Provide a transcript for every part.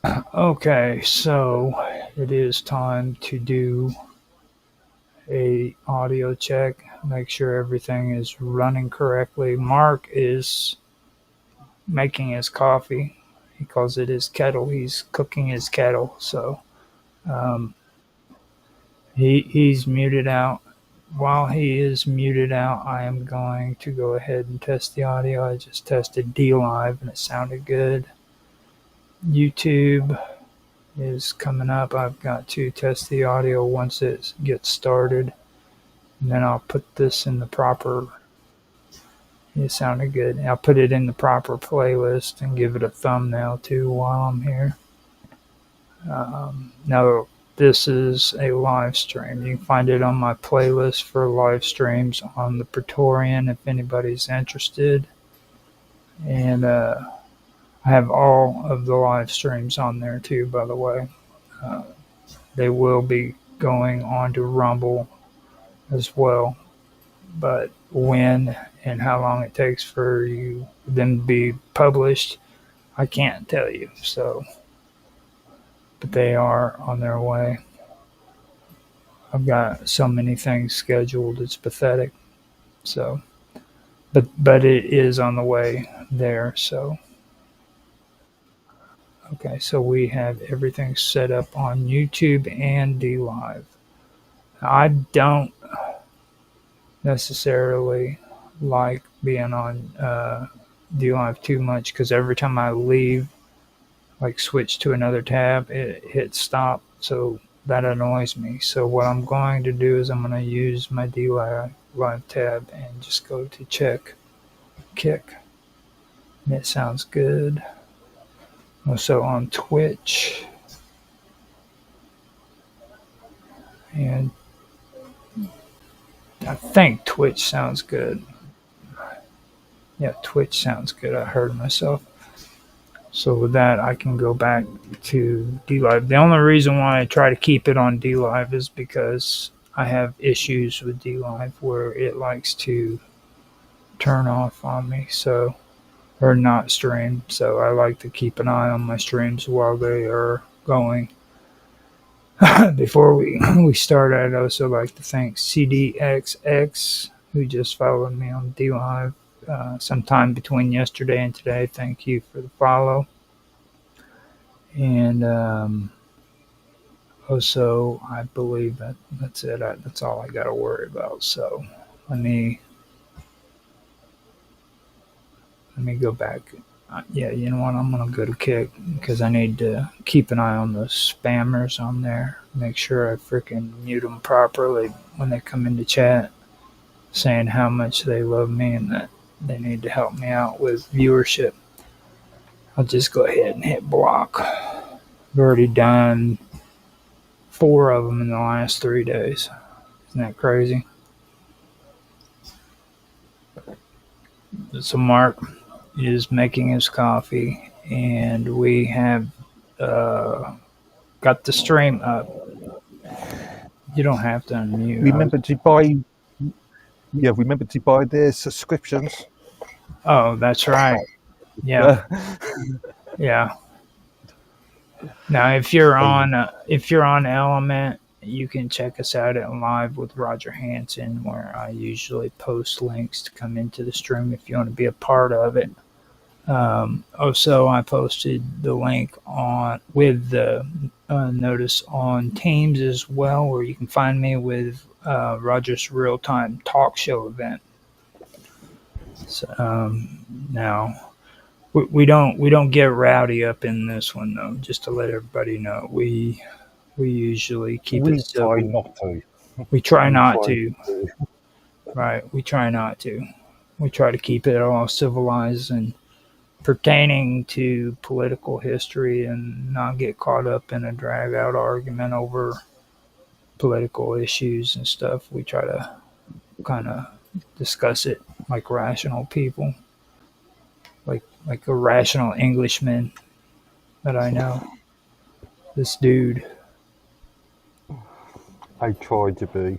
Okay, so it is time to do a audio check. Make sure everything is running correctly. Mark is making his coffee. He calls it his kettle. He's cooking his kettle. So um, he's muted out. While he is muted out, I am going to go ahead and test the audio. I just tested D Live and it sounded good. YouTube is coming up. I've got to test the audio once it gets started. And then I'll put this in the proper. It sounded good. I'll put it in the proper playlist and give it a thumbnail too while I'm here. Now, this is a live stream. You can find it on my playlist for live streams on the Praetorian if anybody's interested. And I have all of the live streams on there too, by the way. Uh, they will be going on to Rumble as well. But when and how long it takes for them to be published, I can't tell you. So, but they are on their way. I've got so many things scheduled; it's pathetic. So, but it is on the way there. So, okay. So we have everything set up on YouTube and D Live. I don't necessarily like being on D Live too much because every time I leave, like switch to another tab, it hits stop. So that annoys me. So what I'm going to do is I'm going to use my D Live tab and just go to check kick. And it sounds good. Also on Twitch. And I think Twitch sounds good. Yeah, Twitch sounds good. I heard myself. So with that, I can go back to DLive. The only reason why I try to keep it on DLive is because I have issues with DLive where it likes to turn off on me, so or not stream. So I like to keep an eye on my streams while they are going. Before we start, I'd also like to thank CDXX who just followed me on DLive sometime between yesterday and today. Thank you for the follow. And also, I believe that's it. That's all I got to worry about. So let me go back. Yeah, you know what? I'm gonna go to Kick because I need to keep an eye on those spammers on there. Make sure I freaking mute them properly when they come into chat, saying how much they love me and that they need to help me out with viewership. I'll just go ahead and hit block. I've already done 4 of them in the last 3 days. Isn't that crazy? So Mark is making his coffee, and we have got the stream up. You don't have to unmute. Remember to buy their subscriptions. Oh, that's right. Yeah, yeah. Now, if you're on Element, you can check us out at Live with Roger Hansen, where I usually post links to come into the stream if you want to be a part of it. Also, I posted the link on with the notice on Teams as well, where you can find me with Roger's Realtime Talkshow event. So, now we don't get rowdy up in this one though. Just to let everybody know, we usually keep it civil. Try not to. We try not to. Right, we try not to. We try to keep it all civilized and pertaining to political history and not get caught up in a drag out argument over political issues and stuff. We try to kind of discuss it like rational people, like a rational Englishman that I know. This dude. I try to be.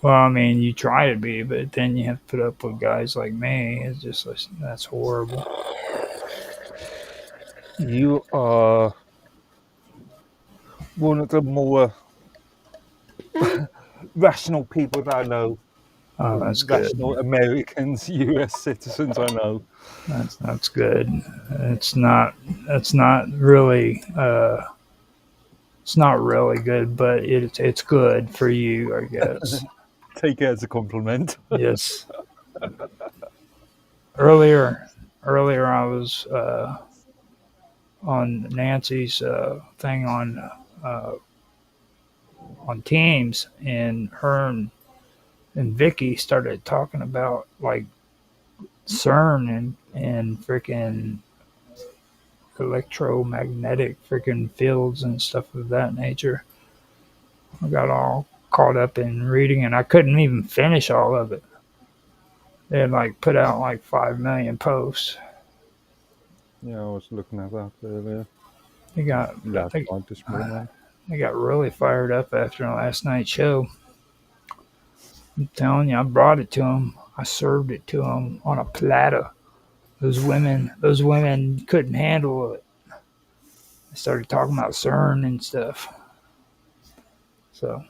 Well, I mean, you try to be, but then you have to put up with guys like me. It's just that's horrible. You are one of the more rational people that I know. Oh, that's good. Rational Americans, US citizens I know. That's good. It's not. It's not really. It's not really good, but it's good for you, I guess. Take it as a compliment. Yes. Earlier, I was on Nancy's thing uh, on Teams, and her and Vicky started talking about like CERN and freaking electromagnetic freaking fields and stuff of that nature. I got all caught up in reading, and I couldn't even finish all of it. They had like put out like 5 million posts. Yeah, I was looking at that earlier. They got Last they, night, this morning. they got really fired up after last night's show. I'm telling you, I brought it to them. I served it to them on a platter. Those women couldn't handle it. They started talking about CERN and stuff. So,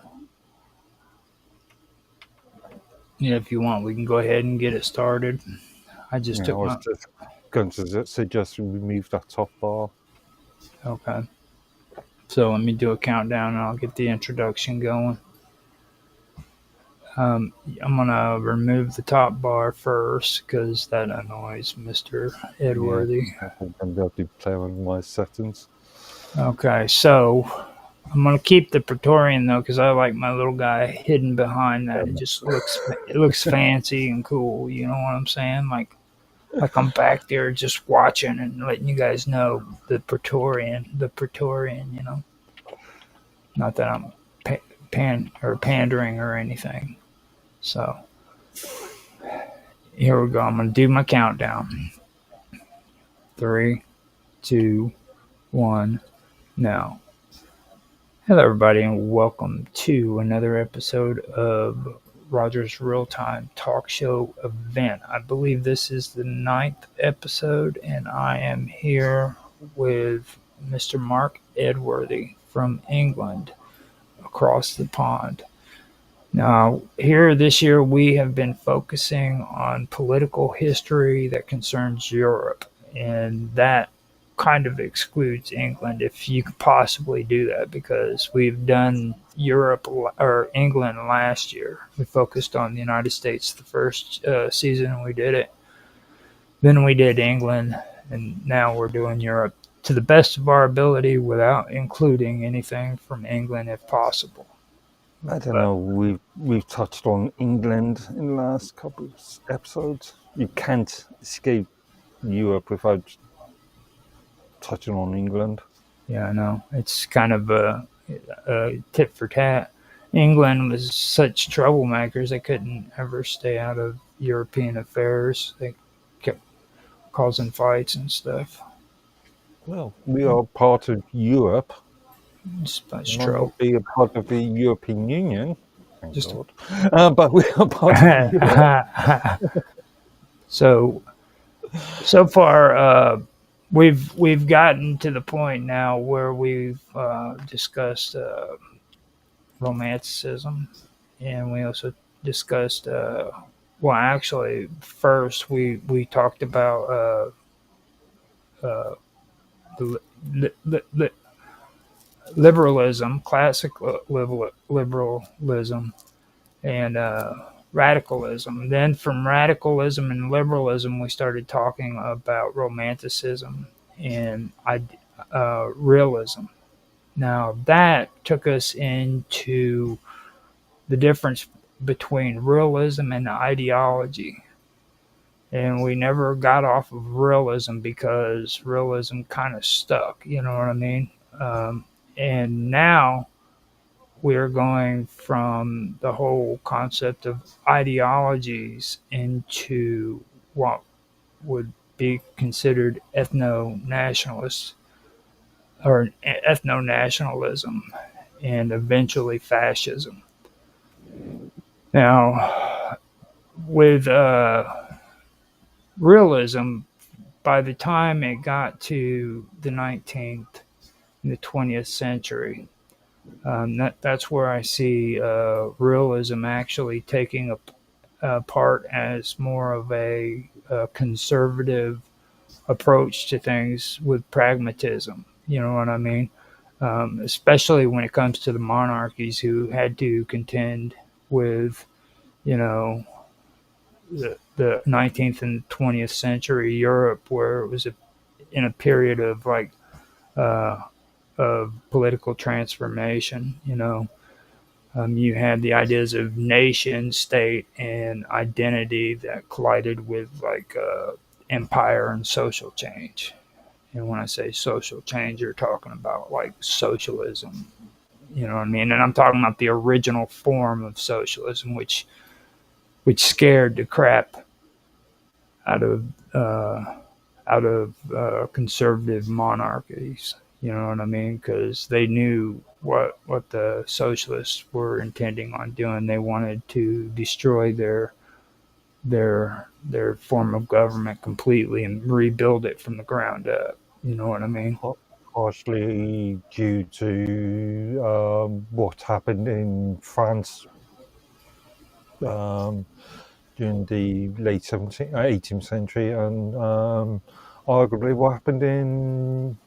yeah, if you want, we can go ahead and get it started. I just Yeah, I took was my. just going to suggest we remove that top bar. Okay. So let me do a countdown and I'll get the introduction going. I'm going to remove the top bar first because that annoys Mr. Edworthy. Yeah, I'm going to have to play on my settings. Okay, so I'm going to keep the Praetorian though because I like my little guy hidden behind that. It looks fancy and cool. You know what I'm saying? Like I'm back there just watching and letting you guys know the Praetorian. You know, not that I'm pandering or anything. So here we go. I'm going to do my countdown. 3, 2, 1, now. Hello, everybody, and welcome to another episode of Roger's Realtime Talk Show event. I believe this is the 9th episode, and I am here with Mr. Mark Edworthy from England across the pond. Now, here this year, we have been focusing on political history that concerns Europe, and that kind of excludes England if you could possibly do that because we've done Europe or England last year. We focused on the United States the first season we did it. Then we did England, and now we're doing Europe to the best of our ability without including anything from England if possible. I don't know. We've touched on England in the last couple of episodes. You can't escape Europe without touching on England. Yeah, I know. It's kind of a tit for tat. England was such troublemakers; they couldn't ever stay out of European affairs. They kept causing fights and stuff. Well, we are part of Europe. That's Might true. not be a part of the European Union, thank Just God. But we are part of Europe. so far, we've gotten to the point now where we've discussed Romanticism, and we also discussed. Well, actually, first we talked about liberalism, classic liberalism, and radicalism. Then from radicalism and liberalism, we started talking about Romanticism and realism. Now that took us into the difference between realism and ideology. And we never got off of realism because realism kind of stuck, you know what I mean? And now we're going from the whole concept of ideologies into what would be considered ethno-nationalists or ethno-nationalism and eventually fascism. Now, with realism, by the time it got to the 19th and the 20th century, That's where I see realism actually taking a part as more of a conservative approach to things with pragmatism. You know what I mean? Especially when it comes to the monarchies who had to contend with, you know, the 19th and 20th century Europe, where it was in a period of uh, of political transformation. You had the ideas of nation, state, and identity that collided with empire and social change. And when I say social change, you're talking about like socialism. You know what I mean? And I'm talking about the original form of socialism, which scared the crap out of uh, conservative monarchies. You know what I mean? Because they knew what the socialists were intending on doing. They wanted to destroy their form of government completely and rebuild it from the ground up. You know what I mean? Partially due to what happened in France during the late 18th century, and arguably what happened in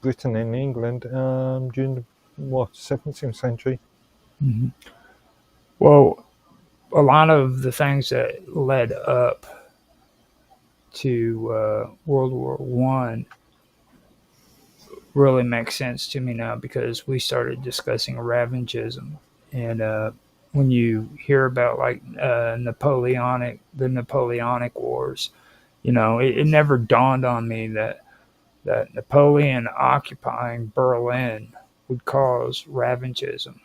Britain and England during the 17th century. Mm-hmm. Well, a lot of the things that led up to World War One really makes sense to me now because we started discussing revanchism, and when you hear about the Napoleonic Wars, it never dawned on me that Napoleon occupying Berlin would cause revanchism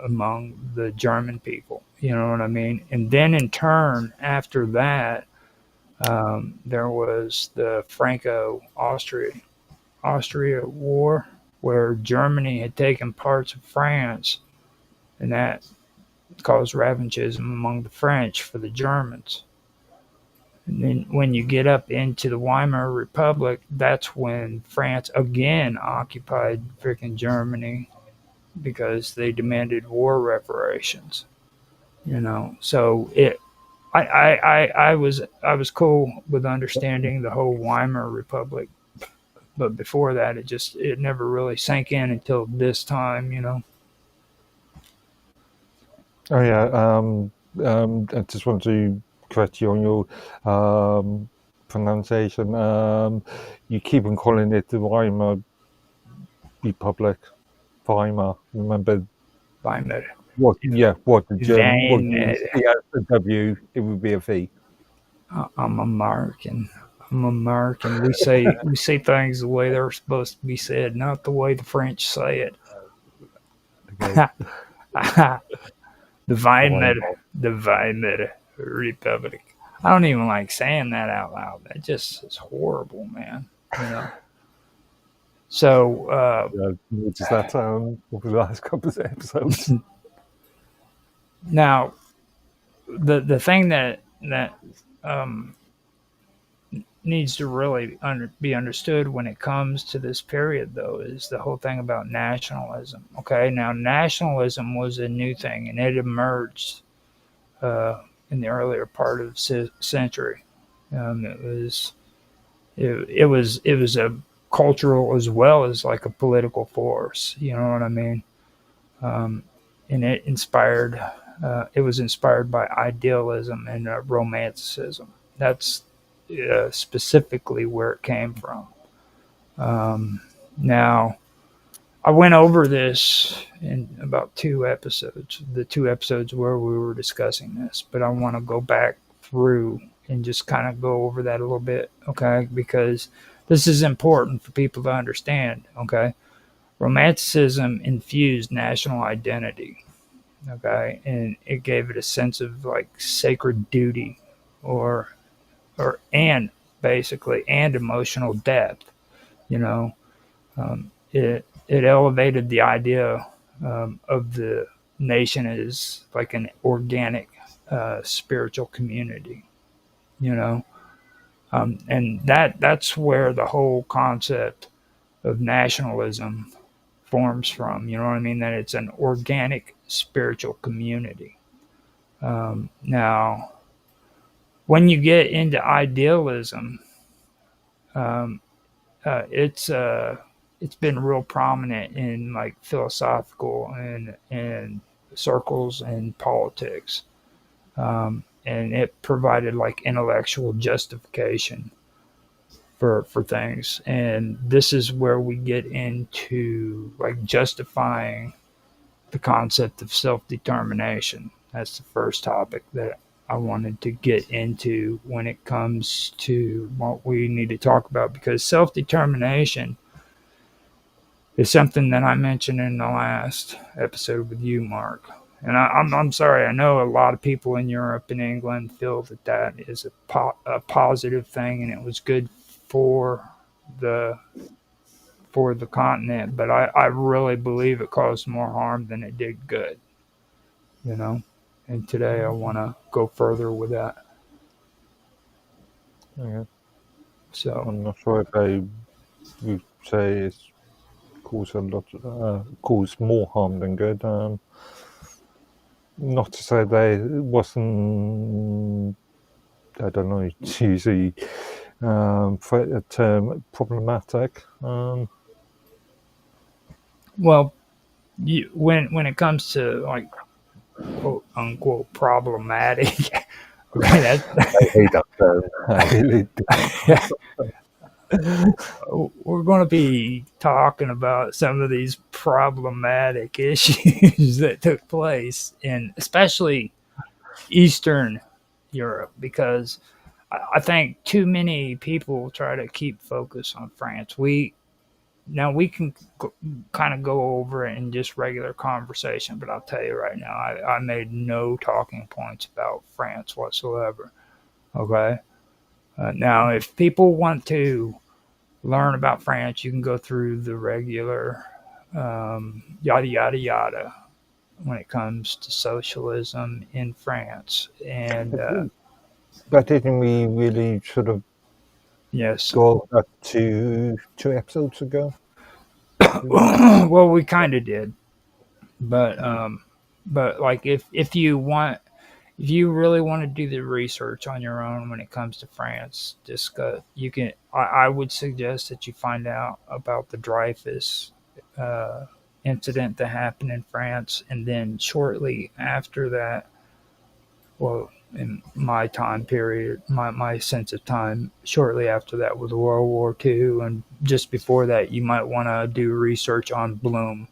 among the German people. You know what I mean? And then in turn, after that, there was the Franco-Austria War, where Germany had taken parts of France, and that caused revanchism among the French for the Germans. And then when you get up into the Weimar Republic, that's when France again occupied freaking Germany because they demanded war reparations. So I was cool with understanding the whole Weimar Republic, but before that, it never really sank in until this time. Oh yeah, I just want to correct you on your pronunciation. You keep on calling it the Weimar Republic. Weimar. Remember Weimar. what? Yeah, what the German? What Weimar. the C as the W? It would be a V. I'm American. I'm American. We say things the way they're supposed to be said, not the way the French say it. Okay. the Weimar, Weimar. the Weimar Republic. I don't even like saying that out loud. That just is horrible, man. So Yeah, noticed that over the last couple of episodes. now, the thing that um, needs to really be understood when it comes to this period, though, is the whole thing about nationalism. Okay, now nationalism was a new thing, and it emerged in the earlier part of the century. It was a cultural as well as like a political force. You know what I mean? Um, and it was inspired by idealism and romanticism. That's specifically where it came from. Now, I went over this in about 2 episodes, the 2 episodes where we were discussing this, but I want to go back through and just kind of go over that a little bit, okay? Because this is important for people to understand, okay? Romanticism infused national identity, okay, and it gave it a sense of like sacred duty, or and basically and emotional depth. You know, it elevated the idea of the nation as like an organic spiritual community. You know, and that's where the whole concept of nationalism forms from. You know what I mean? That it's an organic spiritual community. Now, when you get into idealism, um, it's been real prominent in like philosophical and circles and politics, and it provided like intellectual justification for things. And this is where we get into like justifying the concept of self-determination. That's the first topic that I wanted to get into when it comes to what we need to talk about, because self-determination is something that I mentioned in the last episode with you, Mark. And I'm sorry, I know a lot of people in Europe and England feel that that is a positive thing and it was good for the for the continent, but I really believe it caused more harm than it did good, you know? And today I want to go further with that. Okay. So I'm not sure if I would say it's caused more harm than good. Not to say that it wasn't, I don't know, to use a term, problematic. well, when it comes to like quote unquote problematic, okay, that's I hate that term. I really we're going to be talking about some of these problematic issues that took place in especially Eastern Europe, because I think too many people try to keep focus on France. We can kind of go over it in just regular conversation, but I'll tell you right now, I made no talking points about France whatsoever. Okay. Now, if people want to learn about France, you can go through the regular yada yada yada when it comes to socialism in France. And But didn't we really sort of yes, go back to 2 episodes ago? well, we kind of did, but like if you really want to do the research on your own when it comes to France, discuss. You can. I would suggest that you find out about the Dreyfus uh, incident that happened in France, and then shortly after that, well, in my time period, my sense of time, shortly after that was World War II, and just before that, you might want to do research on Blum,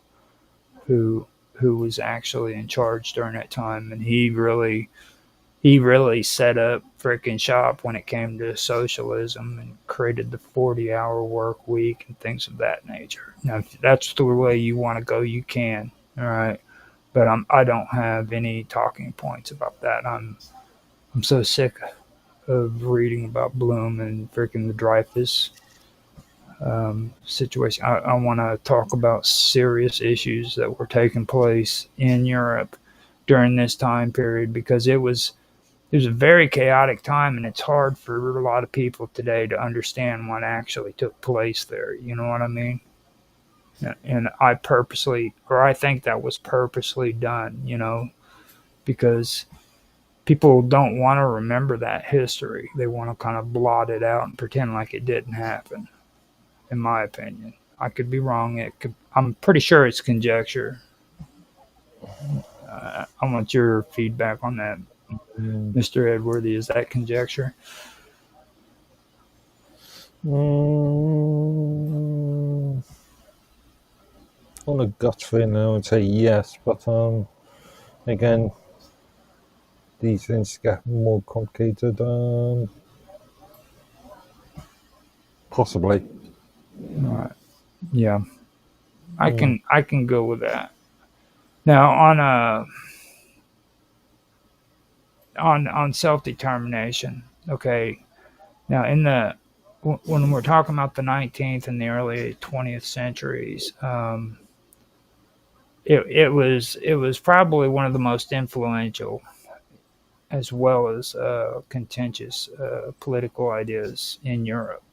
who was actually in charge during that time, and he really set up freaking shop when it came to socialism and created the 40-hour work week and things of that nature. Now, if that's the way you want to go, you can. All right. But I don't have any talking points about that. I'm so sick of reading about Bloom and freaking the Dreyfus situation. I want to talk about serious issues that were taking place in Europe during this time period, because it was a very chaotic time, and it's hard for a lot of people today to understand what actually took place there. You know what I mean? And I think that was purposely done, because people don't want to remember that history. They want to kind of blot it out and pretend like it didn't happen, in my opinion. I could be wrong. I'm pretty sure it's conjecture. I want your feedback on that, Mr. Edworthy. Is that conjecture? On a gut feeling, I would say yes, but again, these things get more complicated. Possibly. All right. Yeah, I can go with that. Now on self determination. Okay. Now when we're talking about the 19th and the early 20th centuries, it was probably one of the most influential as well as contentious political ideas in Europe.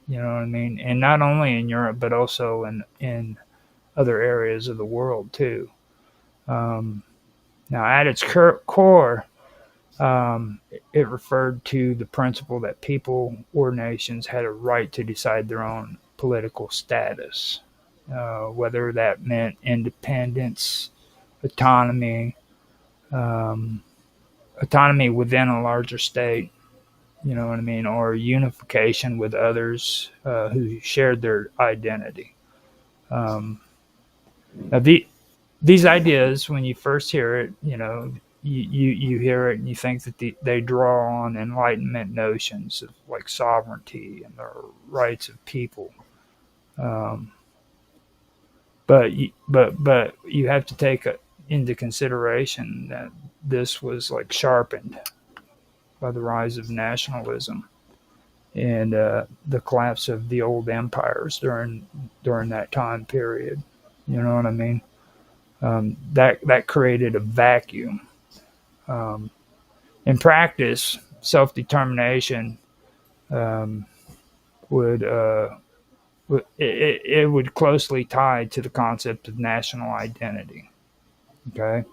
You know what I mean? And not only in Europe, but also in other areas of the world too. Um, Now, at its core, it referred to the principle that people or nations had a right to decide their own political status, whether that meant independence, autonomy, um, autonomy within a larger state, you know what I mean, or unification with others who shared their identity. Um, Now, these ideas, when you first hear it, you hear it and you think that they draw on Enlightenment notions of like sovereignty and the rights of people. Um, but you have to take into consideration that this was like sharpened by the rise of nationalism and the collapse of the old empires during that time period. You know what I mean? That created a vacuum. Um, in practice, self determination um, would it would closely tie to the concept of national identity. Okay,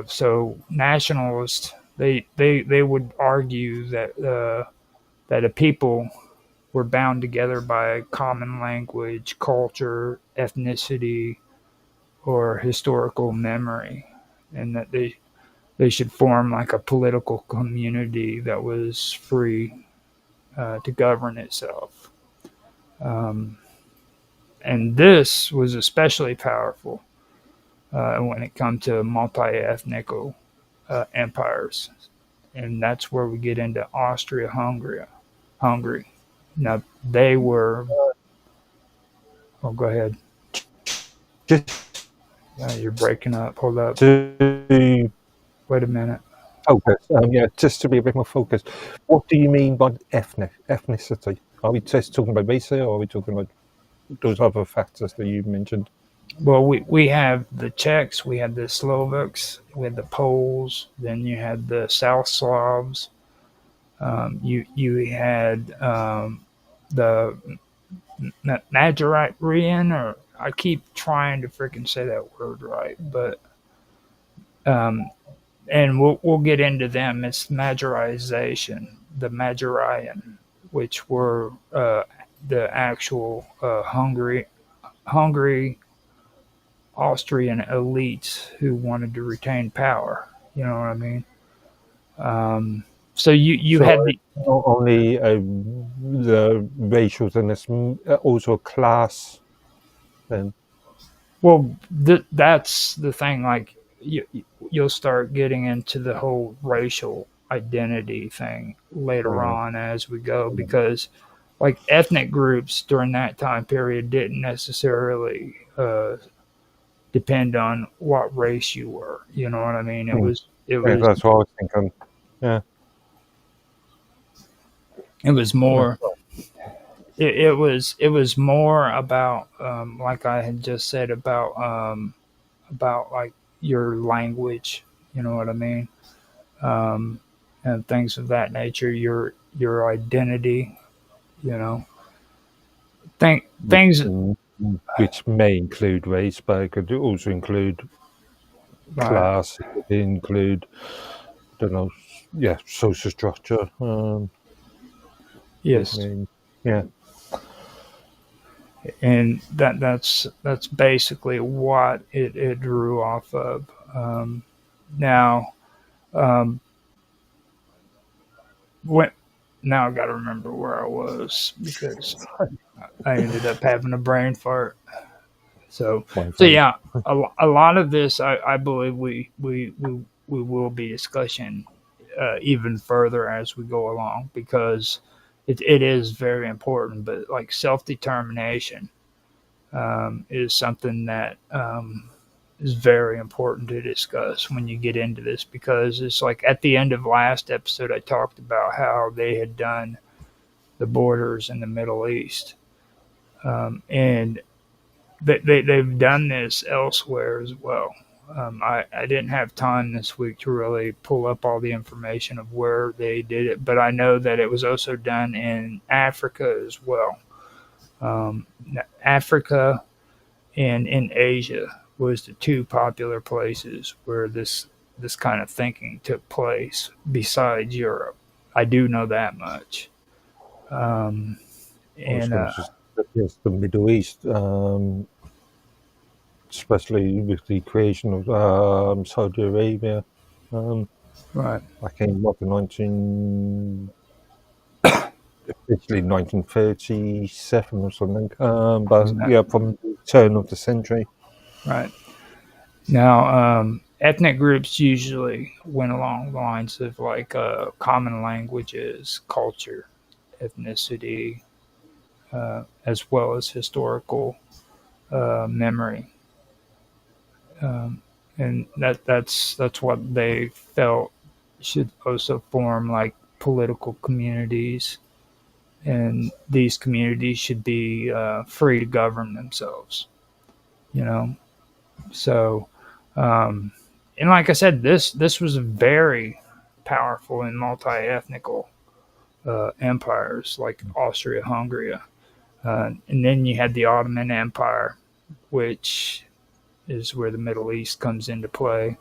so nationalists they would argue that a people were bound together by a common language, culture, ethnicity, or historical memory, and that they should form like a political community that was free to govern itself. Um, and this was especially powerful when it comes to multi-ethnic empires, and that's where we get into Austria-Hungary. Hungary. Now they were. Oh, go ahead. Just You're breaking up. Hold up. to Wait a minute. focus, just to be a bit more focused. What do you mean by ethnicity? Are we just talking about race here, or are we talking about those other factors that you mentioned? Well, we have the Czechs, we had the Slovaks, we had the Poles, then you had the South Slavs, you had the Nigerian, or I keep trying to freaking say that word right, but and we'll get into them. It's Majorization, the Majorian, which were the actual Hungary Austrian elites who wanted to retain power. You know what I mean? So you So had the not only the racial thing, it's also a class. Then well, that's the thing. Like you'll start getting into the whole racial identity thing later on as we go, because like ethnic groups during that time period didn't necessarily depend on what race you were. You know what I mean? It yeah, was that's what I was thinking. Yeah, it was more it was more about like I had just said about like your language, you know what I mean, and things of that nature, your identity, you know, things which may include race, but it could also include right. class. It could include, I don't know, social structure. It Yes, may, yeah. and that's basically what it drew off of. Now um, when now I got to remember where I was because I ended up having a brain fart. So, My so friend. yeah, a lot of this, I believe we will be discussing even further as we go along, because it is very important. But like self determination is something that is very important to discuss when you get into this, because it's like at the end of last episode, I talked about how they had done the borders in the Middle East. And they've done this elsewhere as well. I didn't have time this week to really pull up all the information of where they did it, but I know that it was also done in Africa as well. Africa and in Asia was the two popular places where this kind of thinking took place besides Europe. I do know that much. Um, I was and going to just suggest the Middle East, especially with the creation of Saudi Arabia, um, right, back in what, the 1937 or something. But yeah, exactly. from the turn of the century. Right. Now, ethnic groups usually went along the lines of like common languages, culture, ethnicity, as well as historical memory, and that's what they felt should also form like political communities, and these communities should be free to govern themselves. You know, so and like I said, this was very powerful in multi-ethnical empires like Austria-Hungary, and then you had the Ottoman Empire, which is where the Middle East comes into play.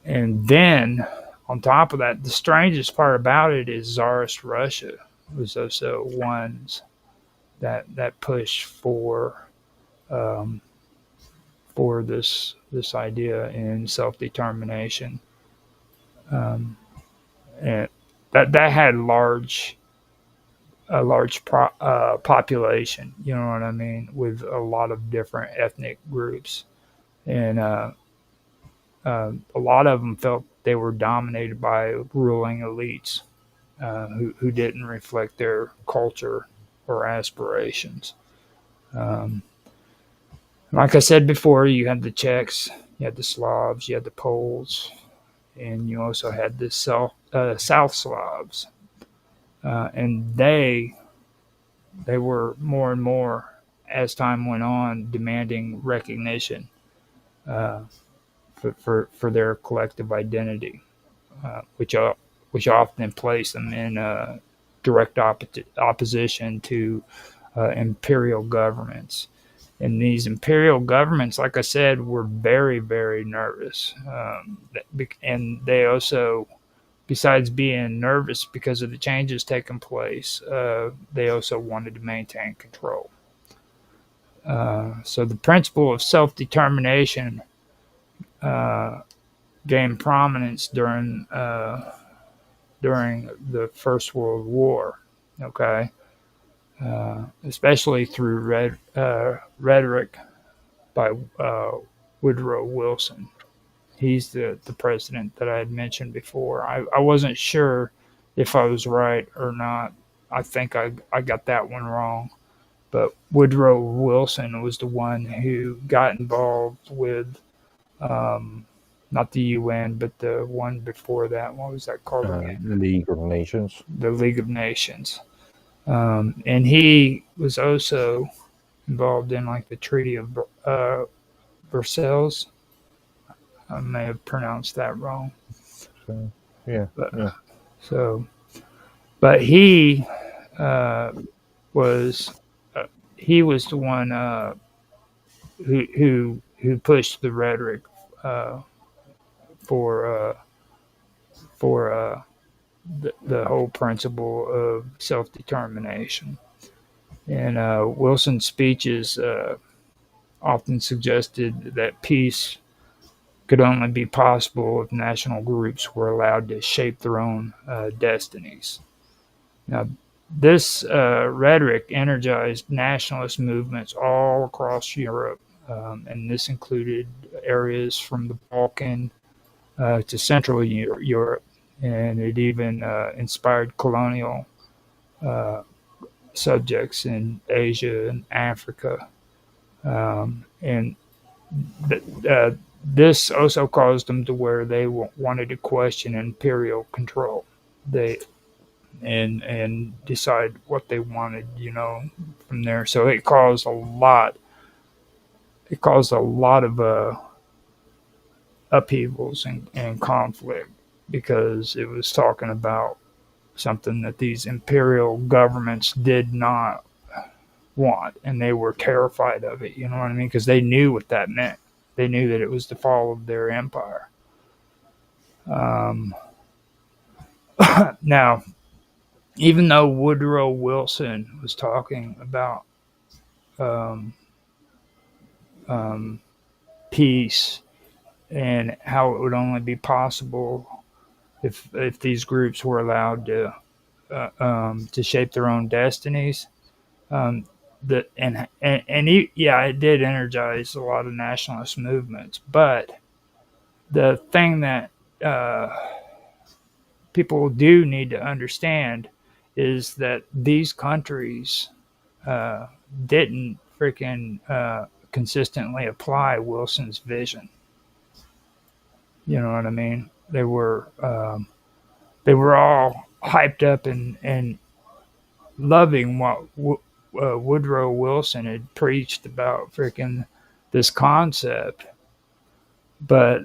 And then on top of that, the strangest part about it is Tsarist Russia was also ones that pushed um, for this idea in self determination, and that had population. You know what I mean, with a lot of different ethnic groups, and a lot of them felt they were dominated by ruling elites who didn't reflect their culture or aspirations. Um, like I said before, you had the Czechs, you had the Slavs, you had the Poles, and you also had the South Slavs, and they were more and more as time went on demanding recognition uh, for their collective identity, which often placed them in direct opposition to imperial governments. And these imperial governments, like I said, were very, very nervous. And they also, besides being nervous because of the changes taking place, they also wanted to maintain control. So the principle of self determination uh, gained prominence during the First World War. Okay, especially through rhetoric by Woodrow Wilson. He's the president that I had mentioned before. I wasn't sure if I was right or not. I think I got that one wrong. But Woodrow Wilson was the one who got involved with um, not the UN, but the one before that. What was that called again? League of Nations. The League of Nations. And he was also involved in like the Treaty of Versailles. I may have pronounced that wrong, So, yeah, but yeah. so but uh, was uh, he was the one who pushed the rhetoric uh, for for the whole principle of self determination. And Wilson's speeches often suggested that peace could only be possible if national groups were allowed to shape their own destinies. Now, this rhetoric energized nationalist movements all across Europe, and this included areas from the Balkan to Central Europe, and it even inspired colonial uh, subjects in Asia and Africa. And th- uh, this also caused them to where they wanted to question imperial control. They and decide what they wanted, from there. So it caused a lot. It caused a lot of upheavals and conflict because it was talking about something that these imperial governments did not want, and they were terrified of it. You know what I mean? Because they knew what that meant. They knew that it was the fall of their empire. Um, Now, even though Woodrow Wilson was talking about um, um, peace and how it would only be possible if these groups were allowed to shape their own destinies. Um, yeah, it did energize a lot of nationalist movements. But the thing that uh, people do need to understand is that these countries uh, didn't freaking consistently apply Wilson's vision. You know what I mean? They were all hyped up and loving what Woodrow Wilson had preached about freaking this concept, but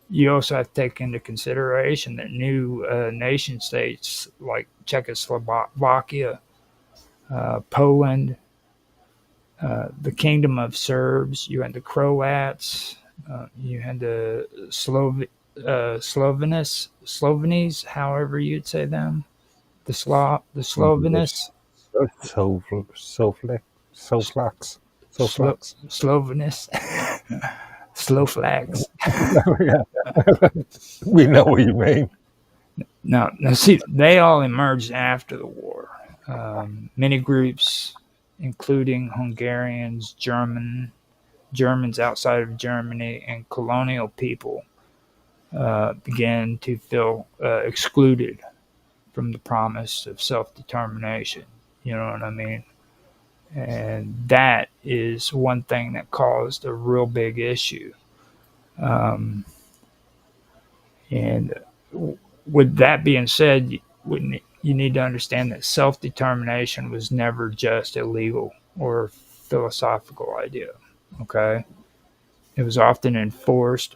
you also have to take into consideration that new nation states like Czechoslovakia, Poland, the Kingdom of Serbs, you had the Croats, you had the Slovenes, however you'd say them, the Slovenists, Soflax. Slovenists, Slowflags. We know what you mean. Now, see, they all emerged after the war. Many groups, including Hungarians, Germans outside of Germany, and colonial people, began to feel excluded from the promise of self-determination. You know what I mean? And that is one thing that caused a real big issue. Um, and with that being said, you need to understand that self-determination was never just a legal or philosophical idea. Okay, it was often enforced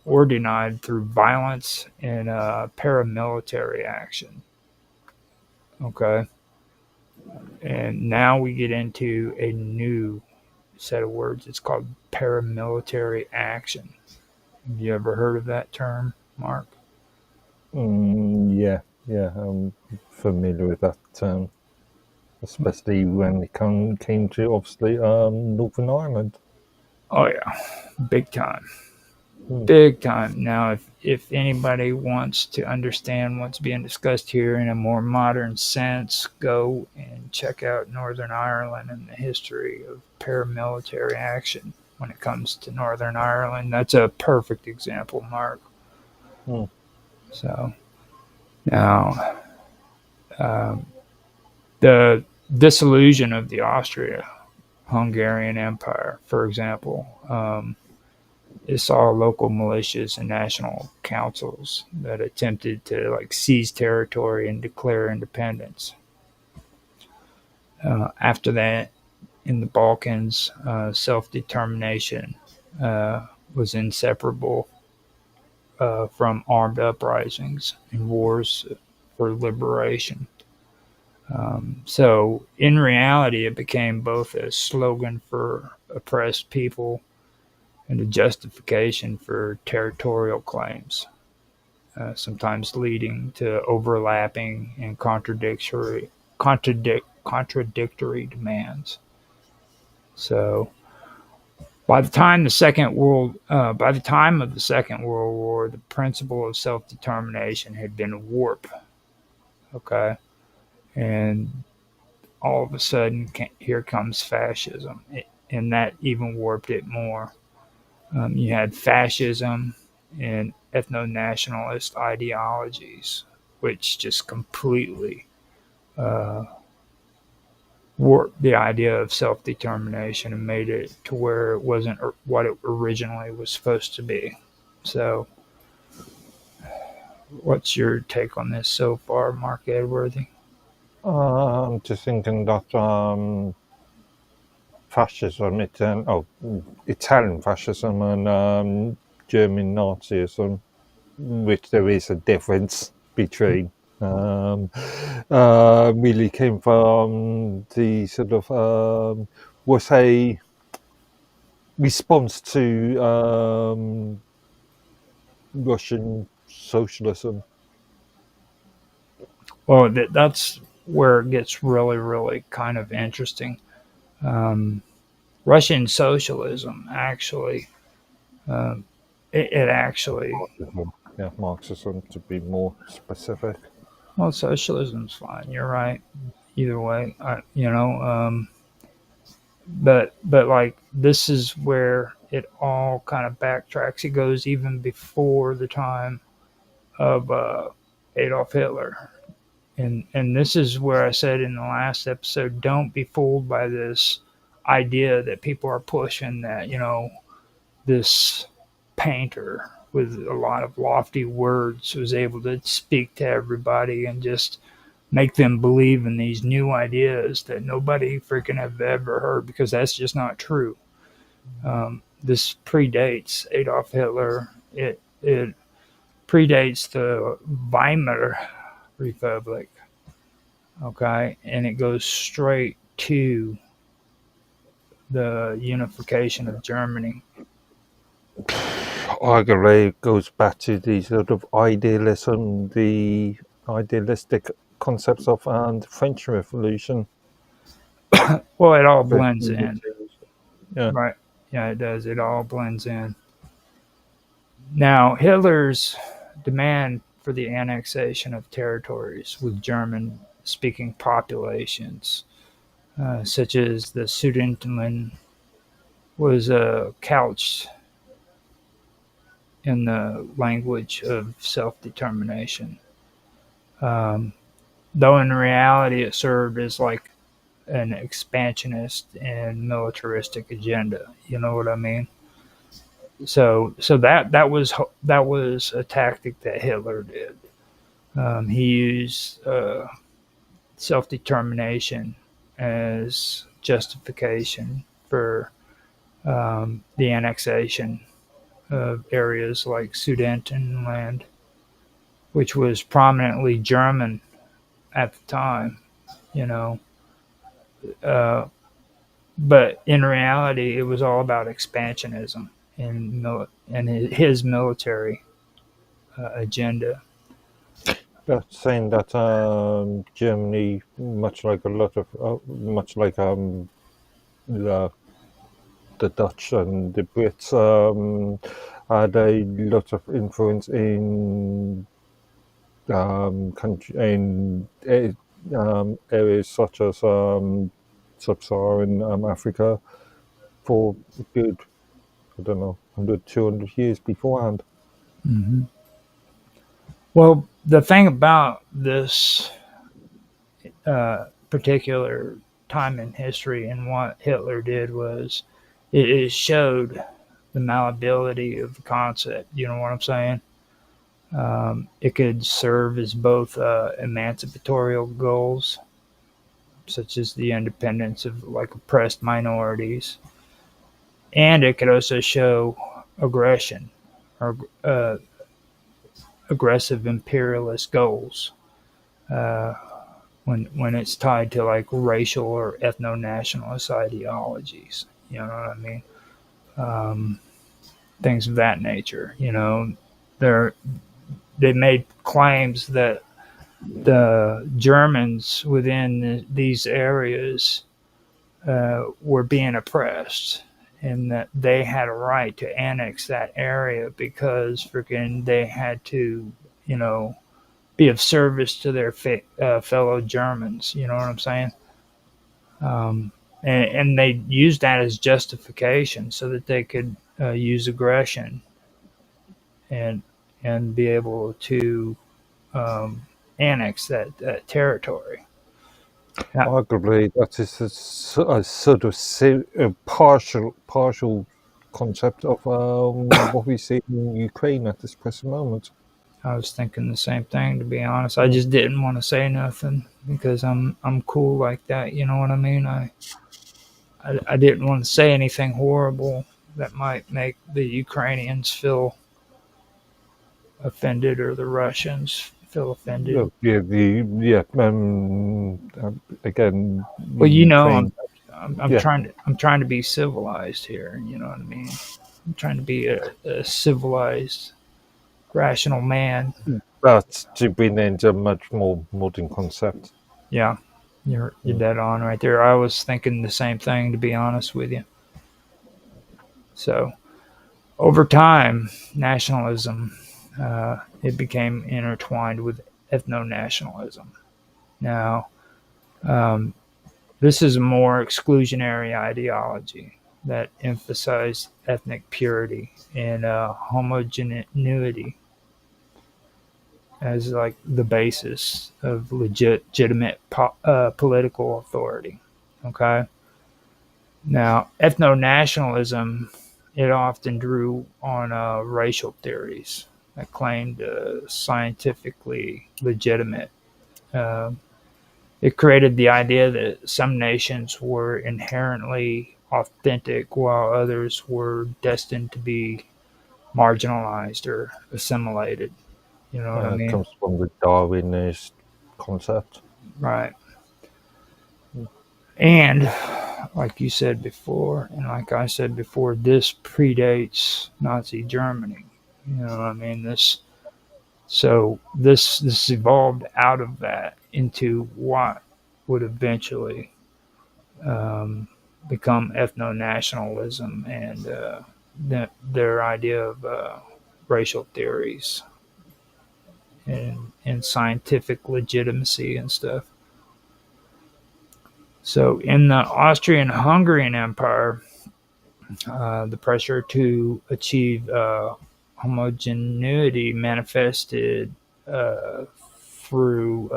or denied through violence and paramilitary action. Okay, and now we get into a new set of words. It's called paramilitary action. Have you ever heard of that term, Mark? Yeah, I'm familiar with that term, especially when it came to, obviously, Northern Ireland. Oh yeah, big time. Big time. Now, if anybody wants to understand what's being discussed here in a more modern sense, go and check out Northern Ireland and the history of paramilitary action when it comes to Northern Ireland. That's a perfect example, Mark. So now, the dissolution of the Austria-Hungarian Empire, for example, it saw local militias and national councils that attempted to seize territory and declare independence. After that, in the Balkans, self-determination was inseparable from armed uprisings and wars for liberation. So, in reality, it became both a slogan for oppressed people and a justification for territorial claims, sometimes leading to overlapping and contradictory demands. So, by the time of the Second World War, the principle of self-determination had been warped. Okay, and all of a sudden, here comes fascism, and that even warped it more. You had fascism and ethnonationalist ideologies, which just completely warped the idea of self-determination and made it to where it wasn't what it originally was supposed to be. So, what's your take on this so far, Mark Edworthy? I'm just thinking that fascism, Italian fascism and German Nazism, which there is a difference between. really came from the sort of was a response to Russian socialism. Well, that's where it gets really, really kind of interesting. Um, Russian socialism actually, um, it actually, Marxism. Yeah, Marxism to be more specific. well, socialism's fine. You're right. Either way, but like this is where it all kind of backtracks. It goes even before the time of Adolf Hitler. And this is where I said in the last episode, don't be fooled by this idea that people are pushing that, this painter with a lot of lofty words was able to speak to everybody and just make them believe in these new ideas that nobody freaking have ever heard, because that's just not true. This predates Adolf Hitler. It predates the Weimar Republic. Okay, and it goes straight to the unification of Germany. Arguably, it goes back to the sort of idealism, the idealistic concepts of the French Revolution. Well, it all But, blends in, yeah, right? Yeah, it does. It all blends in. Now, Hitler's demand for the annexation of territories with German speaking populations, such as the Sudetenland, was couched in the language of self determination. Um, though in reality, it served as like an expansionist and militaristic agenda. You know what I mean? So that was a tactic that Hitler did. He used self determination as justification for the annexation of areas like Sudetenland, which was prominently German at the time. You know, uh, but in reality, it was all about expansionism and his military agenda. that's saying that Germany, much like a lot of, much like the, the Dutch and the Brits, had a lot of influence in country in areas such as sub-Saharan Africa for a good, I don't know, 100, 200 years beforehand. Mm-hmm. Well, the thing about this particular time in history and what Hitler did was it showed the malleability of the concept. You know what I'm saying? It could serve as both emancipatory goals, such as the independence of like oppressed minorities, and it could also show aggression or aggressive imperialist goals. Uh, when it's tied to like racial or ethno-nationalist ideologies. You know what I mean? Um, Things of that nature. They're they made claims that the Germans within these areas were being oppressed, and that they had a right to annex that area because freaking they had to, be of service to their fellow Germans. You know what I'm saying? And they used that as justification so that they could use aggression and be able to um, annex that territory. Now, Arguably, that is a sort of a partial concept of what we see in Ukraine at this present moment. I was thinking the same thing, to be honest. I just didn't want to say nothing because I'm cool like that. You know what I mean? I didn't want to say anything horrible that might make the Ukrainians feel offended or the Russians feel offended. Again, Well, you know, Ukraine. I'm Yeah, trying to be civilized here. You know what I mean? I'm trying to be a civilized, rational man. but to bring into a much more modern concept. Yeah, you're Mm. dead on right there. I was thinking the same thing, to be honest with you. So over time, nationalism it became intertwined with ethno-nationalism. Now, um, this is a more exclusionary ideology that emphasized ethnic purity and homogeneity as like the basis of legitimate political authority. Okay. Now, ethno nationalism it often drew on racial theories that claimed scientifically legitimate. Uh, it created the idea that some nations were inherently authentic while others were destined to be marginalized or assimilated. You know what I mean? Comes from the Darwinist concept. Right. And like you said before, and like I said before, this predates Nazi Germany. You know what I mean? This evolved out of that into what would eventually um, become ethno nationalism and their idea of racial theories and scientific legitimacy and stuff. So in the Austrian-Hungarian Empire, the pressure to achieve homogeneity manifested through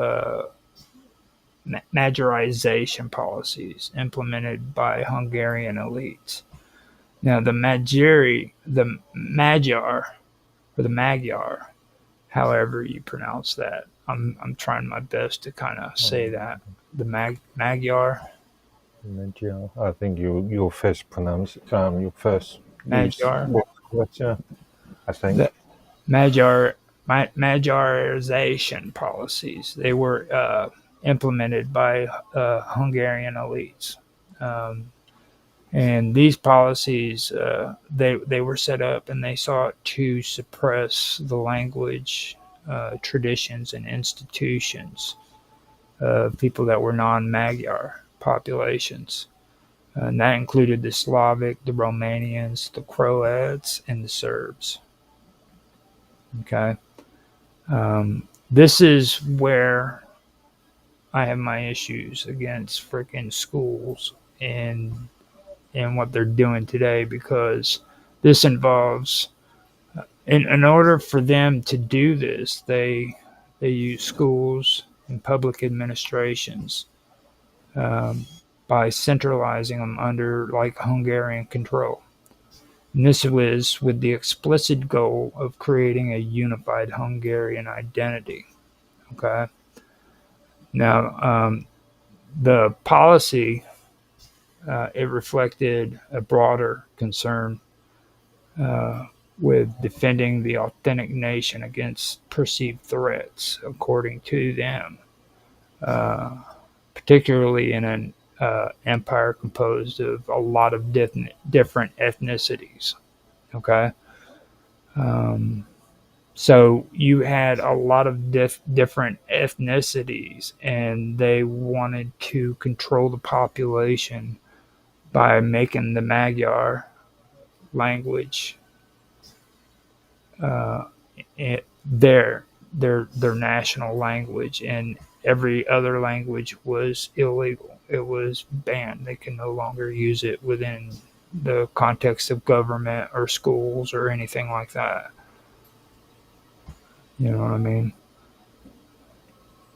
majorization policies implemented by Hungarian elites. Now, the Magyar, however you pronounce that, I'm trying my best to kind of say that the Magyar. I think you first pronounce you first use Magyar. what's correct, yeah. I think. The Magyarization policies. They were implemented by Hungarian elites, and these policies they were set up and they sought to suppress the language, traditions, and institutions of people that were non-Magyar populations. And that included the Slavic, the Romanians, the Croats, and the Serbs. Okay. This is where I have my issues against freaking schools and what they're doing today because this involves in order for them to do this they use schools and public administrations um, by centralizing them under like Hungarian control. And this was with the explicit goal of creating a unified Hungarian identity. Okay. Now, the policy it reflected a broader concern with defending the authentic nation against perceived threats, according to them, uh, particularly in an empire composed of a lot of different ethnicities. Okay. Um, So you had a lot of different ethnicities, and they wanted to control the population by making the Magyar language uh, their national language, and every other language was illegal. It was banned. They can no longer use it within the context of government or schools or anything like that. You know what I mean?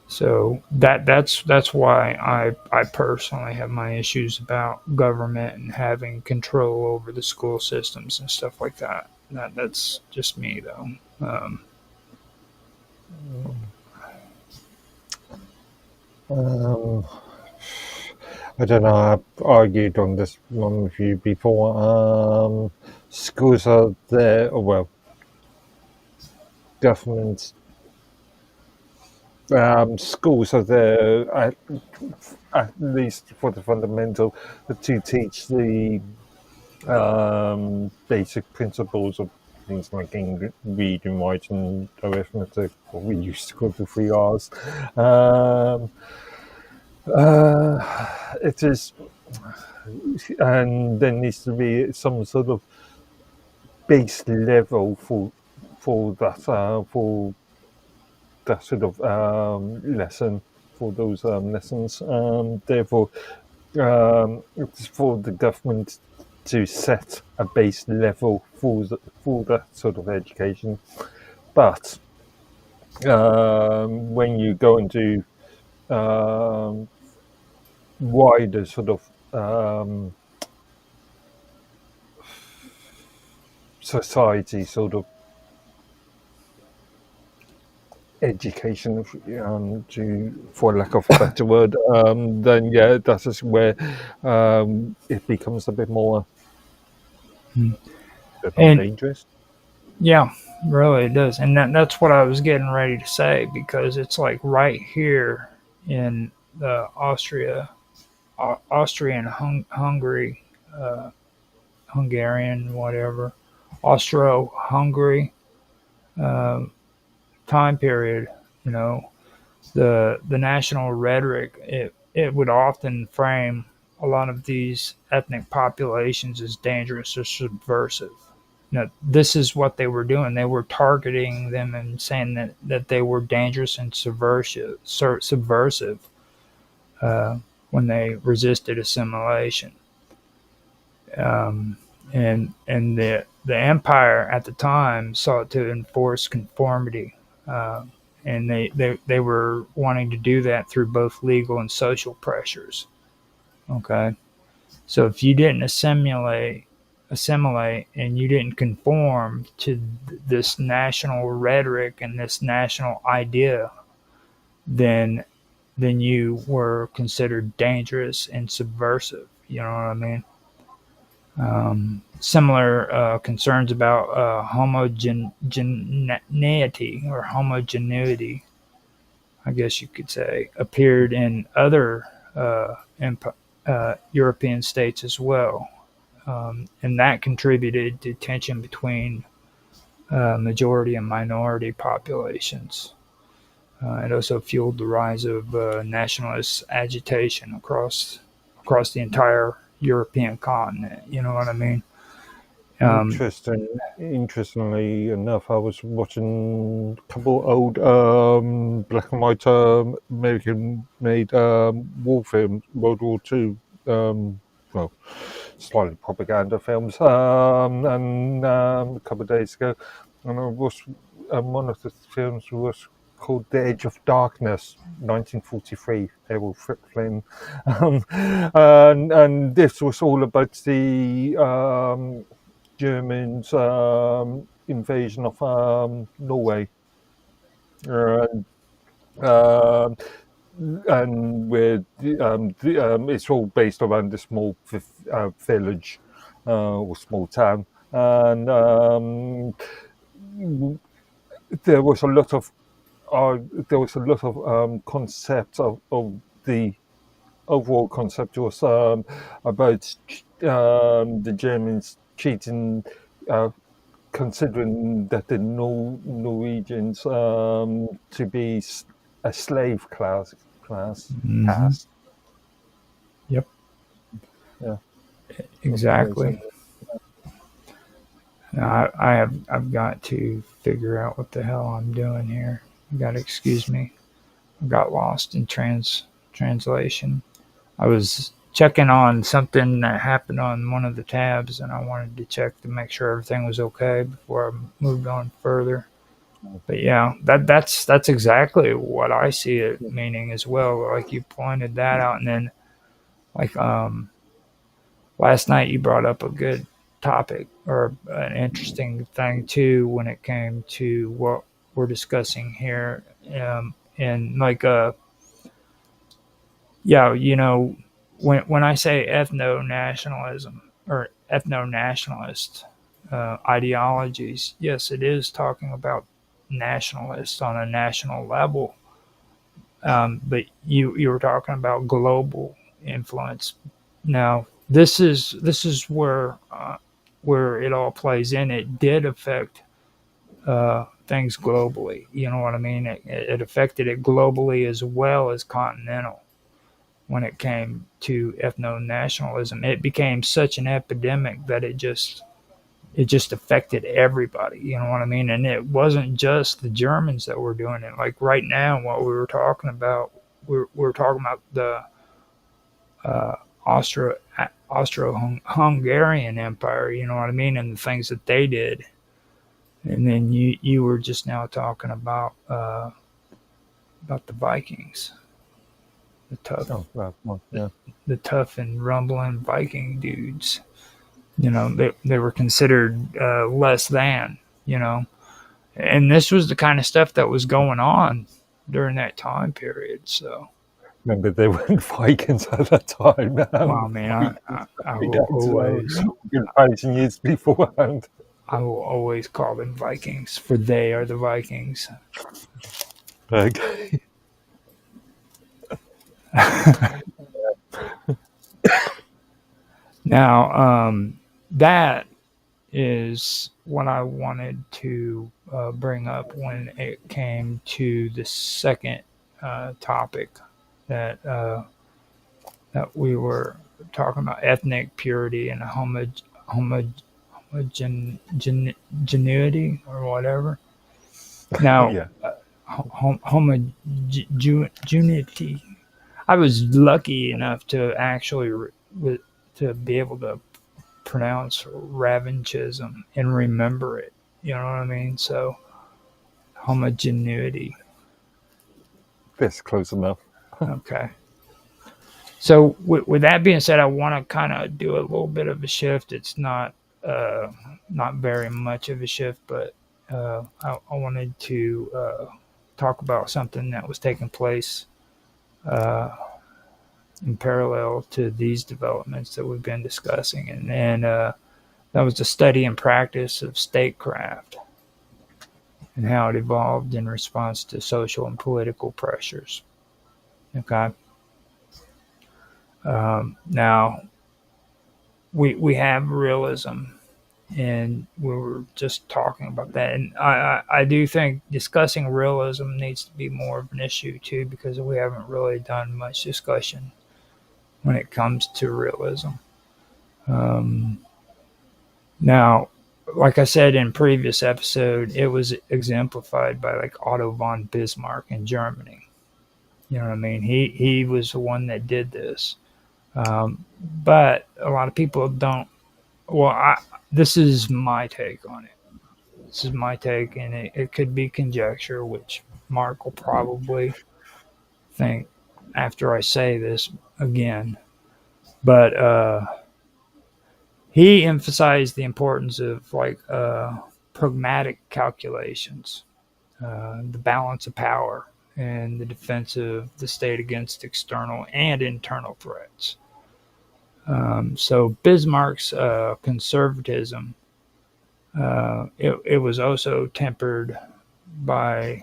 So that's why I personally have my issues about government and having control over the school systems and stuff like that. That's just me though. Um, I don't know. I've argued on this one with you before. Schools are there. Well, governments schools are there at least for the fundamental to teach the basic principles of things like reading, writing, arithmetic, what we used to call the 3 R's. It is, and there needs to be some sort of base level for that sort of lesson, for those lessons. Therefore, it's for the government to set a base level for that sort of education. But when you go into wider sort of society sort of education, for lack of a better word, then yeah, that is where it becomes a bit more And dangerous. yeah, really it does. And that's what I was getting ready to say, because it's like right here in the Austrian-Hungary, Hungarian, whatever, Austro-Hungary time period, you know, the national rhetoric, it would often frame a lot of these ethnic populations as dangerous or subversive. This is what they were doing. They were targeting them and saying that they were dangerous and subversive when they resisted assimilation. And the empire at the time sought to enforce conformity, and they were wanting to do that through both legal and social pressures. Okay, so if you didn't assimilate and you didn't conform to this national rhetoric and this national idea, then you were considered dangerous and subversive. You know what I mean? Similar concerns about homogeneity or homogeneity, I guess you could say, appeared in other European states as well. And that contributed to tension between majority and minority populations. It also fueled the rise of nationalist agitation across the entire European continent. You know what I mean? Interestingly enough, I was watching a couple old black and white American-made war films, World War II. Well, slightly propaganda films, and a couple of days ago, and I was one of the films was called The Edge of Darkness, 1943, Errol Flynn, and this was all about the Germans' invasion of Norway, and where it's all based around the small village or small town, and there was a lot of concepts of the overall concept was about the Germans cheating, considering that the Norwegians to be a slave class. Caste. Yep. Yeah. Exactly. Now, I've got to figure out what the hell I'm doing here. You got to excuse me. I got lost in translation. I was checking on something that happened on one of the tabs, and I wanted to check to make sure everything was okay before I moved on further. But yeah, that's exactly what I see it meaning as well. Like you pointed that out, and then like last night you brought up a good topic or an interesting thing too when it came to what we're discussing here, and like yeah, you know, when I say ethno-nationalism or ethno-nationalist ideologies, yes, it is talking about nationalists on a national level, But you were talking about global influence. Now this is where it all plays in. It did affect things globally. You know what I mean? It affected it globally as well as continental. When it came to ethno-nationalism, it became such an epidemic that it just affected everybody. You know what I mean? And it wasn't just the Germans that were doing it. Like right now, what we were talking about, we're talking about the uh, Austro Austro-Hungarian Empire. You know what I mean? And the things that they did. And then you were just now talking about the Vikings, the tough Oh, well, the, yeah. the tough and rumbling Viking dudes. You know, they were considered less than. You know, and this was the kind of stuff that was going on during that time period. So, Remember, they weren't Vikings at that time. well, I mean, I We will don't know. always Been fighting years beforehand. I will always call them Vikings, for they are the Vikings. Okay. Now, that is what I wanted to bring up when it came to the second topic that that we were talking about: ethnic purity and homogeneity or whatever. Now, Yeah. homogeneity. I was lucky enough to actually to be able to pronounce Ravenchism and remember it. You know what I mean? So homogeneity. That's close enough. Okay. So with that being said, I want to kind of do a little bit of a shift. It's not very much of a shift, but I wanted to talk about something that was taking place uh, in parallel to these developments that we've been discussing, and that was the study and practice of statecraft and how it evolved in response to social and political pressures. Okay. Now we have realism, and we were just talking about that. And I do think discussing realism needs to be more of an issue too, because we haven't really done much discussion when it comes to realism. Um, Now, like I said in previous episode, it was exemplified by like Otto von Bismarck in Germany. You know what I mean? He was the one that did this. But a lot of people don't. Well, this is my take on it. This is my take, and it could be conjecture, which Mark will probably think after I say this again. But he emphasized the importance of like pragmatic calculations, the balance of power, and the defense of the state against external and internal threats. So Bismarck's conservatism, it was also tempered by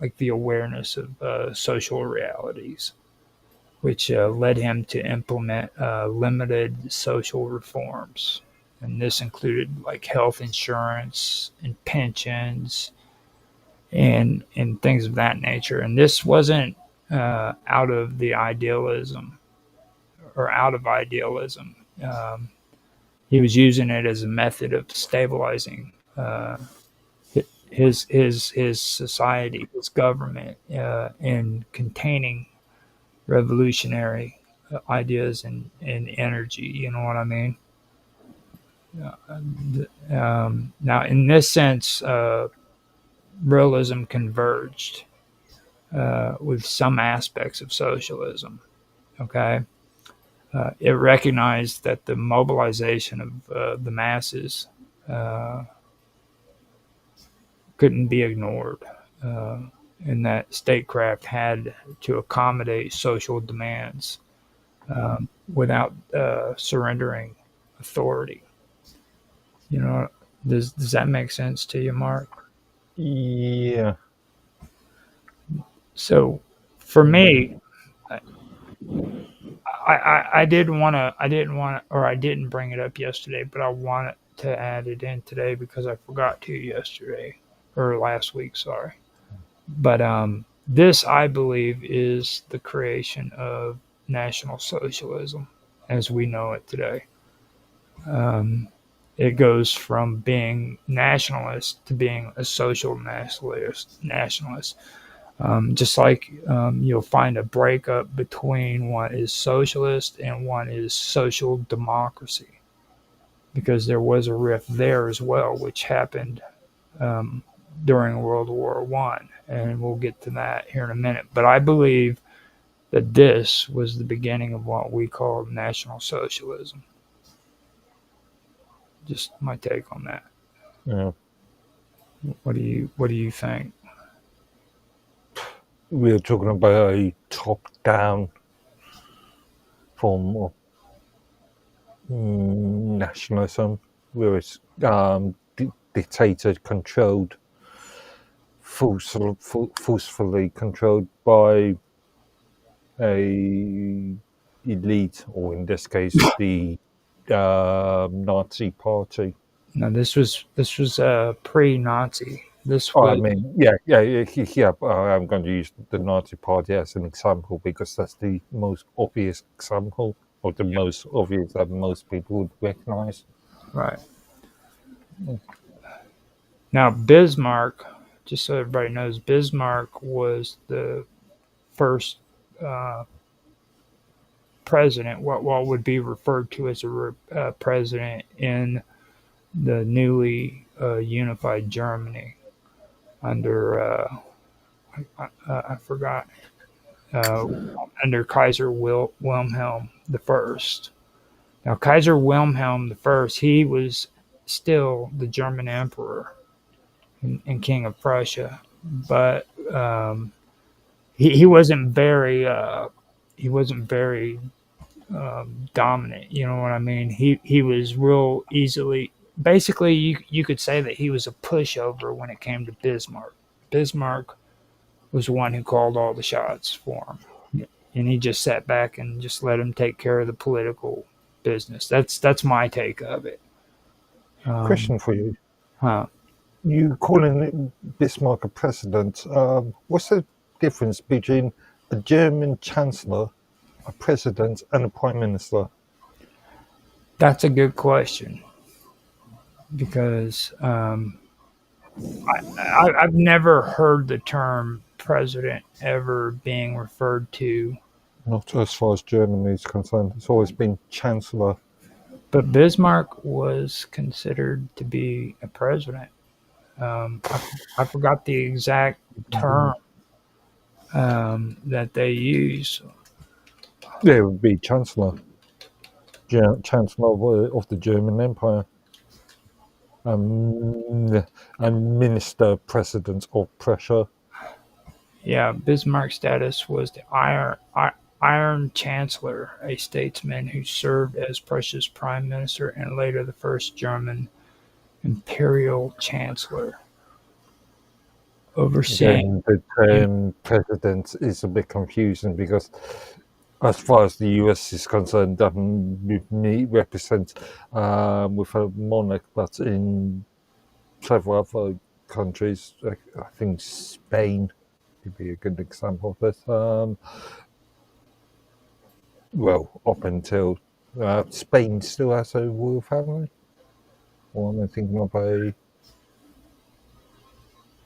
like the awareness of social realities, which led him to implement limited social reforms. And this included like health insurance and pensions and things of that nature. And this wasn't out of the idealism or out of idealism. He was using it as a method of stabilizing his society, his government, and containing revolutionary ideas and energy. You know what I mean? Now, in this sense, realism converged with some aspects of socialism. Okay, it recognized that the mobilization of the masses uh, couldn't be ignored, uh, and that statecraft had to accommodate social demands without surrendering authority. You know, does that make sense to you, Mark? Yeah. So For me, I didn't want to, or I didn't bring it up yesterday, but I wanted to add it in today because I forgot to yesterday or last week. Sorry, but this I believe is the creation of National Socialism as we know it today. Um, it goes from being nationalist to being a social nationalist. Just like you'll find a breakup between one is socialist and one is social democracy, because there was a rift there as well, which happened um, during World War One, and we'll get to that here in a minute. But I believe that this was the beginning of what we call National Socialism. Just my take on that. Yeah. What do you think? We're talking about a top-down form of nationalism, where it's dictator-controlled, forcefully controlled by a elite, or in this case, the Nazi Party. No, this was pre-Nazi. This Oh, I was mean, yeah. I'm going to use the Nazi Party as an example because that's the most obvious example, or the most obvious that most people would recognize. right. Now Bismarck, just so everybody knows, Bismarck was the first uh, president, what would be referred to as a president in the newly unified Germany under I forgot uh, under Kaiser Wilhelm I. Now Kaiser Wilhelm I, he was still the German emperor and king of Prussia, but he wasn't very dominant. You know what I mean? He was real easily. Basically, you could say that he was a pushover when it came to Bismarck. Bismarck was the one who called all the shots for him, and he just sat back and just let him take care of the political business. That's my take of it. Question for you: Huh? You calling Bismarck a president? What's the difference between a German chancellor, a president, and a prime minister? That's a good question because I've never heard the term president ever being referred to. Not as far as Germany is concerned. It's always been chancellor. But Bismarck was considered to be a president. I forgot the exact term that they use. Yeah, it would be chancellor. Chancellor of the German Empire. And minister president of Prussia. Yeah, Bismarck's status was the Iron Chancellor, a statesman who served as Prussia's prime minister and later the first German imperial chancellor. Overseeing. Again, the term president is a bit confusing because, as far as the US is concerned, doesn't represent with a monarch, but in several other countries, I think Spain would be a good example of this. Well, up until Spain still has a royal family. Or am I thinking of a?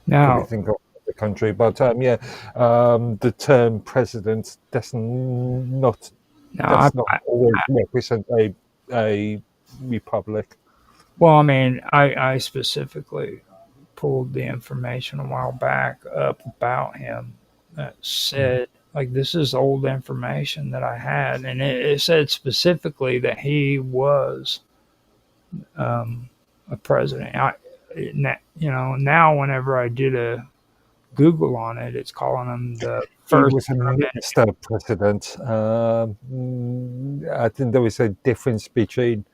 Now, Could we think of the country? But the term president does not always represent a republic. well, I mean, I specifically pulled the information a while back up about him that said, like, this is old information that I had, and it said specifically that he was a president. Now whenever I did a Google on it, it's calling him the He first. was a minister president. I think there is a difference between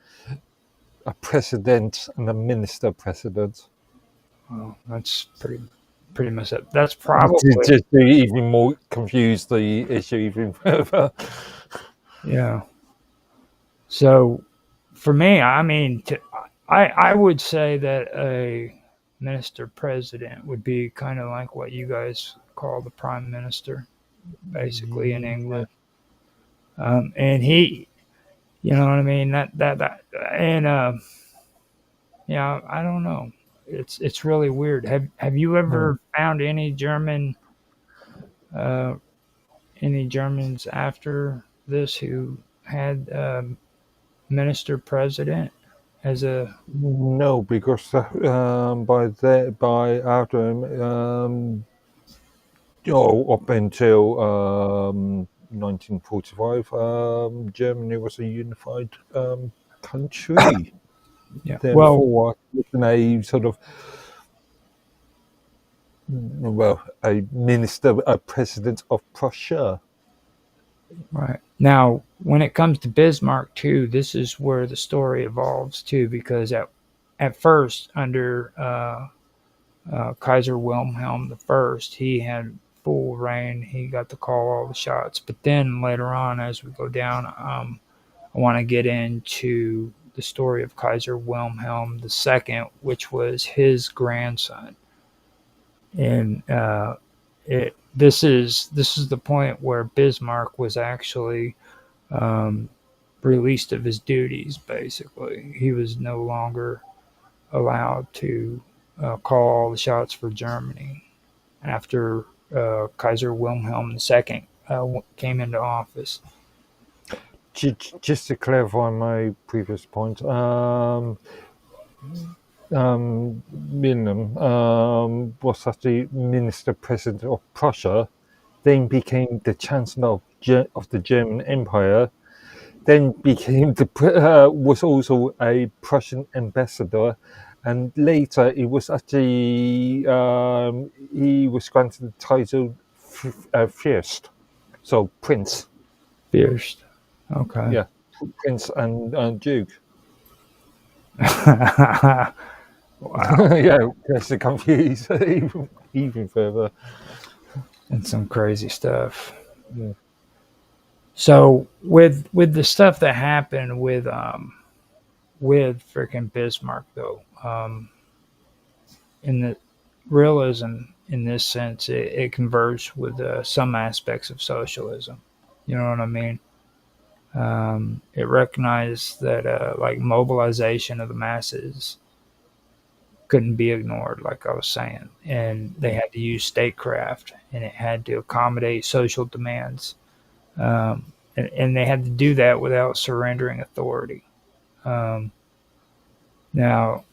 a president and a minister president. Well, that's pretty pretty much it. That's probably just to even more confuse the issue even further. yeah. So for me, I mean, I would say that a minister president would be kind of like what you guys call the prime minister, basically in Yeah. England. And he, you know what I mean? That, and yeah, I don't know. It's really weird. Have you ever found uh, any Germans after this who had minister president as a No, because by after up until 1945, Germany was a unified country. yeah? Well, Therefore, in a sort of a minister, a president of Prussia. right. Now, when it comes to Bismarck too, this is where the story evolves too, because at first under Kaiser Wilhelm I, he had full reign. He got to call all the shots. But then later on, as we go down, I want to get into the story of Kaiser Wilhelm II, which was his grandson, and this is the point where Bismarck was actually um, released of his duties. Basically, he was no longer allowed to call all the shots for Germany after Kaiser Wilhelm II came into office. Just to clarify my previous point, Wilhelm was actually minister president of Prussia, then became the chancellor of the German Empire, then became was also a Prussian ambassador, and later it was actually he was granted the title Fürst, so prince. Fierce. Okay. Yeah, prince and duke. Wow. Yeah, just to confuse even further. And some crazy stuff. Yeah. So with the stuff that happened with freaking Bismarck though, in the realism in this sense, it converged with some aspects of socialism. You know what I mean? It recognized that like mobilization of the masses couldn't be ignored, like I was saying, and they had to use statecraft, and it had to accommodate social demands, and they had to do that without surrendering authority. Um, Now,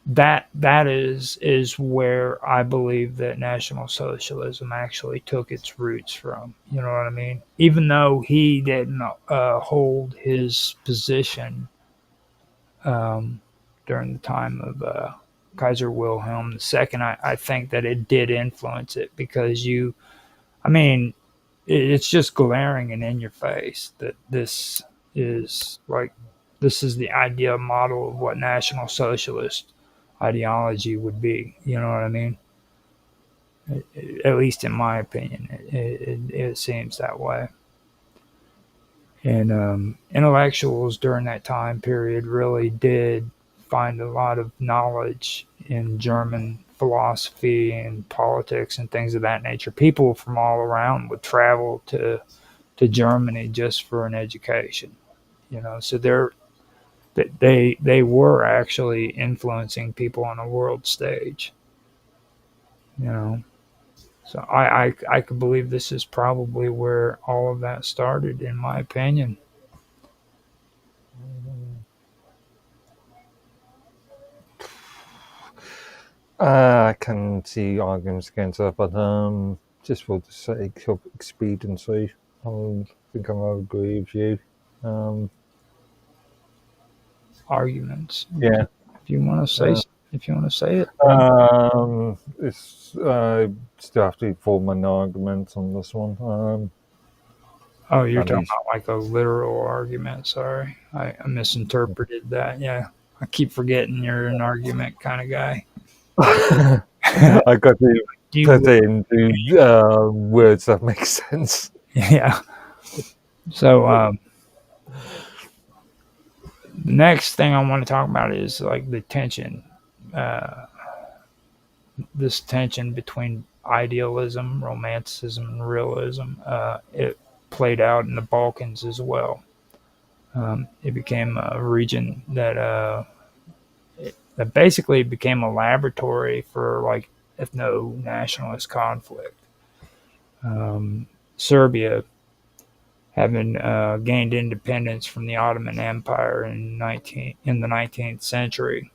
that is where I believe that National Socialism actually took its roots from. You know what I mean? Even though he didn't hold his position during the time of Kaiser Wilhelm II, I think that it did influence it because I mean, it's just glaring and in your face that is like this is the ideal model of what National Socialist ideology would be. You know what I mean? At least in my opinion, it seems that way. And intellectuals during that time period really did find a lot of knowledge in German philosophy and politics and things of that nature. People from all around would travel to Germany just for an education. You know, so they were actually influencing people on a world stage. You know, so I could believe this is probably where all of that started, in my opinion. I can see arguments against that, but just for the sake of expediency, I think I will agree with you. Arguments. Yeah. If you want to say, if you want to say it. It's still have to form an argument on this one. Oh, you're At talking least. about like a literal argument. Sorry, I misinterpreted that. Yeah, I keep forgetting you're an argument kind of guy. I got to put You, it into words that make sense. yeah. So the next thing I want to talk about is like the tension, uh, this tension between idealism, romanticism, and realism. It played out in the Balkans as well. It became a region that basically became a laboratory for like ethno-nationalist conflict. Serbia, having gained independence from the Ottoman Empire in the 19th century,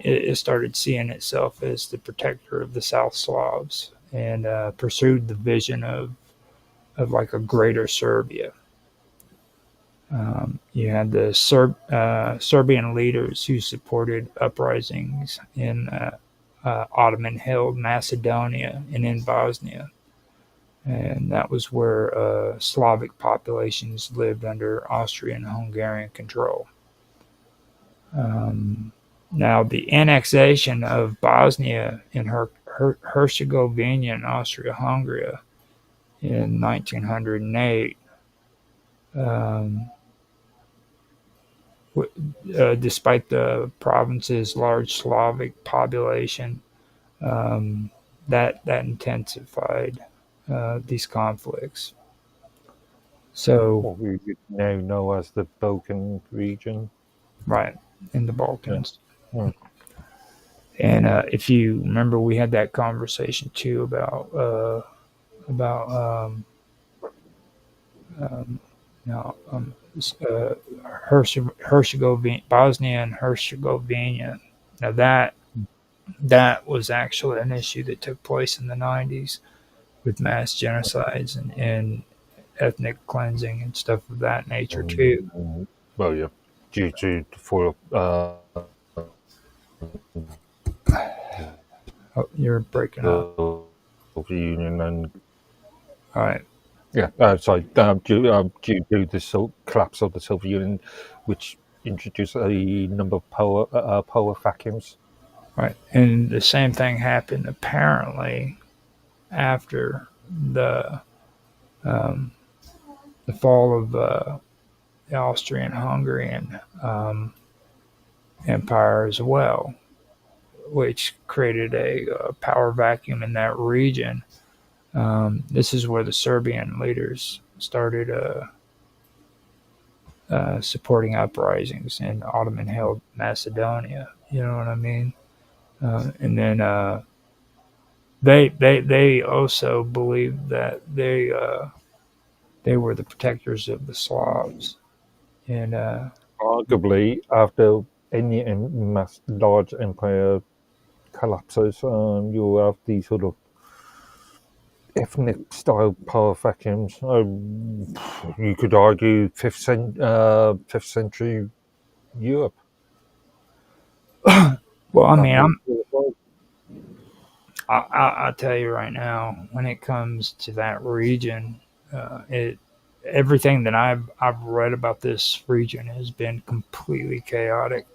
it started seeing itself as the protector of the South Slavs and pursued the vision of like a greater Serbia. You had the Serbian leaders who supported uprisings in Ottoman-held Macedonia and in Bosnia, and that was where Slavic populations lived under Austrian-Hungarian control. Now, the annexation of Bosnia and Herzegovina and Austria-Hungary in 1908, um, despite the province's large Slavic population, um, that intensified these conflicts. So, What we would now know as the Balkan region. right in the Yeah. Balkans. Mm. And if you remember, we had that conversation too about no, Herzegovina, Bosnia and Herzegovina. Now that was actually an issue that took place in the 90s with mass genocides and ethnic cleansing and stuff of that nature too. Well, yeah, due to the fall Oh, you're breaking up. of the Union and All right. yeah, sorry, due to the collapse of the Soviet Union, which introduced a number of power vacuums. Right. And the same thing happened apparently after the um, the fall of the Austrian-Hungarian Empire as well, which created a power vacuum in that region. This is where the Serbian leaders started supporting uprisings in Ottoman-held Macedonia. You know what I mean? And then they also believed that they were the protectors of the Slavs, and Arguably, after any large empire collapses, you have these sort of ethnic style power vacuums. You could argue fifth century Europe. well, I That mean, was I'll tell you right now, when it comes to that region, it everything that I've read about this region has been completely chaotic,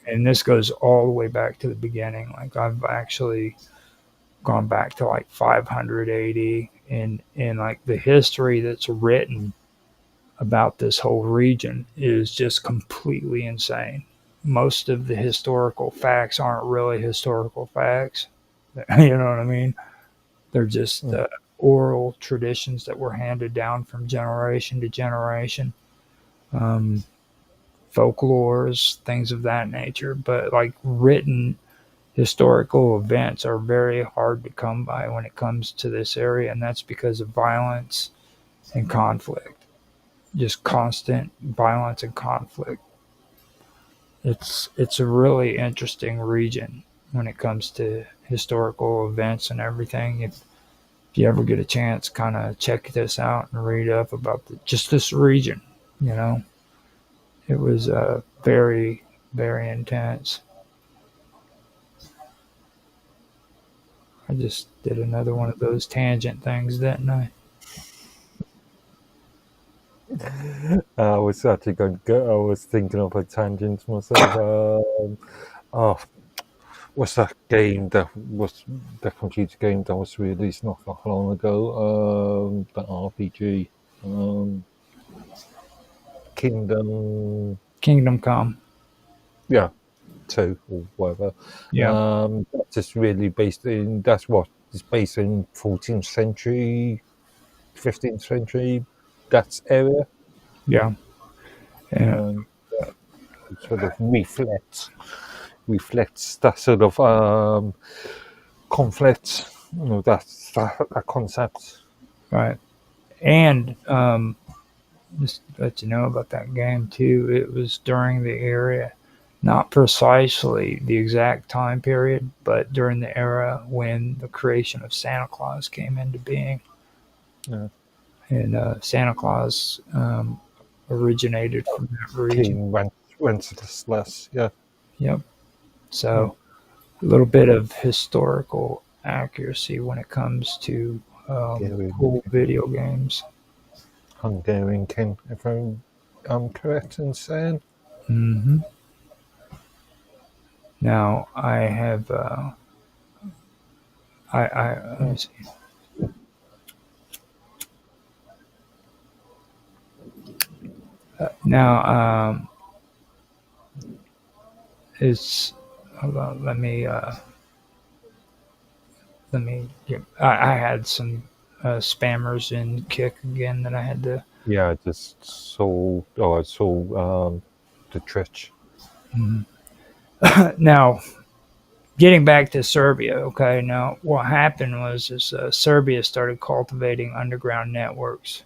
and this goes all the way back to the beginning. Like I've actually gone back to like 500 AD, and like the history that's written about this whole region is just completely insane. Most of the historical facts aren't really historical facts. You know what I mean? They're just oral traditions that were handed down from generation to generation, um, folklores, things of that nature. But like written historical events are very hard to come by when it comes to this area, and that's because of violence and conflict. Just constant violence and conflict. It's a really interesting region when it comes to historical events and everything. If you ever get a chance, kind of check this out and read up about just this region. You know, it was very, very intense. I just did another one of those tangent things, didn't I? I was actually going to go. I was thinking of a tangent myself. Oh, what's that game that was the computer game that was released not that long ago? The RPG, Kingdom, Kingdom Come. yeah, 2 or whatever. Yeah, That's just really based in. That's what it's based in 14th century, 15th century. That's area, yeah, and and it sort of reflects that sort of conflict. That concept. right. And just to let you know about that game too. It was during the era, not precisely the exact time period, but during the era when the creation of Santa Claus came into being. Yeah. And Santa Claus originated from that region. King Wenceslas. Yeah. Yep. Yeah. So a little bit of historical accuracy when it comes to Hungarian, cool video games. Hungarian king, if I'm correct in saying. Hmm. Now I have let Yeah. me see. Now it's hold on. Let me get. I had some spammers in Kick again that I had to. Yeah, I just saw. Oh, I saw the Twitch. Mhm. Now getting back to Serbia. Okay. Now what happened was is Serbia started cultivating underground networks.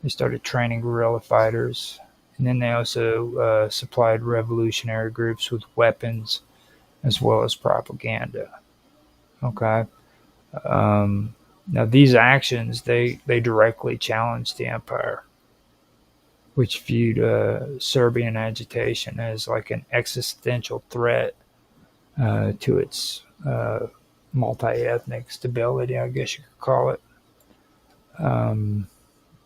They started training guerrilla fighters, and then they also supplied revolutionary groups with weapons as well as propaganda. Okay. Now these actions they directly challenged the empire, which viewed Serbian agitation as like an existential threat to its multi-ethnic stability, I guess you could call it. Um,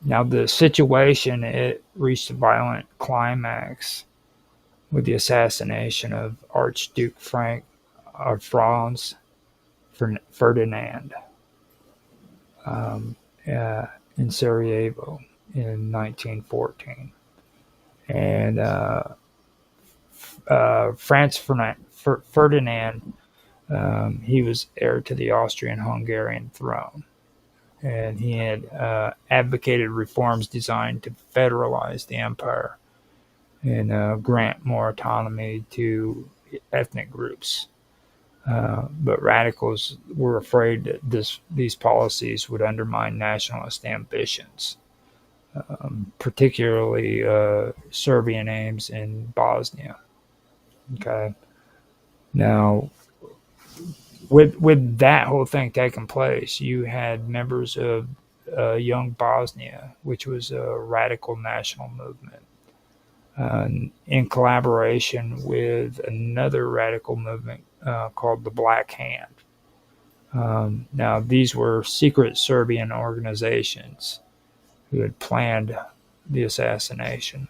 Now the situation it reached a violent climax with the assassination of Archduke Franz Ferdinand um, uh, in Sarajevo in 1914. And Ferdinand, he was heir to the Austrian-Hungarian throne. And he had advocated reforms designed to federalize the empire and grant more autonomy to ethnic groups. But radicals were afraid that these policies would undermine nationalist ambitions, particularly Serbian aims in Bosnia. Okay, now with that whole thing taking place, you had members of Young Bosnia, which was a radical national movement, in collaboration with another radical movement called the Black Hand. Now, these were secret Serbian organizations who had planned the assassination.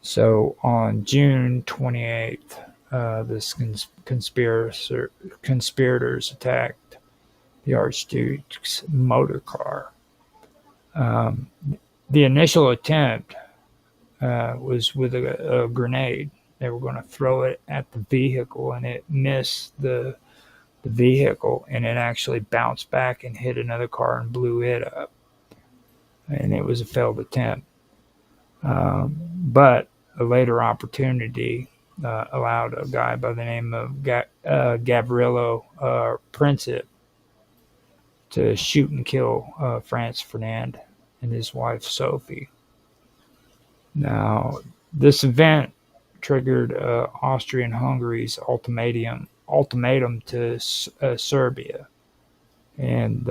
So on June 28th, this conspirators attacked the Archduke's motor car. Um, the initial attempt was with a grenade. They were going to throw it at the vehicle, and it missed the vehicle, and it actually bounced back and hit another car and blew it up. And it was a failed attempt. But a later opportunity allowed a guy by the name of Gavrilo Princip to shoot and kill Franz Ferdinand and his wife Sophie. Now, this event triggered Austria-Hungary's ultimatum to Serbia and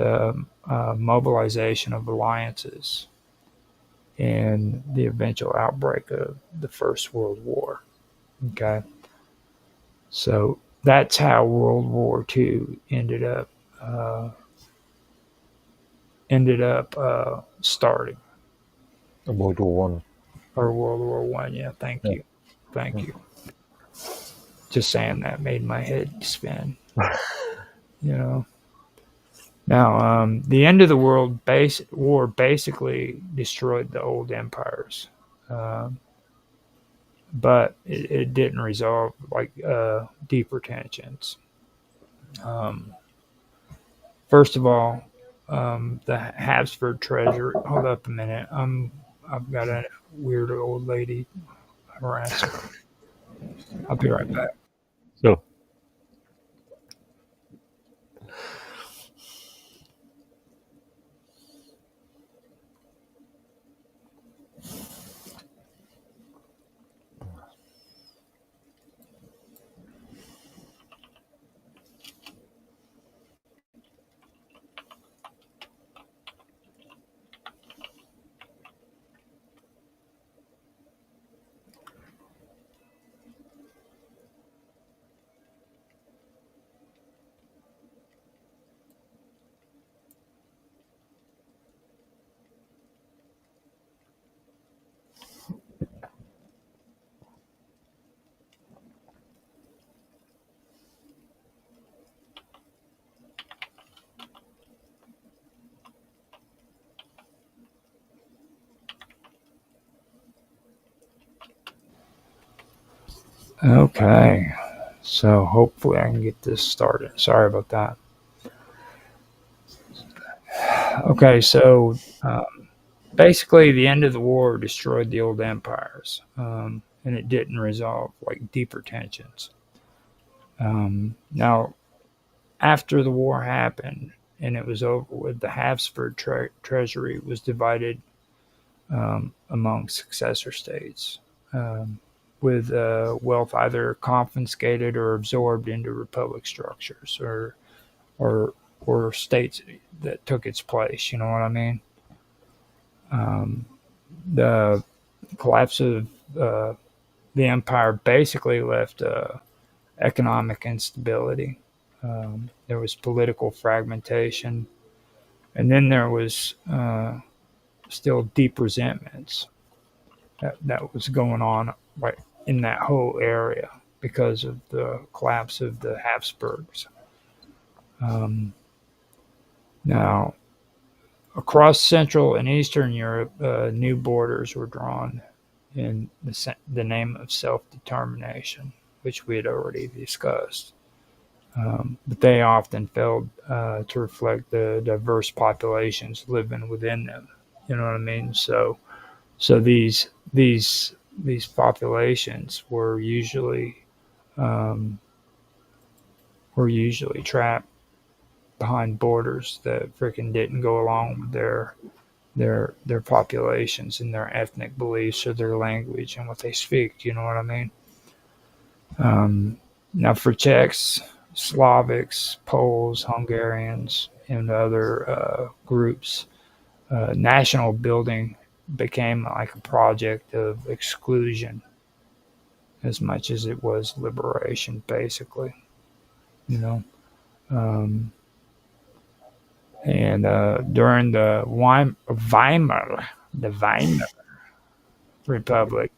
mobilization of alliances and the eventual outbreak of the First World War. Okay, so that's how World War II uh, ended up starting, World War One. or World War One. Yeah, thank Yeah. you, thank Yeah. you. Just saying that made my head spin. Now, the end of the world war basically destroyed the old empires, but it didn't resolve deeper tensions. First of all, the Habsburg treasury. Hold up a minute. I've got a weird old lady harassing me. I'll be right back. So, Okay, so hopefully I can get this started. Sorry about that. Okay, so basically the end of the war destroyed the old empires, and it didn't resolve deeper tensions. Now, after the war happened and it was over with, the Habsburg treasury was divided among successor states, with wealth either confiscated or absorbed into republic structures or or states that took its place. You know what I mean? The collapse of the empire basically left economic instability. There was political fragmentation, and then there was still deep resentments that was going on in that whole area because of the collapse of the Habsburgs. Um, Now, across Central and Eastern Europe, new borders were drawn in the name of self-determination, which we had already discussed. But they often failed to reflect the diverse populations living within them. You know what I mean? So these populations um, were usually trapped behind borders that freaking didn't go along with their populations and their ethnic beliefs or their language and what they speak. You know what I mean? Now, for Czechs, Slavics, Poles, Hungarians, and other groups, national building became like a project of exclusion as much as it was liberation, basically. You know, um, and during the Weimar Republic,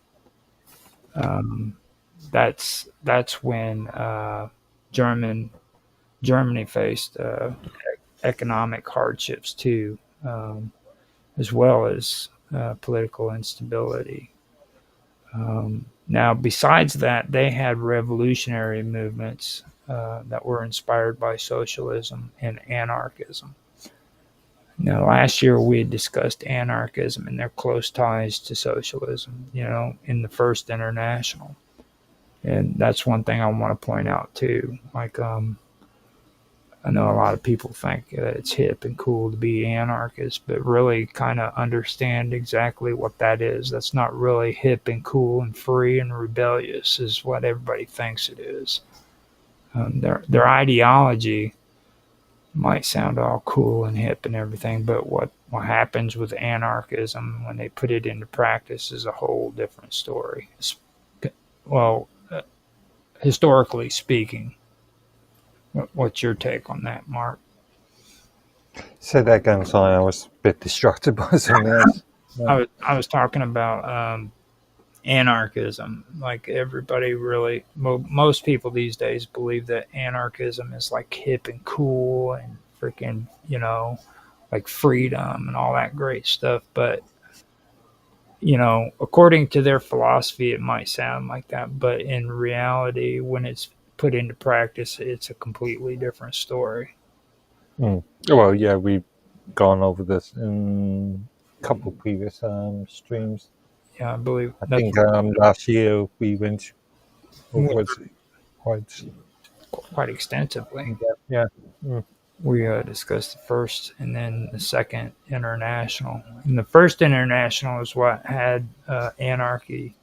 um, that's when German Germany faced economic hardships too, as well as political instability. Now, besides that, they had revolutionary movements that were inspired by socialism and anarchism. Now, last year we had discussed anarchism and their close ties to socialism, in the First International. And that's one thing I want to point out too. I know a lot of people think that it's hip and cool to be anarchist, but really kind of understand exactly what that is. That's not really hip and cool and free and rebellious, is what everybody thinks it is. Their ideology might sound all cool and hip and everything, but what happens with anarchism when they put it into practice is a whole different story. Well, historically speaking. What's your take on that, Mark? say that again. Sorry, I was a bit distracted by something else. I was talking about anarchism. Like everybody really, most people these days believe that anarchism is like hip and cool and freaking, like freedom and all that great stuff. But, according to their philosophy, it might sound like that. But in reality, when it's put into practice, it's a completely different story. Well, yeah, we've gone over this in a couple of previous streams. Yeah, I believe I that's think last year we went over it quite quite extensively. in depth. Yeah. We discussed the first and then the second international. And the first international is what had anarchy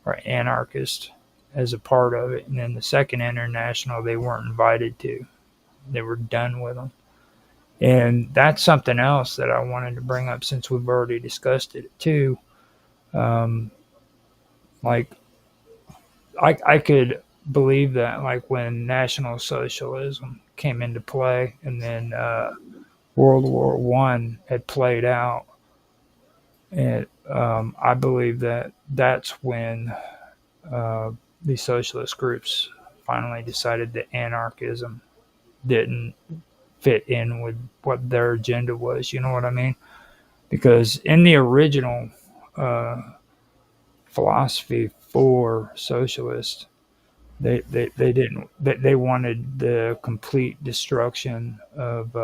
or anarchist as a part of it. And then the second international, they weren't invited to. They were done with them. And that's something else that I wanted to bring up since we've already discussed it too. Um, like, I could believe that, like, when National Socialism came into play and then World War One had played out, and I believe that that's when the socialist groups finally decided that anarchism didn't fit in with what their agenda was. You know what I mean? Because in the original uh, philosophy for socialists, they didn't they wanted the complete destruction of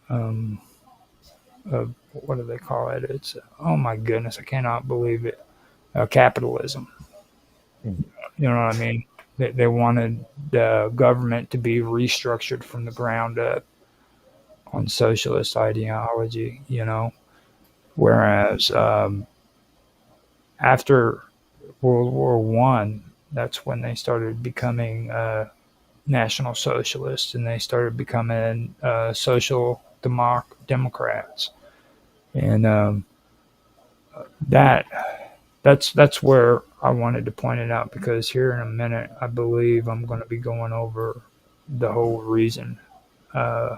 um, what do they call it? It's, oh my goodness, I cannot believe it. Capitalism. Mm. You know what I mean? They wanted the government to be restructured from the ground up on socialist ideology. Whereas after World War One, that's when they started becoming National Socialists and they started becoming social democrats, and that that's where I wanted to point it out, because here in a minute I believe I'm going to be going over the whole reason uh,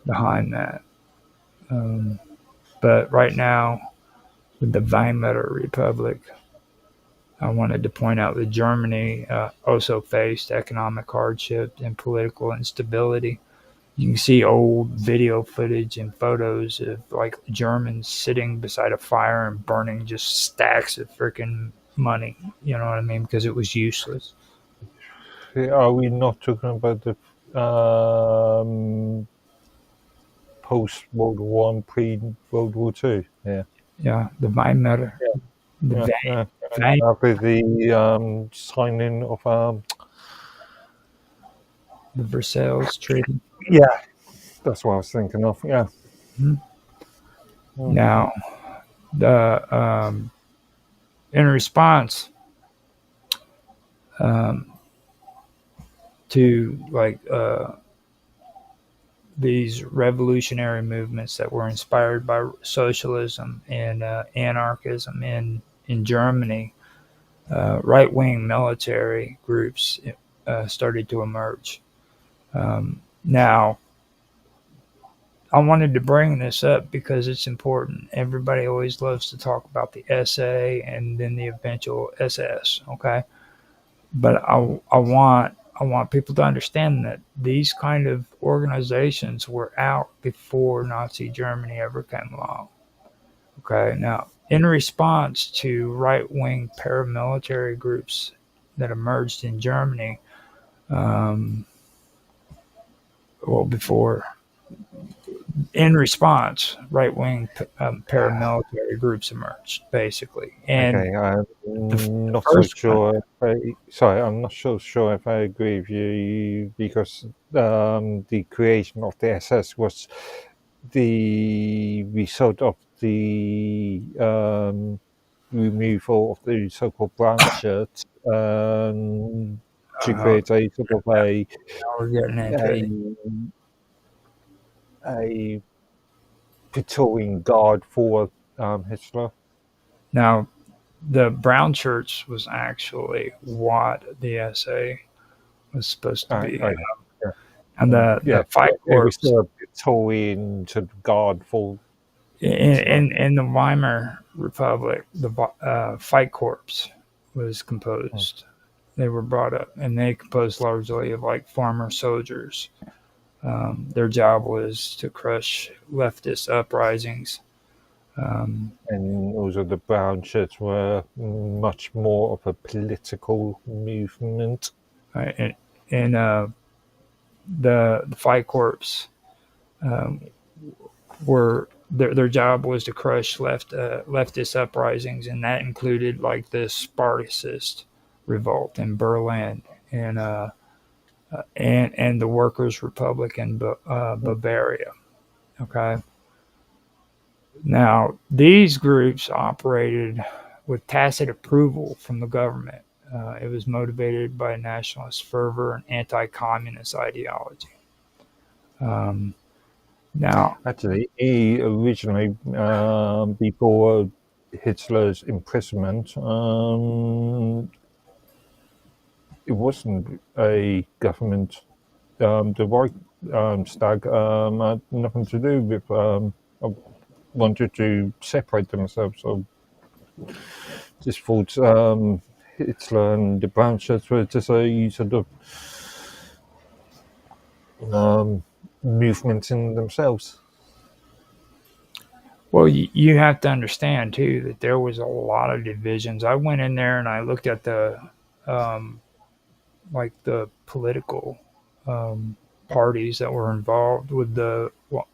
behind that. Um, but right now, with the Weimar Republic, I wanted to point out that Germany also faced economic hardship and political instability. You can see old video footage and photos of like Germans sitting beside a fire and burning just stacks of freaking money. You know what I mean? Because it was useless. Are we not talking about the post World War One, pre World War Two? Yeah. Yeah, the Weimar, the Yeah. Weimar, After the signing of the Versailles Treaty. yeah, that's what I was thinking of. Yeah. Mhm. Mm. Now, the in response um, to like these revolutionary movements that were inspired by socialism and anarchism in Germany, right wing military groups started to emerge. Now, I wanted to bring this up because it's important. Everybody always loves to talk about the SA and then the eventual SS. Okay, but I want people to understand that these kind of organizations were out before Nazi Germany ever came along. Okay, now in response to right wing paramilitary groups that emerged in Germany, um, well, before, in response, right wing paramilitary groups emerged, basically. And Okay, I'm the not so first one, sure. Sorry, I'm not so sure if I agree with you, because the creation of the SS was the result of the removal of the so-called brown shirts to uh, create a sort of now we're getting into it. a, a Praetorian guard for Hitler. Now, the brown shirts was actually what the SA was supposed to be. Okay. Yeah. And the Yeah, Fight it Corps, was still a Praetorian sort of guard for in in the Weimar Republic, the Fight Corps was composed. They were brought up, and they composed largely of like former soldiers. Their job was to crush leftist uprisings. And also the brown shirts were much more of a political movement. And the Fight Corps were their job was to crush leftist uprisings, and that included like the Spartacist revolt in Berlin and the Workers' Republic in Bavaria. Okay. Now these groups operated with tacit approval from the government. It was motivated by nationalist fervor and anti-communist ideology. Now, Actually, he originally, before Hitler's imprisonment, it wasn't a government. The Reichstag had nothing to do with wanted to separate themselves. So just thought Hitler and the brown shirts were just a sort of movement in themselves. well, you have to understand too that there was a lot of divisions. I went in there and I looked at the like the political parties that were involved with the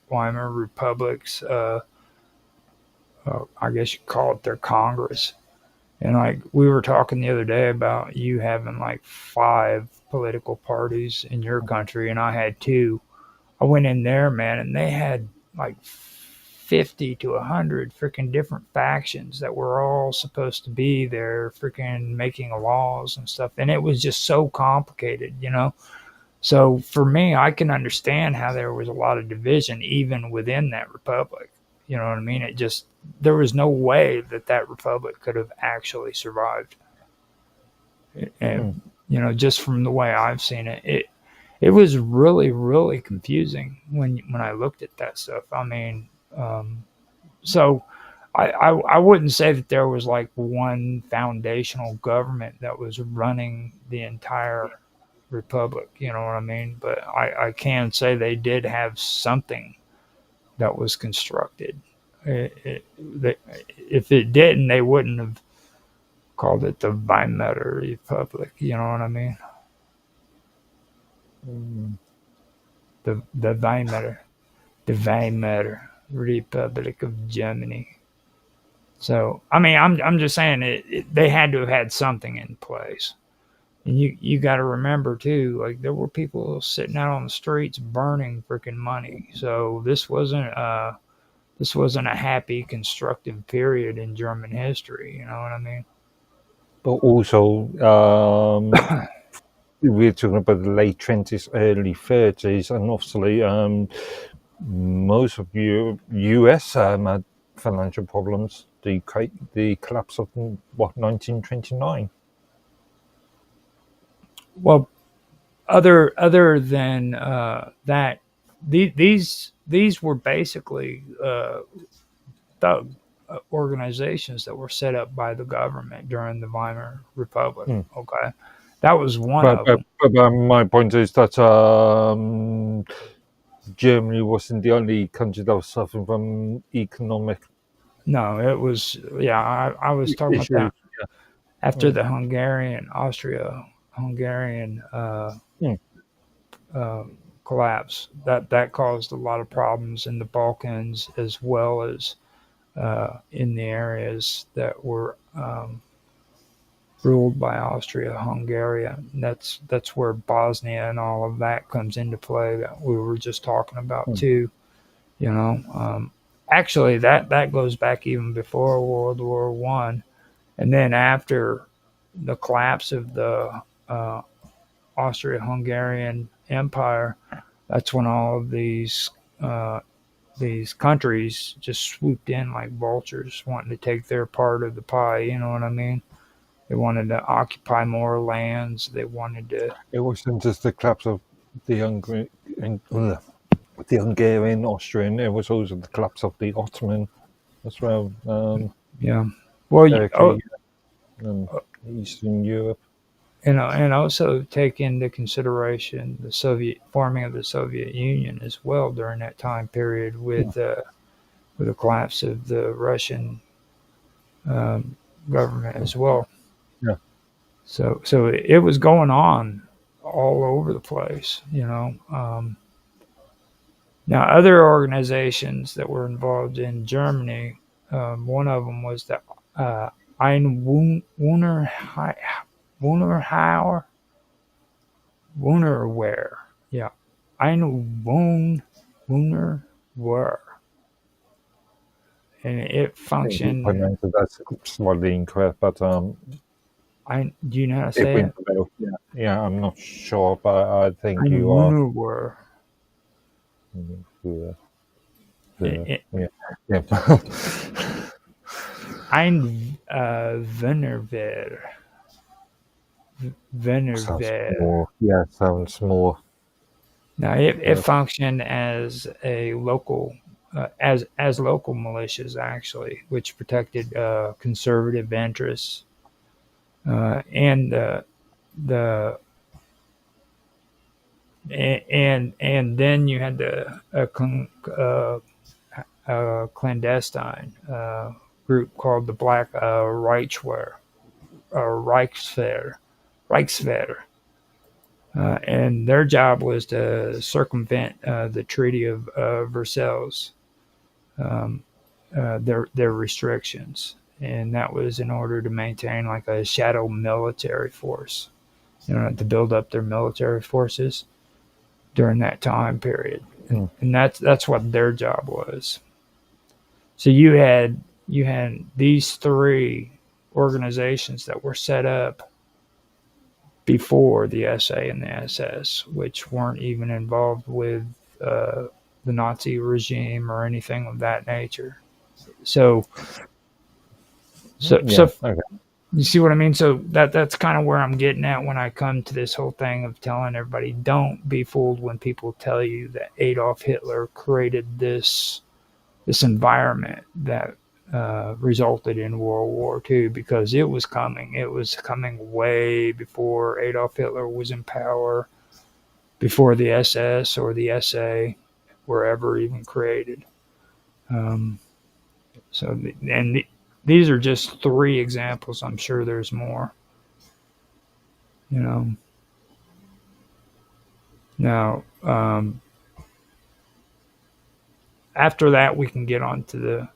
Weimar republics. I guess you call it their Congress. And like we were talking the other day about you having like 5 political parties in your country, and I had 2. I went in there, man, and they had like 50 to 100 freaking different factions that were all supposed to be there freaking making laws and stuff. And it was just so complicated, you know? So for me, I can understand how there was a lot of division even within that republic. You know what I mean? It just, there was no way that that republic could have actually survived. And, you know, just from the way I've seen it, it was really, really confusing when I looked at that stuff. I mean, so I wouldn't say that there was like one foundational government that was running the entire republic. You know what I mean? But I can say they did have something that was constructed. If it didn't, they wouldn't have called it the Weimar Republic. You know what I mean? The Weimar Republic of Germany. So I mean, I'm just saying they had to have had something in place. And you got to remember too, like there were people sitting out on the streets burning freaking money. So this wasn't a happy, constructive period in German history. You know what I mean? But also, we're talking about the late 20s, early 30s, and obviously, most of US had financial problems. The collapse of 1929. Well, other than that, these were basically thug organizations that were set up by the government during the Weimar Republic. Okay, that was one of them. But my point is that Germany wasn't the only country that was suffering from economic. No, it was I was talking issues. about that after the Austria-Hungarian collapse. That caused a lot of problems in the Balkans as well as in the areas that were ruled by Austria-Hungary. That's where Bosnia and all of that comes into play that we were just talking about too. You know, actually that goes back even before World War I, and then after the collapse of the Austria-Hungarian Empire, that's when all of these countries just swooped in like vultures, wanting to take their part of the pie. You know what I mean? They wanted to occupy more lands. They wanted to. It wasn't just the collapse of the Hungarian, Austrian. It was also the collapse of the Ottoman as well. Yeah. Well, Turkey and Eastern Europe. and also take into consideration the Soviet forming of the Soviet Union as well during that time period with the collapse of the Russian um, government as well. Yeah. So it was going on all over the place, Now, other organizations that were involved in Germany, one of them was the Einwohnerhauer, Wohnerwehr. Yeah. Einwohnerwehr. And it I think you functioned. pronounced that slightly incorrect, but Do you know how to it say rings it? a bell. Yeah, yeah, I'm not sure, but I think you are. Einwohnerwehr. The, It, it, yeah, yeah. Einwohnerwehr. Sounds Venerwehr. more. Yeah, sounds more. Now, it functioned as a local, as local militias actually, which protected conservative interests, and the and then you had a clandestine group called the Black Reichswehr, Reichswehr, and their job was to circumvent the Treaty of Versailles, um, their restrictions, and that was in order to maintain like a shadow military force, to build up their military forces during that time period, Mm. and that's what their job was. So you had these three organizations that were set up before the SA and the SS, which weren't even involved with uh, the Nazi regime or anything of that nature. So, so Yeah. Okay. you see what I mean? So that's kind of where I'm getting at when I come to this whole thing of telling everybody, don't be fooled when people tell you that Adolf Hitler created this environment that resulted in World War II, because it was coming. It was coming way before Adolf Hitler was in power, before the SS or the SA were ever even created. Um, so, these are just three examples. I'm sure there's more. You know. Now, after that, we can get on to the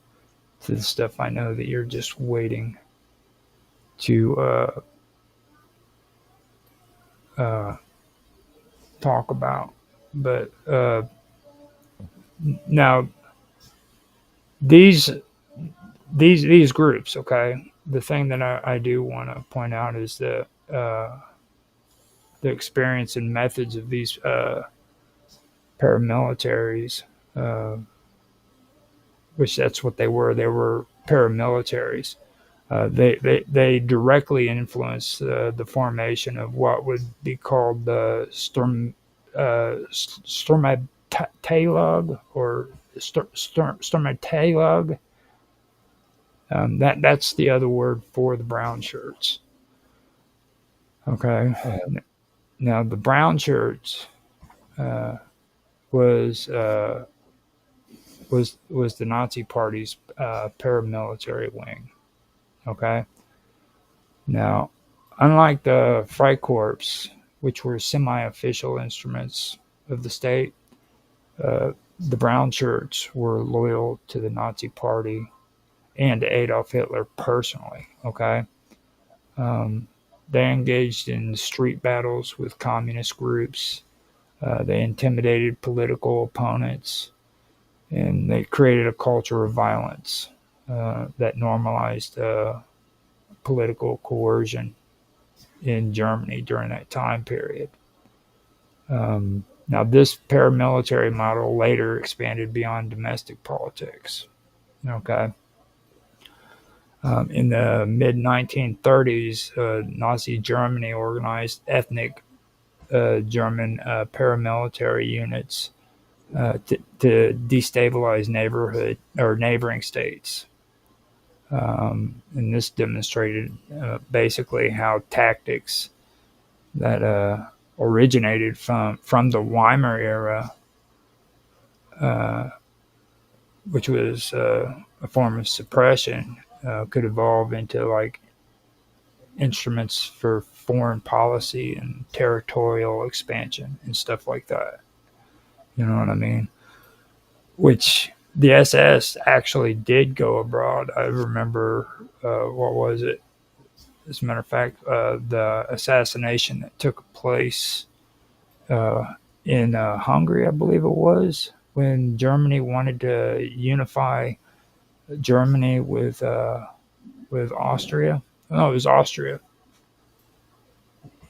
stuff I know that you're just waiting to uh, talk about. But now these these groups, okay. The thing that I do want to point out is the experience and methods of these paramilitaries, uh, which that's what they were. They were paramilitaries. They directly influenced the formation of what would be called the Sturmabteilung or Sturmabteilung. That's the other word for the brown shirts. Okay. Now the brown shirts uh, was was the Nazi Party's paramilitary wing. Okay. Now, unlike the Freikorps, which were semi-official instruments of the state, the brown shirts were loyal to the Nazi Party and to Adolf Hitler personally. Okay. Um, they engaged in street battles with communist groups. They intimidated political opponents, and they created a culture of violence that normalized political coercion in Germany during that time period. Now, this paramilitary model later expanded beyond domestic politics. Okay. In the mid 1930s, Nazi Germany organized ethnic German paramilitary units to destabilize neighborhood or neighboring states. And this demonstrated basically how tactics that originated from the Weimar era, which was a form of suppression, could evolve into like instruments for foreign policy and territorial expansion and stuff like that. You know what I mean? Which the SS actually did go abroad. I remember, what was it? As a matter of fact, the assassination that took place in Hungary, I believe it was, when Germany wanted to unify Germany with Austria. No, it was Austria.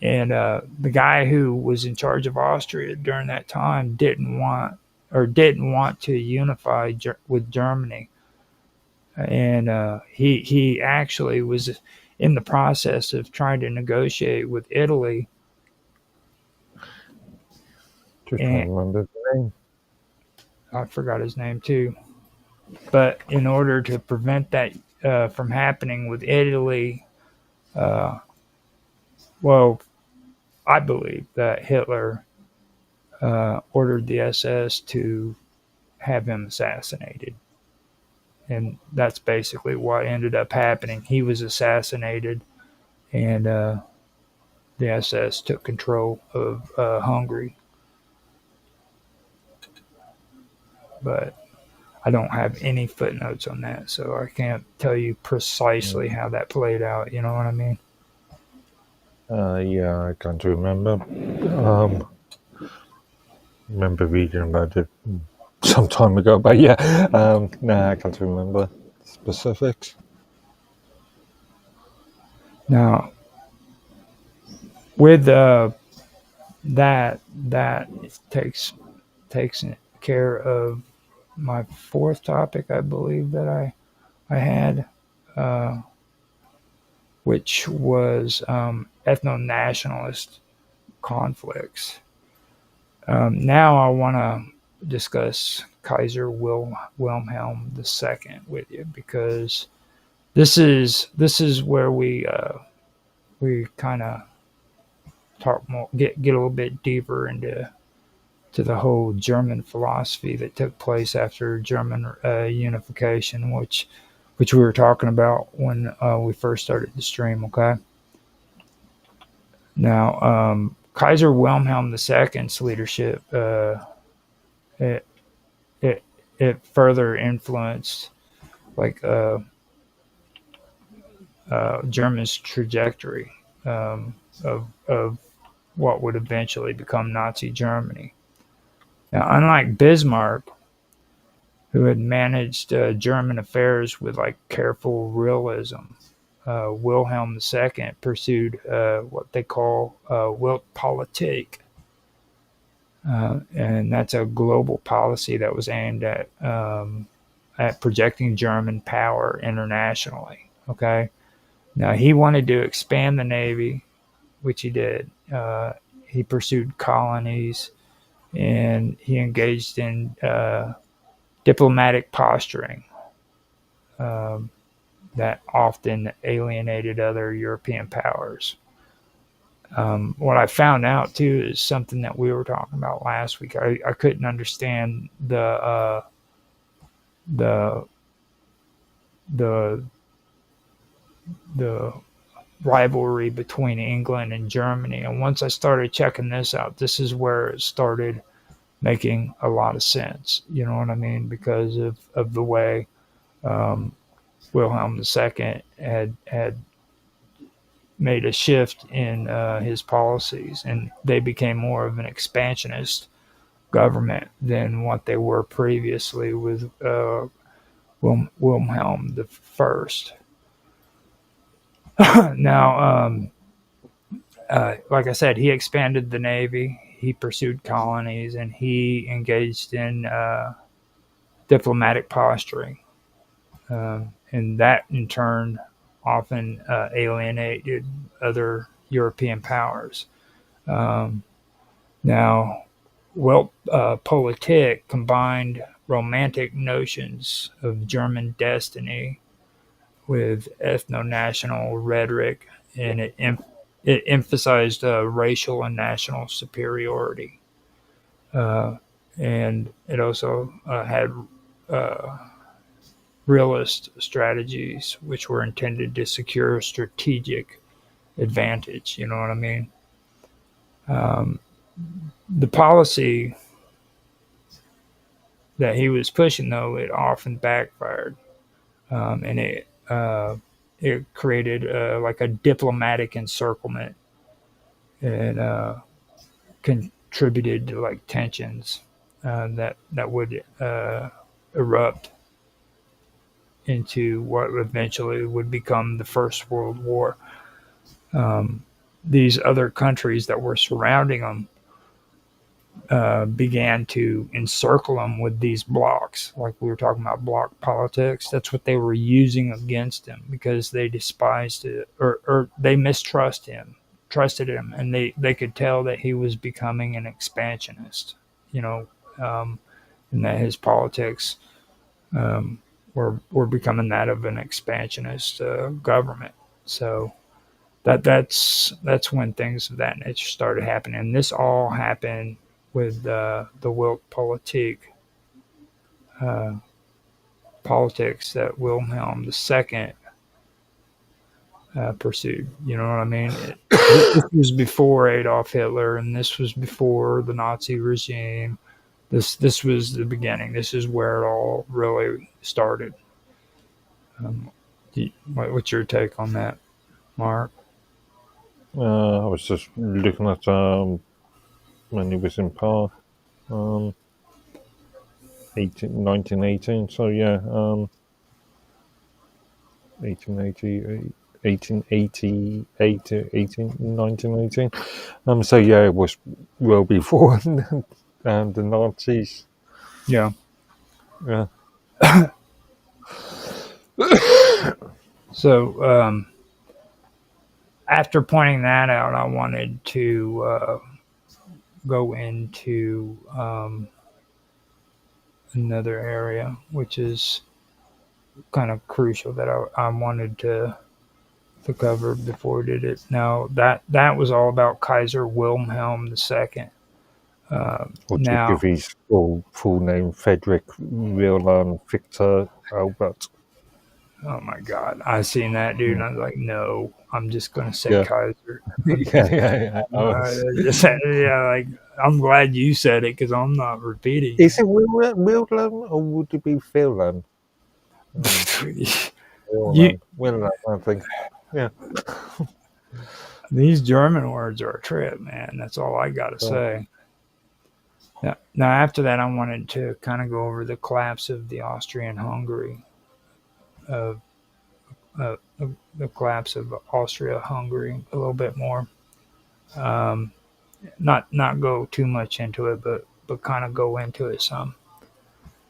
And the guy who was in charge of Austria during that time didn't want to unify with Germany, and he actually was in the process of trying to negotiate with Italy. Just trying And to remember the name. I forgot his name too. But in order to prevent that from happening with Italy, uh, well, I believe that Hitler ordered the SS to have him assassinated. And that's basically what ended up happening. He was assassinated, and the SS took control of Hungary. But I don't have any footnotes on that, so I can't tell you precisely how that played out. You know what I mean? Yeah, I can't remember. Remember reading about it some time ago, but yeah, I can't remember specifics. Now, with that takes care of my fourth topic, I believe that I had, uh, which was ethno-nationalist conflicts. Now I want to discuss Kaiser Wilhelm II with you, because this is where we kind of talk more, get a little bit deeper into the whole German philosophy that took place after German unification, which we were talking about when we first started the stream. Okay. Now, Kaiser Wilhelm II's leadership, it, it it further influenced like Germany's trajectory, of what would eventually become Nazi Germany. Now, unlike Bismarck, who had managed German affairs with like careful realism, Wilhelm II pursued what they call Weltpolitik, and that's a global policy that was aimed at projecting German power internationally. Okay, now he wanted to expand the navy, which he did. He pursued colonies, and he engaged in diplomatic posturing um, that often alienated other European powers. What I found out too is something that we were talking about last week. I couldn't understand the the the rivalry between England and Germany, and once I started checking this out, this is where it started making a lot of sense. You know what I mean? Because of the way um, Wilhelm II had made a shift in his policies, and they became more of an expansionist government than what they were previously with Wilhelm the First. Now, like I said, he expanded the navy, he pursued colonies, and he engaged in diplomatic posturing, and that in turn often alienated other European powers. Um, Now, Politik combined romantic notions of German destiny with ethno-national rhetoric, and it emphasized racial and national superiority. And it also had realist strategies, which were intended to secure strategic advantage. You know what I mean? The policy that he was pushing, though, it often backfired, and it created like a diplomatic encirclement, and contributed to like tensions that would erupt into what eventually would become the First World War. These other countries that were surrounding them began to encircle them with these blocks, like we were talking about block politics. That's what they were using against him because they despised it, or they trusted him, and they could tell that he was becoming an expansionist, you know, and that his politics were becoming that of an expansionist government. So that's when things of that nature started happening. And this all happened with the Weltpolitik politics that Wilhelm II pursued. You know what I mean? This was before Adolf Hitler, and this was before the Nazi regime. This was the beginning. This is where it all really started. What's your take on that, Mark? I was just looking at when he was in power, 1918. So yeah, 1888, 1888 to 1918. So yeah, it was well before the Nazis. Yeah. Yeah. So after pointing that out, I wanted to go into another area, which is kind of crucial that I wanted to cover before we did it. Now that was all about Kaiser Wilhelm II. Or to Now, give his full name, Frederick Wilhelm Victor Albert. oh my God, I seen that dude, and I was like, no, I'm just gonna say Yeah. Kaiser. yeah. Yeah, like I'm glad you said it because I'm not repeating. Is it Wilhelm or would it be Wilhelm? Wilhelm, I think. Yeah. These German words are a trip, man. That's all I got to say. Yeah. Now, after that, I wanted to kind of go over the collapse of the Austrian-Hungary, the collapse of Austria-Hungary a little bit more. Not go too much into it, but kind of go into it some.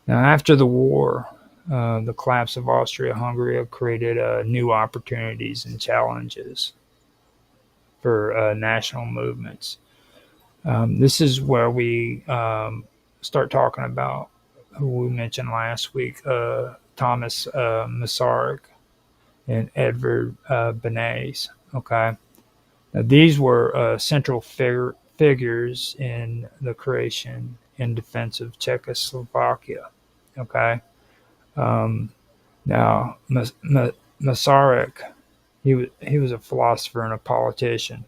Now, after the war, the collapse of Austria-Hungary created new opportunities and challenges for national movements. This is where we start talking about who we mentioned last week, Thomas Masaryk and Edvard Bernays. Okay, now, these were central figures in the creation and defense of Czechoslovakia. Okay, now Masaryk, he was a philosopher and a politician,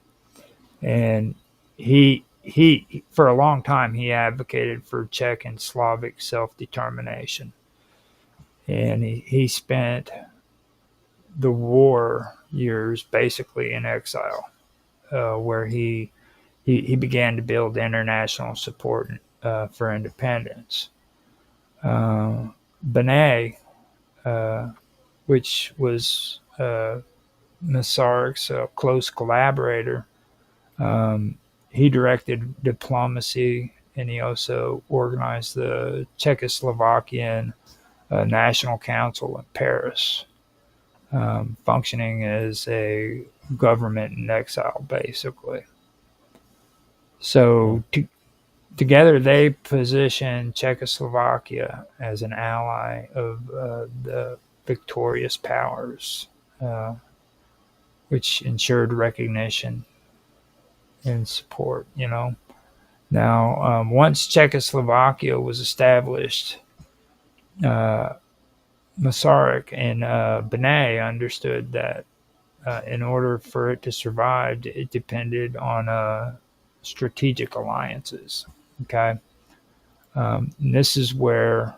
and he for a long time he advocated for Czech and Slavic self-determination, and he spent the war years basically in exile, where he began to build international support for independence. Benet, which was Masaryk's close collaborator, he directed diplomacy, and he also organized the Czechoslovakian National Council in Paris, functioning as a government in exile, basically. So together they positioned Czechoslovakia as an ally of the victorious powers, which ensured recognition and support. Now, once Czechoslovakia was established, uh, Masaryk and Benet understood that in order for it to survive, it depended on strategic alliances. Okay, and this is where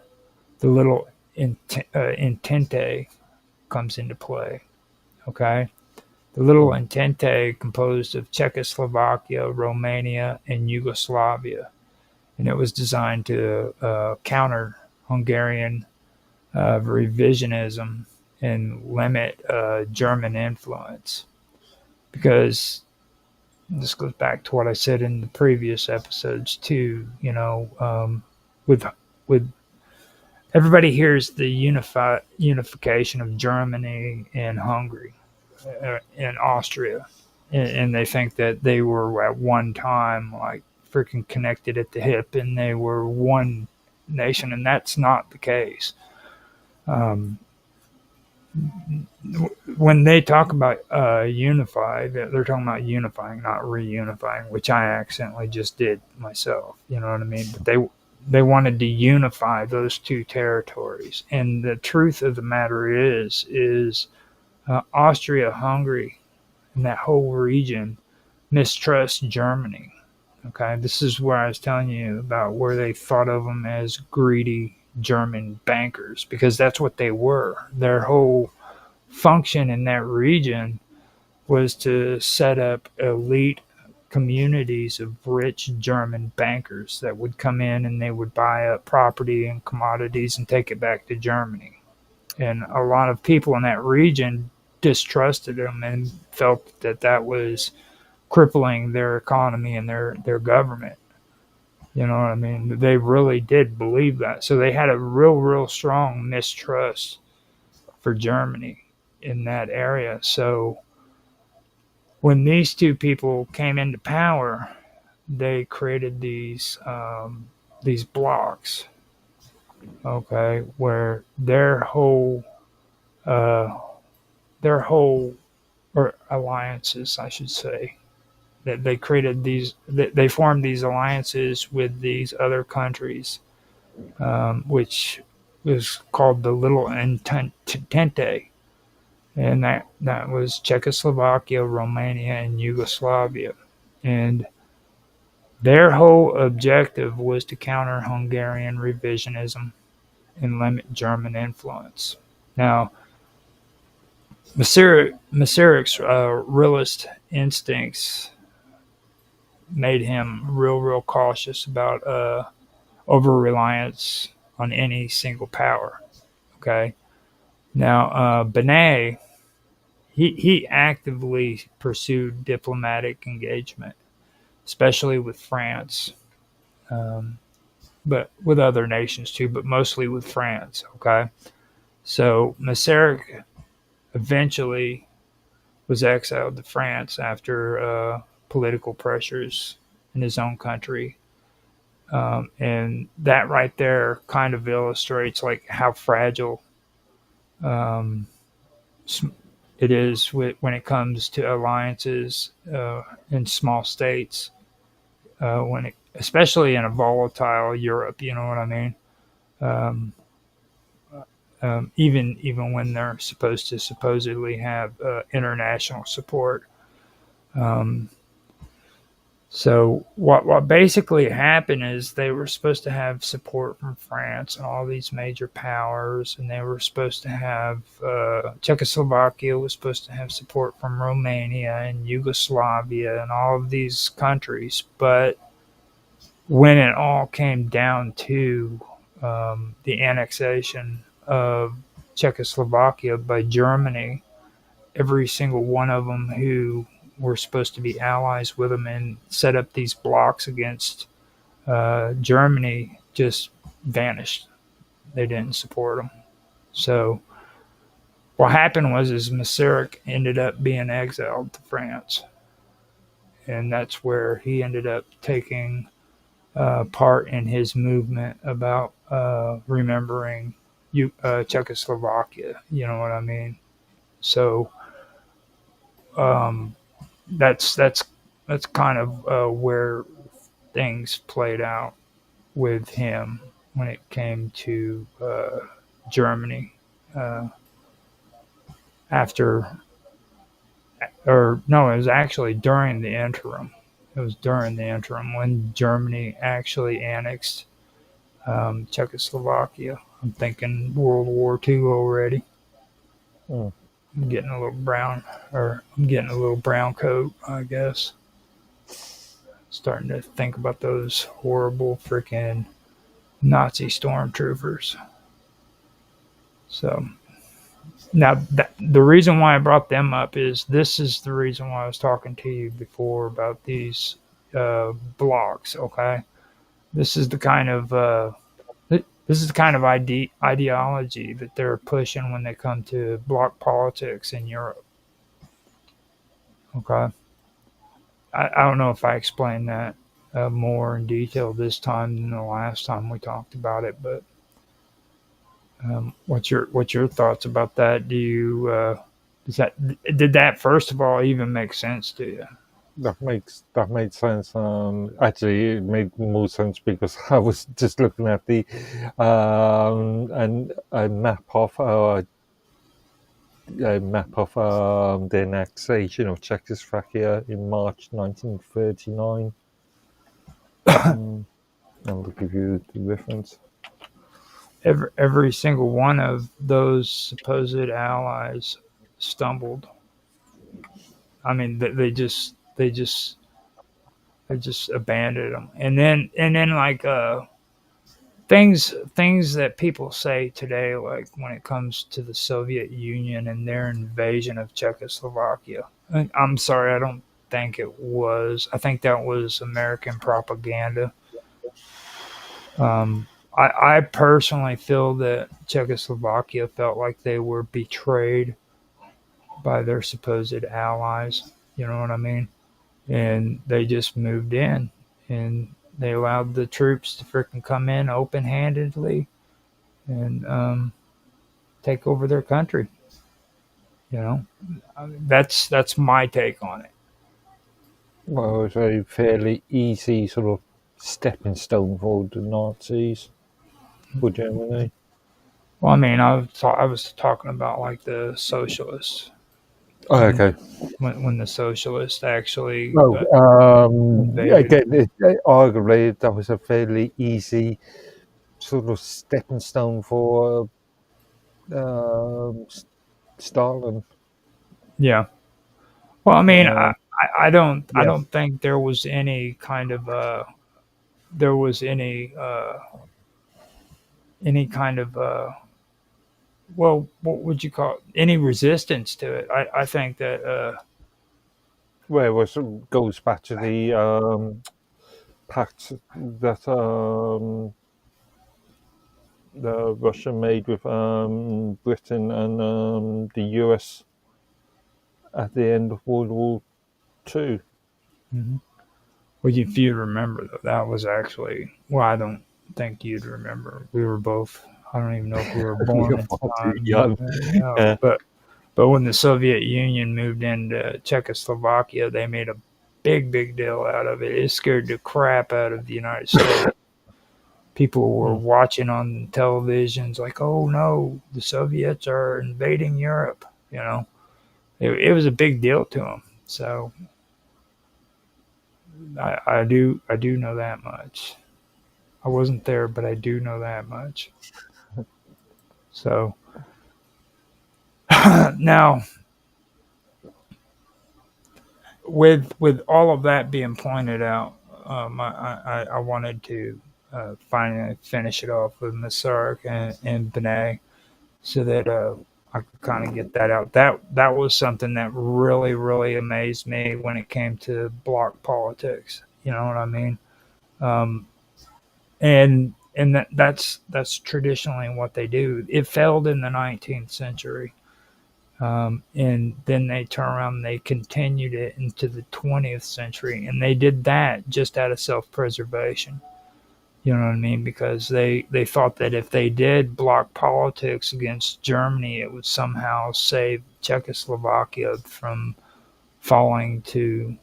the little Entente comes into play. Okay, the little Entente composed of Czechoslovakia, Romania, and Yugoslavia, and it was designed to counter Hungarian revisionism and limit German influence. Because this goes back to what I said in the previous episodes too. With everybody hears the unification of Germany and Hungary and Austria, and they think that they were at one time like freaking connected at the hip, and they were one nation, and that's not the case. When they talk about unify, they're talking about unifying, not reunifying, which I accidentally just did myself. You know what I mean? But they wanted to unify those two territories, and the truth of the matter is Austria-Hungary and that whole region mistrusts Germany. Okay, this is where I was telling you about where they thought of them as greedy German bankers, because that's what they were. Their whole function in that region was to set up elite communities of rich German bankers that would come in and they would buy up property and commodities and take it back to Germany. And a lot of people in that region distrusted them and felt that that was crippling their economy and their government. You know what I mean? They really did believe that. So they had a real strong mistrust for Germany in that area. So when these two people came into power, they created these blocks, okay, where their whole or alliances, I should say, that they created these, they formed these alliances with these other countries, which was called the Little Entente, and that was Czechoslovakia, Romania, and Yugoslavia, and their whole objective was to counter Hungarian revisionism and limit German influence. Now, Masaryk's realist instincts made him real cautious about over-reliance on any single power. Okay. Now, Benet, he actively pursued diplomatic engagement, especially with France, but with other nations too, but mostly with France. Okay. So Masaryk eventually was exiled to France after political pressures in his own country. And that right there kind of illustrates like how fragile it is when it comes to alliances in small states, especially in a volatile Europe. You know what I mean? Even when they're supposed to supposedly have international support. So what basically happened is they were supposed to have support from France and all these major powers, and they were supposed to have Czechoslovakia was supposed to have support from Romania and Yugoslavia and all of these countries. But when it all came down to the annexation of Czechoslovakia by Germany, every single one of them who were supposed to be allies with them and set up these blocks against Germany just vanished. They didn't support them. So what happened was Masaryk ended up being exiled to France, and that's where he ended up taking part in his movement about remembering Czechoslovakia. You know what I mean? So um, that's kind of where things played out with him when it came to Germany after, or no, it was actually during the interim. It was during the interim when Germany actually annexed Czechoslovakia. I'm thinking World War II already. Mm. I'm getting a little brown, or I'm getting a little brown coat, I guess. Starting to think about those horrible freaking Nazi stormtroopers. So now the reason why I brought them up is this is the reason why I was talking to you before about these blocks. Okay, this is the kind of ideology that they're pushing when they come to bloc politics in Europe. Okay, I don't know if I explained that more in detail this time than the last time we talked about it, but what's your thoughts about that? Do you did that first of all even make sense to you? That made sense. Actually, it made more sense because I was just looking at the and a map of the annexation of Czechoslovakia in March 1939. I'll give you the reference. Every single one of those supposed allies stumbled. I mean, they just abandoned them, and then like things that people say today, like when it comes to the Soviet Union and their invasion of Czechoslovakia. I'm sorry, I don't think it was. I think that was American propaganda. I personally feel that Czechoslovakia felt like they were betrayed by their supposed allies. You know what I mean? And they just moved in and they allowed the troops to freaking come in open handedly and take over their country. You know, that's my take on it. Well, it was a fairly easy sort of stepping stone for the Nazis for Germany. Well, I mean, I was talking about like the socialists Oh, when okay. when the socialists actually Well, invaded. again, arguably that was a fairly easy sort of stepping stone for Stalin. Yeah. Well, I mean, Uh, I yeah. don't think there was any kind of there was any kind of well, what would you call it? Any resistance to it? I think that Well, it goes back to the pact that the Russia made with Britain and the US at the end of World War II. Mhm. Well, if you remember though, that was actually well, I don't think you'd remember. We were both. I don't even know if we were born You're at the far too time, young. Uh, but when the Soviet Union moved into Czechoslovakia, they made a big deal out of it. It scared the crap out of the United States. People were mm. watching on televisions like, "Oh no, the Soviets are invading Europe." You know, it was a big deal to them. So I do know that much. I wasn't there, but I do know that much. So now, with all of that being pointed out, I wanted to finally finish it off with Masark and Benet, so that I could kind of get that out. That was something that really amazed me when it came to bloc politics. You know what I mean? Um, and that's traditionally what they do. It failed in the 19th century, and then they turn around and they continued it into the 20th century, and they did that just out of self-preservation. You know what I mean? Because they thought that if they did block politics against Germany, it would somehow save Czechoslovakia from falling to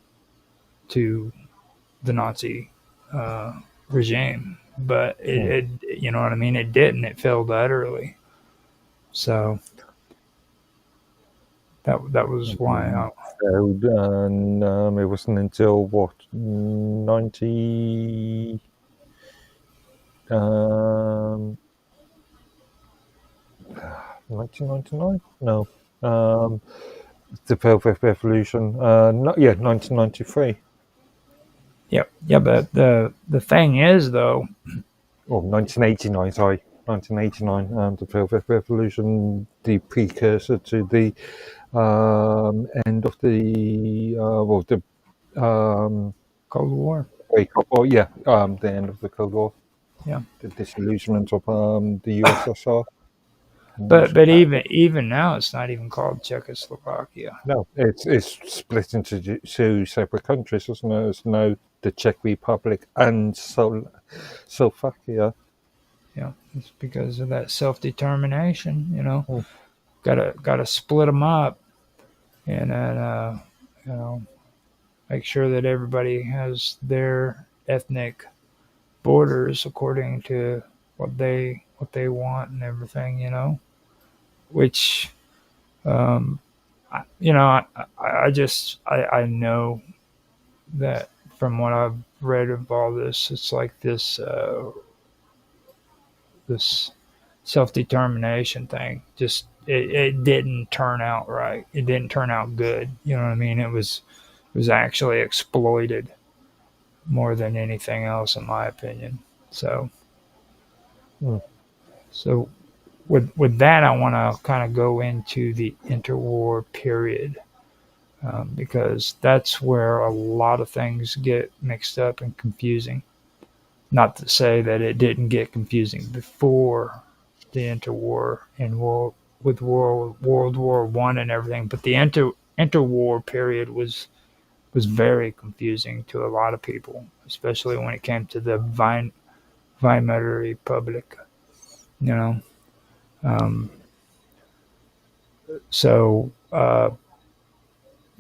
the Nazi uh, regime. But Mm. you know what I mean? It didn't. It failed utterly. So that was why. Failed, and it wasn't until what 1999? No, the Velvet Revolution. No, yeah, 1993 Yeah. But the thing is, though, or 1989. Sorry, 1989. The Velvet Revolution, the precursor to the end of the the Cold War. breakup. Oh yeah, the end of the Cold War, Yeah. the disillusionment of the USSR. But even now, it's not even called Czechoslovakia. No, it's split into two separate countries, isn't it? It's now the Czech Republic and Slovakia. Yeah, it's because of that self determination. Mm. Gotta split them up, and then you know make sure that everybody has their ethnic borders according to what they want and everything. Which I know that from what I've read of all this, it's like this self determination thing. Just it didn't turn out right. It didn't turn out good. You know what I mean? It was actually exploited more than anything else, in my opinion. So Mm. so with that, I want to kind of go into the interwar period. Because that's where a lot of things get mixed up and confusing. Not to say that it didn't get confusing before the interwar and World War One and everything, but the interwar period was very confusing to a lot of people, especially when it came to the Weimar Republic. You know, um, so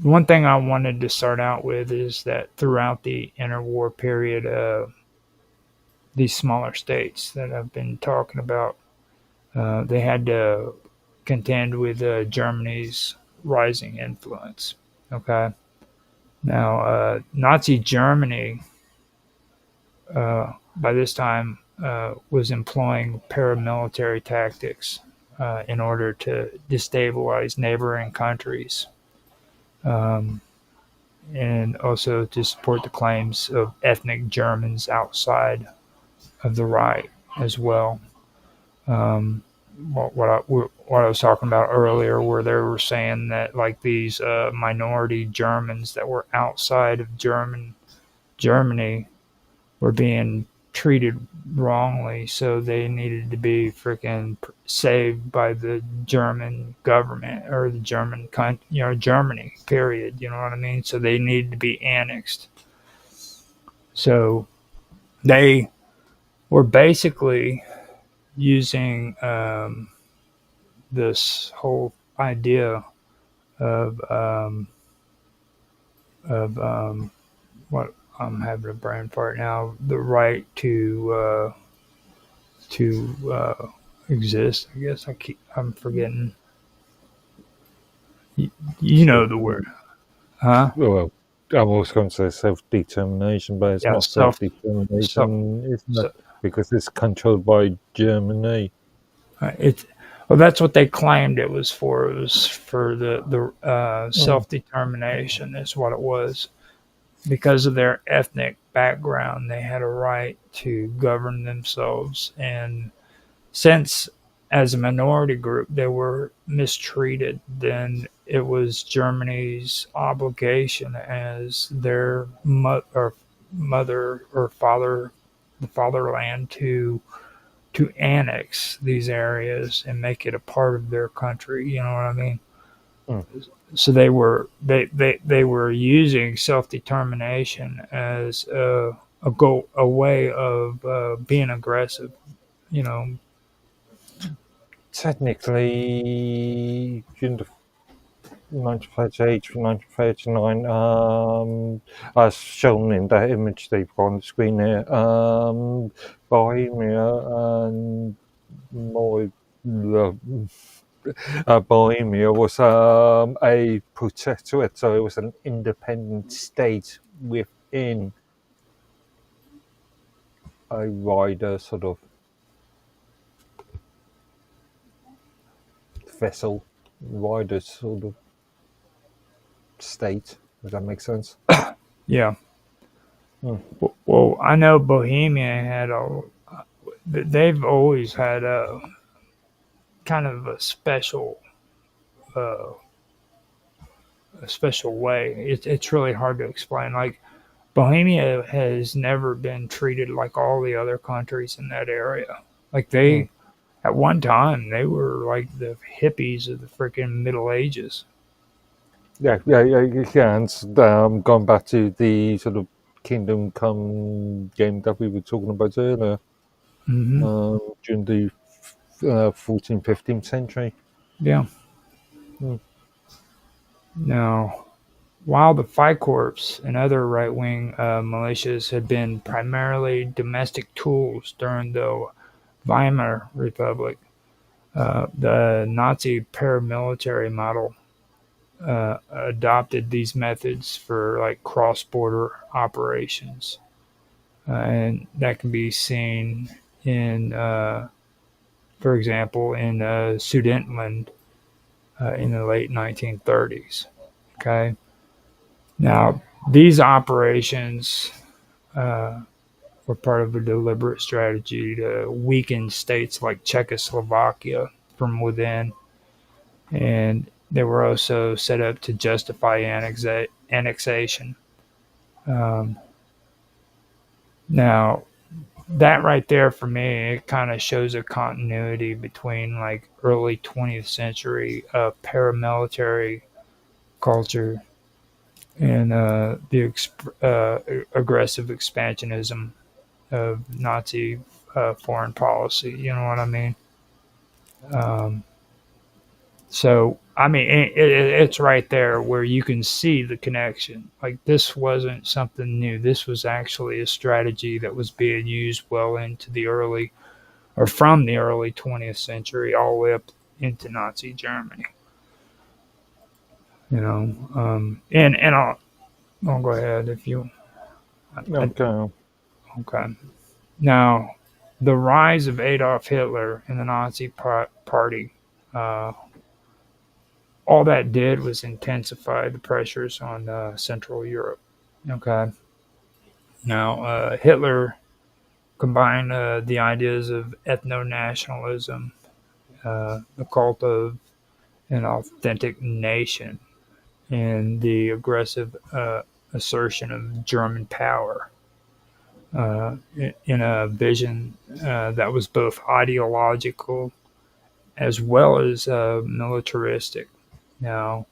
one thing I wanted to start out with is that throughout the interwar period, these smaller states that I've been talking about, they had to contend with Germany's rising influence. Okay. Now, Nazi Germany by this time was employing paramilitary tactics in order to destabilize neighboring countries. Um, and also to support the claims of ethnic Germans outside of the Reich as well. Um, what I was talking about earlier, where they were saying that like these minority Germans that were outside of Germany were being treated wrongly, so they needed to be freaking saved by the German government or the Germany. Period. You know what I mean? So they needed to be annexed. So they were basically using this whole idea of what I'm having a brain fart now, the right to exist. I guess I'm forgetting. You know the word, huh? Well, I was going to say self-determination, but it's Yeah, not self. self-determination, isn't it? So, Because it's controlled by Germany. it's well, that's what they claimed it was for. It was for the Mm. self determination. Is what it was. Because of their ethnic background, they had a right to govern themselves. And since, as a minority group, they were mistreated, then it was Germany's obligation as their mother or father, the fatherland, to annex these areas and make it a part of their country. You know what I mean? Mm. So they were using self determination as a way of being aggressive. You know. Technically, during the 1938 to 1939, as shown in that image they've got on the screen here, Bohemia and more. Bohemia was a protectorate, so it was an independent state within a wider sort of vessel, wider sort of state. Does that make sense? Yeah. Hmm. Well, I know Bohemia had they've always had a kind of uh, a special way. It's really hard to explain. Like Bohemia has never been treated like all the other countries in that area. Like Hmm. at one time, they were like the hippies of the freaking Middle Ages. Yeah. And going back to the sort of Kingdom Come game that we were talking about earlier, Hmm. during the 14th, 15th century. Yeah. Hmm. Now, while the Freikorps and other right-wing militias had been primarily domestic tools during the Weimar Republic, the Nazi paramilitary model adopted these methods for like cross-border operations, and that can be seen in, for example, in Sudetenland in the late 1930s. Okay, now these operations uh, were part of a deliberate strategy to weaken states like Czechoslovakia from within, and they were also set up to justify annexation. Um, Now, that right there for me, it kind of shows a continuity between like early 20th century paramilitary culture and the aggressive expansionism of Nazi foreign policy. You know what I mean? Um, so, I mean, it's right there where you can see the connection. Like, this wasn't something new. This was actually a strategy that was being used well into the early, or from the early 20th century all the way up into Nazi Germany. You know, and I'll go ahead if you. I, Okay. okay. Now, the rise of Adolf Hitler and the Nazi Party, uh, all that did was intensify the pressures on Central Europe. Okay. Now, Hitler combined the ideas of ethno-nationalism, the cult of an authentic nation, and the aggressive assertion of German power in a vision that was both ideological as well as militaristic. Now,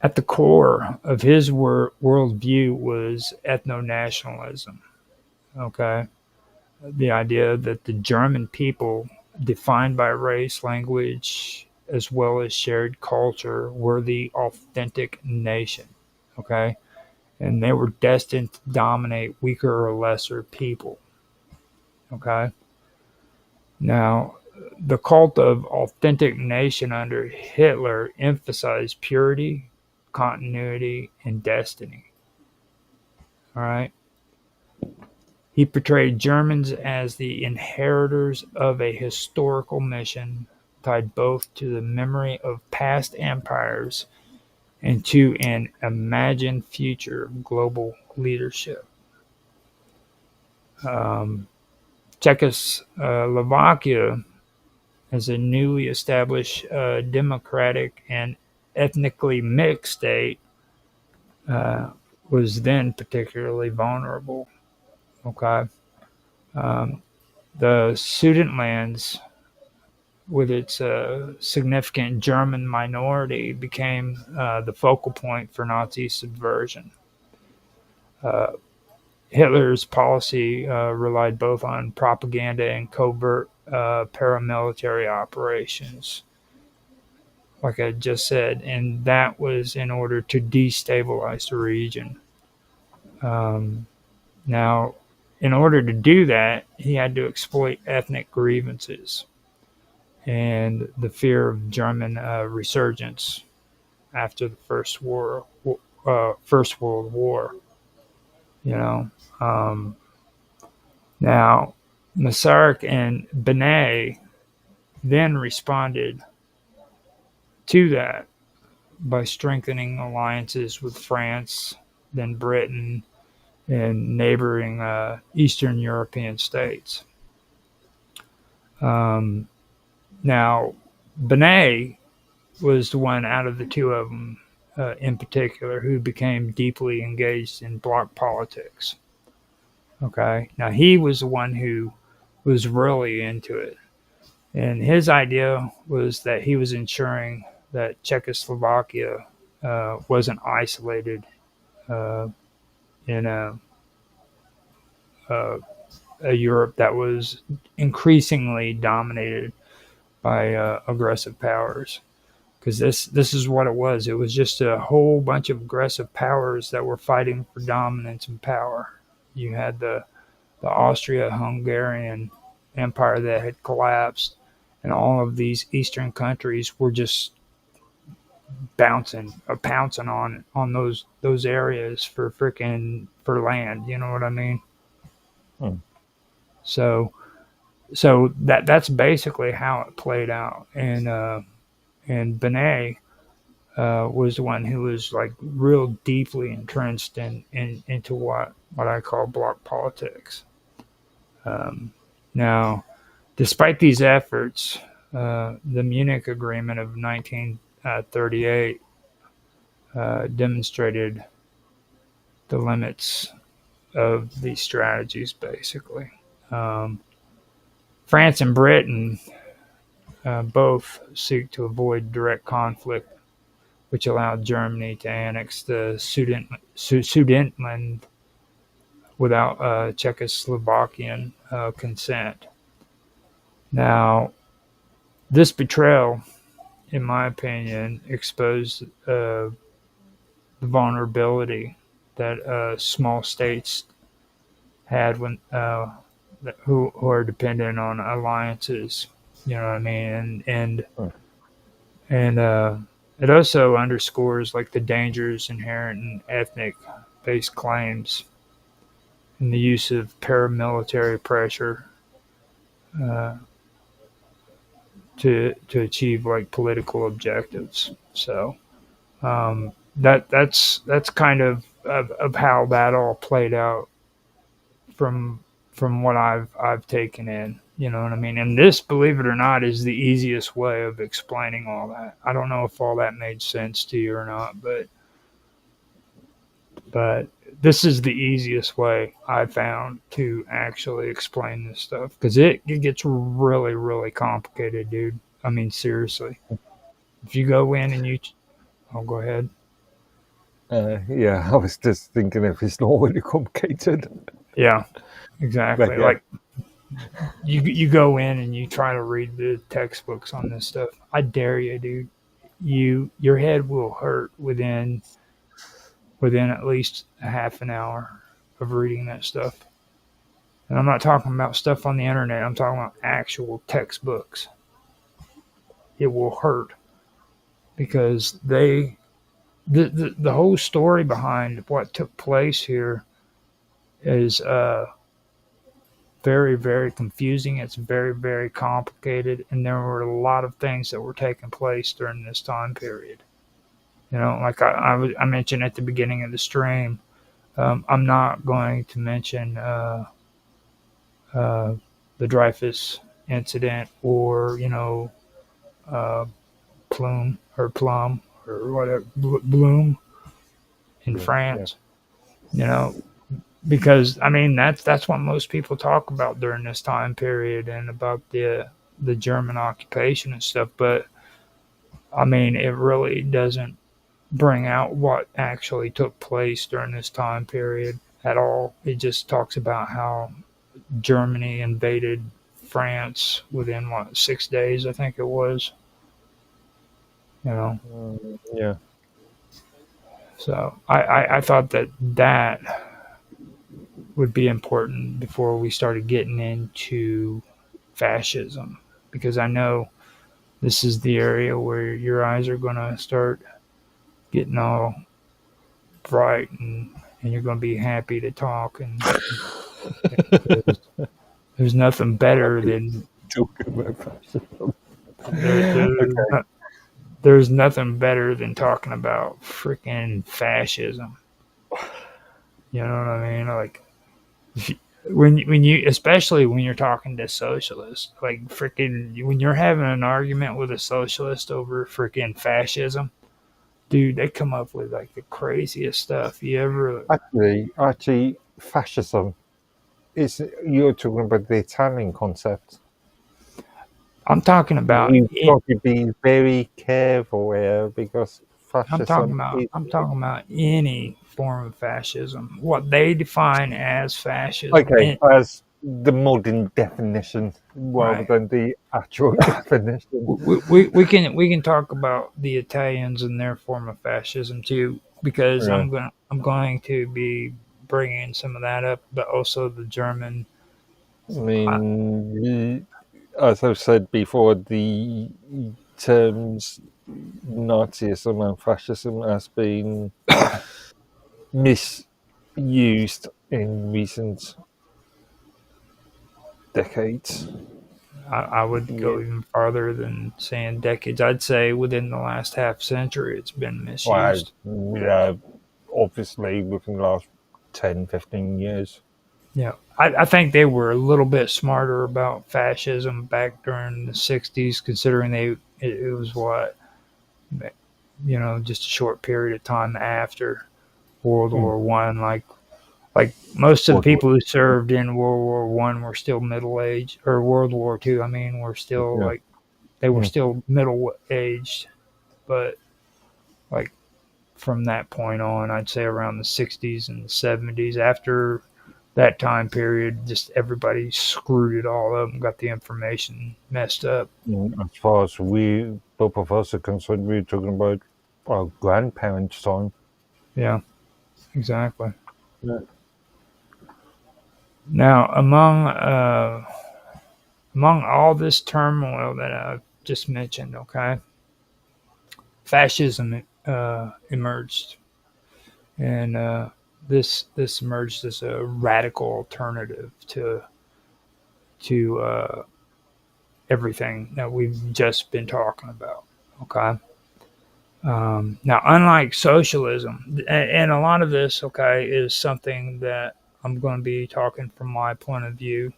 at the core of his worldview was ethno-nationalism. Okay, the idea that the German people, defined by race, language, as well as shared culture, were the authentic nation. Okay, and they were destined to dominate weaker or lesser people. Okay, now the cult of authentic nation under Hitler emphasized purity, continuity, and destiny. All right. He portrayed Germans as the inheritors of a historical mission tied both to the memory of past empires and to an imagined future of global leadership. Um, Czechoslovakia, as a newly established democratic and ethnically mixed state, uh, was then particularly vulnerable. Okay. Um, the Sudetenlands, with its significant German minority, became the focal point for Nazi subversion. Uh, Hitler's policy relied both on propaganda and covert paramilitary operations, like I just said, and that was in order to destabilize the region. Um, Now, in order to do that, he had to exploit ethnic grievances and the fear of German resurgence after the First World War. You know, um, now Masaryk and Benet then responded to that by strengthening alliances with France, then Britain, and neighboring Eastern European states. Um, Now, Benet was the one out of the two of them, in particular, who became deeply engaged in bloc politics. Okay. Now, he was the one who was really into it. And his idea was that he was ensuring that Czechoslovakia wasn't isolated uh, in a, a Europe that was increasingly dominated by aggressive powers. Because this is what it was. It was just a whole bunch of aggressive powers that were fighting for dominance and power. You had the Austria-Hungarian Empire that had collapsed, and all of these eastern countries were just pouncing on those areas for land. You know what I mean? Hmm. So that's basically how it played out, and Benet was the one who was like real deeply entrenched into what I call bloc politics. Now, despite these efforts, the Munich Agreement of 1938 demonstrated the limits of these strategies, basically. Um, France and Britain both seek to avoid direct conflict, which allowed Germany to annex the Sudetenland without Czechoslovakian consent. Now, this betrayal, in my opinion, exposed the vulnerability that small states had when who are dependent on alliances. You know what I mean? And it also underscores like the dangers inherent in ethnic-based claims and the use of paramilitary pressure uh, to achieve like political objectives. So that's kind of how that all played out from what I've taken in. You know what I mean? And this, believe it or not, is the easiest way of explaining all that. I don't know if all that made sense to you or not, but this is the easiest way I found to actually explain this stuff because it gets really, really complicated, dude. I mean, seriously. If you go in and oh, go ahead. Yeah, I was just thinking if it's not really complicated. Yeah, exactly. But, yeah. Like you go in and you try to read the textbooks on this stuff. I dare you, dude. Your head will hurt within at least a half an hour of reading that stuff. And I'm not talking about stuff on the internet. I'm talking about actual textbooks. It will hurt because the whole story behind what took place here is very, very confusing. It's very, very complicated, and there were a lot of things that were taking place during this time period. You know, like I mentioned at the beginning of the stream, I'm not going to mention the Dreyfus incident or Plum or whatever Bloom in France. Yeah. You know, because I mean that's what most people talk about during this time period and about the German occupation and stuff. But I mean, it really doesn't bring out what actually took place during this time period. at all. It just talks about how Germany invaded France within what 6 days, I think it was. You know, Yeah. so I thought that would be important before we started getting into fascism, because I know this is the area where your eyes are going to start getting all bright, and you're going to be happy to talk. And there's, there's nothing better than Talking about fascism. there, there's, Okay. no, there's nothing better than talking about freaking fascism. You know what I mean? Like when you especially when you're talking to socialists, like freaking when you're having an argument with a socialist over freaking fascism, dude, they come up with like the craziest stuff you ever. Actually, fascism is, you're talking about the Italian concept. I'm talking about We've it. got to be very careful here because I'm talking fascism about is I'm talking about any form of fascism. What they define as fascism. okay as the modern definition rather Right. than the actual definition. We can talk about the Italians and their form of fascism too, because Yeah. I'm going to be bringing some of that up, but also the German. I mean, as I've said before, the terms Nazism and fascism has been misused in recent decades. I would Yeah. go even farther than saying decades. I'd say within the last half century, it's been Well, misused. yeah, obviously within the last 10, 15 years. Yeah, I think they were a little bit smarter about fascism back during the '60s, considering it was what, just a short period of time after World Mm. War One. Like most of the What? people who served in World War One were still middle aged, or World War Two. I mean, were still Yeah. like they were Mm. still middle aged, but like from that point on, I'd say around the '60s and '70s. After that time period, just everybody screwed it all up and got the information messed up. As far as we, both of us are concerned, we're talking about our grandparents' time. Yeah, exactly. Yeah. Now, among all this turmoil that I've just mentioned, okay, fascism emerged, and this emerged as a radical alternative to everything that we've just been talking about. Okay. Now, unlike socialism, and a lot of this, okay, is something that I'm going to be talking from my point of view,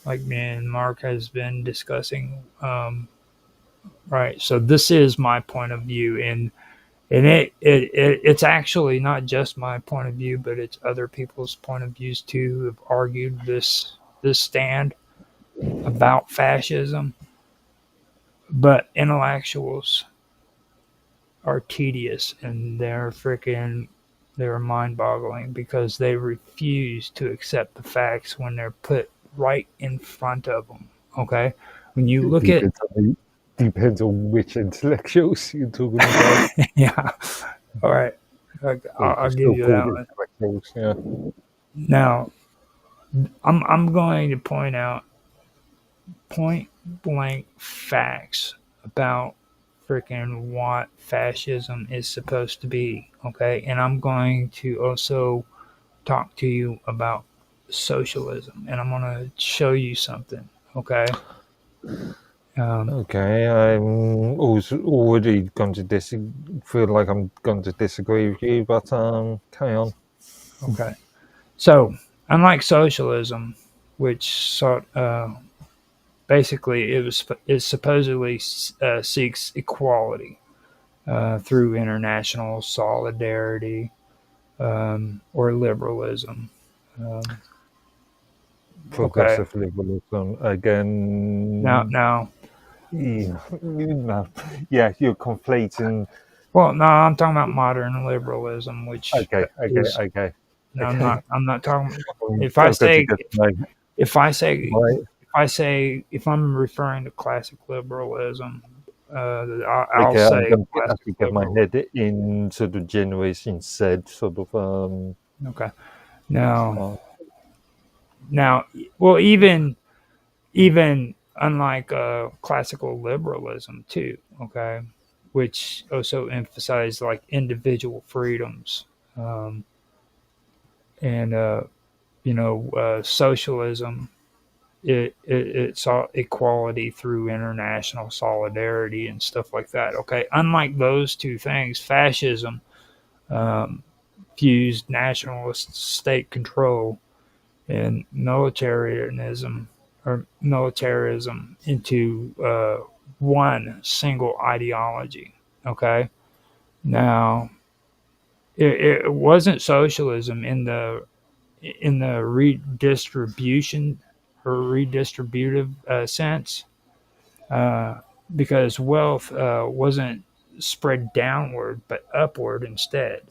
like me and Mark has been discussing. Right. So this is my point of view, and it's actually not just my point of view, but it's other people's point of views too who have argued this stand about fascism. But intellectuals are tedious, and they're mind-boggling because they refuse to accept the facts when they're put right in front of them. Okay, when you look at Depends on which intellectuals you're talking about. yeah, all right, I'll give Still you called that one. intellectuals, yeah. Now, I'm going to point out point blank facts about freaking what fascism is supposed to be. Okay, and I'm going to also talk to you about socialism, and I'm going to show you something. Okay. Um, Okay, I'm also already going to feel like I'm going to disagree with you, but carry on. okay. So, unlike socialism, which basically it supposedly seeks equality through international solidarity or liberalism. Um, okay. Progressive liberalism again. Now, Yeah, no. Yeah, you're conflating. well, no, I'm talking about modern liberalism, which Okay, okay, is okay. No, I'm Okay. not. I'm not talking. If I I've got to say get my if I say my if I'm referring to classic liberalism, I'll okay. I'm say gonna have classic to get my liberalism. head in sort of Generation Z sort of Okay. Now, uh, now, well, even unlike classical liberalism too. Okay, which also emphasized like individual freedoms, um, and socialism. It saw equality through international solidarity and stuff like that. Okay, unlike those two things, fascism um, fused nationalist state control and militarism into one single ideology. Okay, now it wasn't socialism in the redistribution or redistributive sense, uh, because wealth wasn't spread downward but upward instead.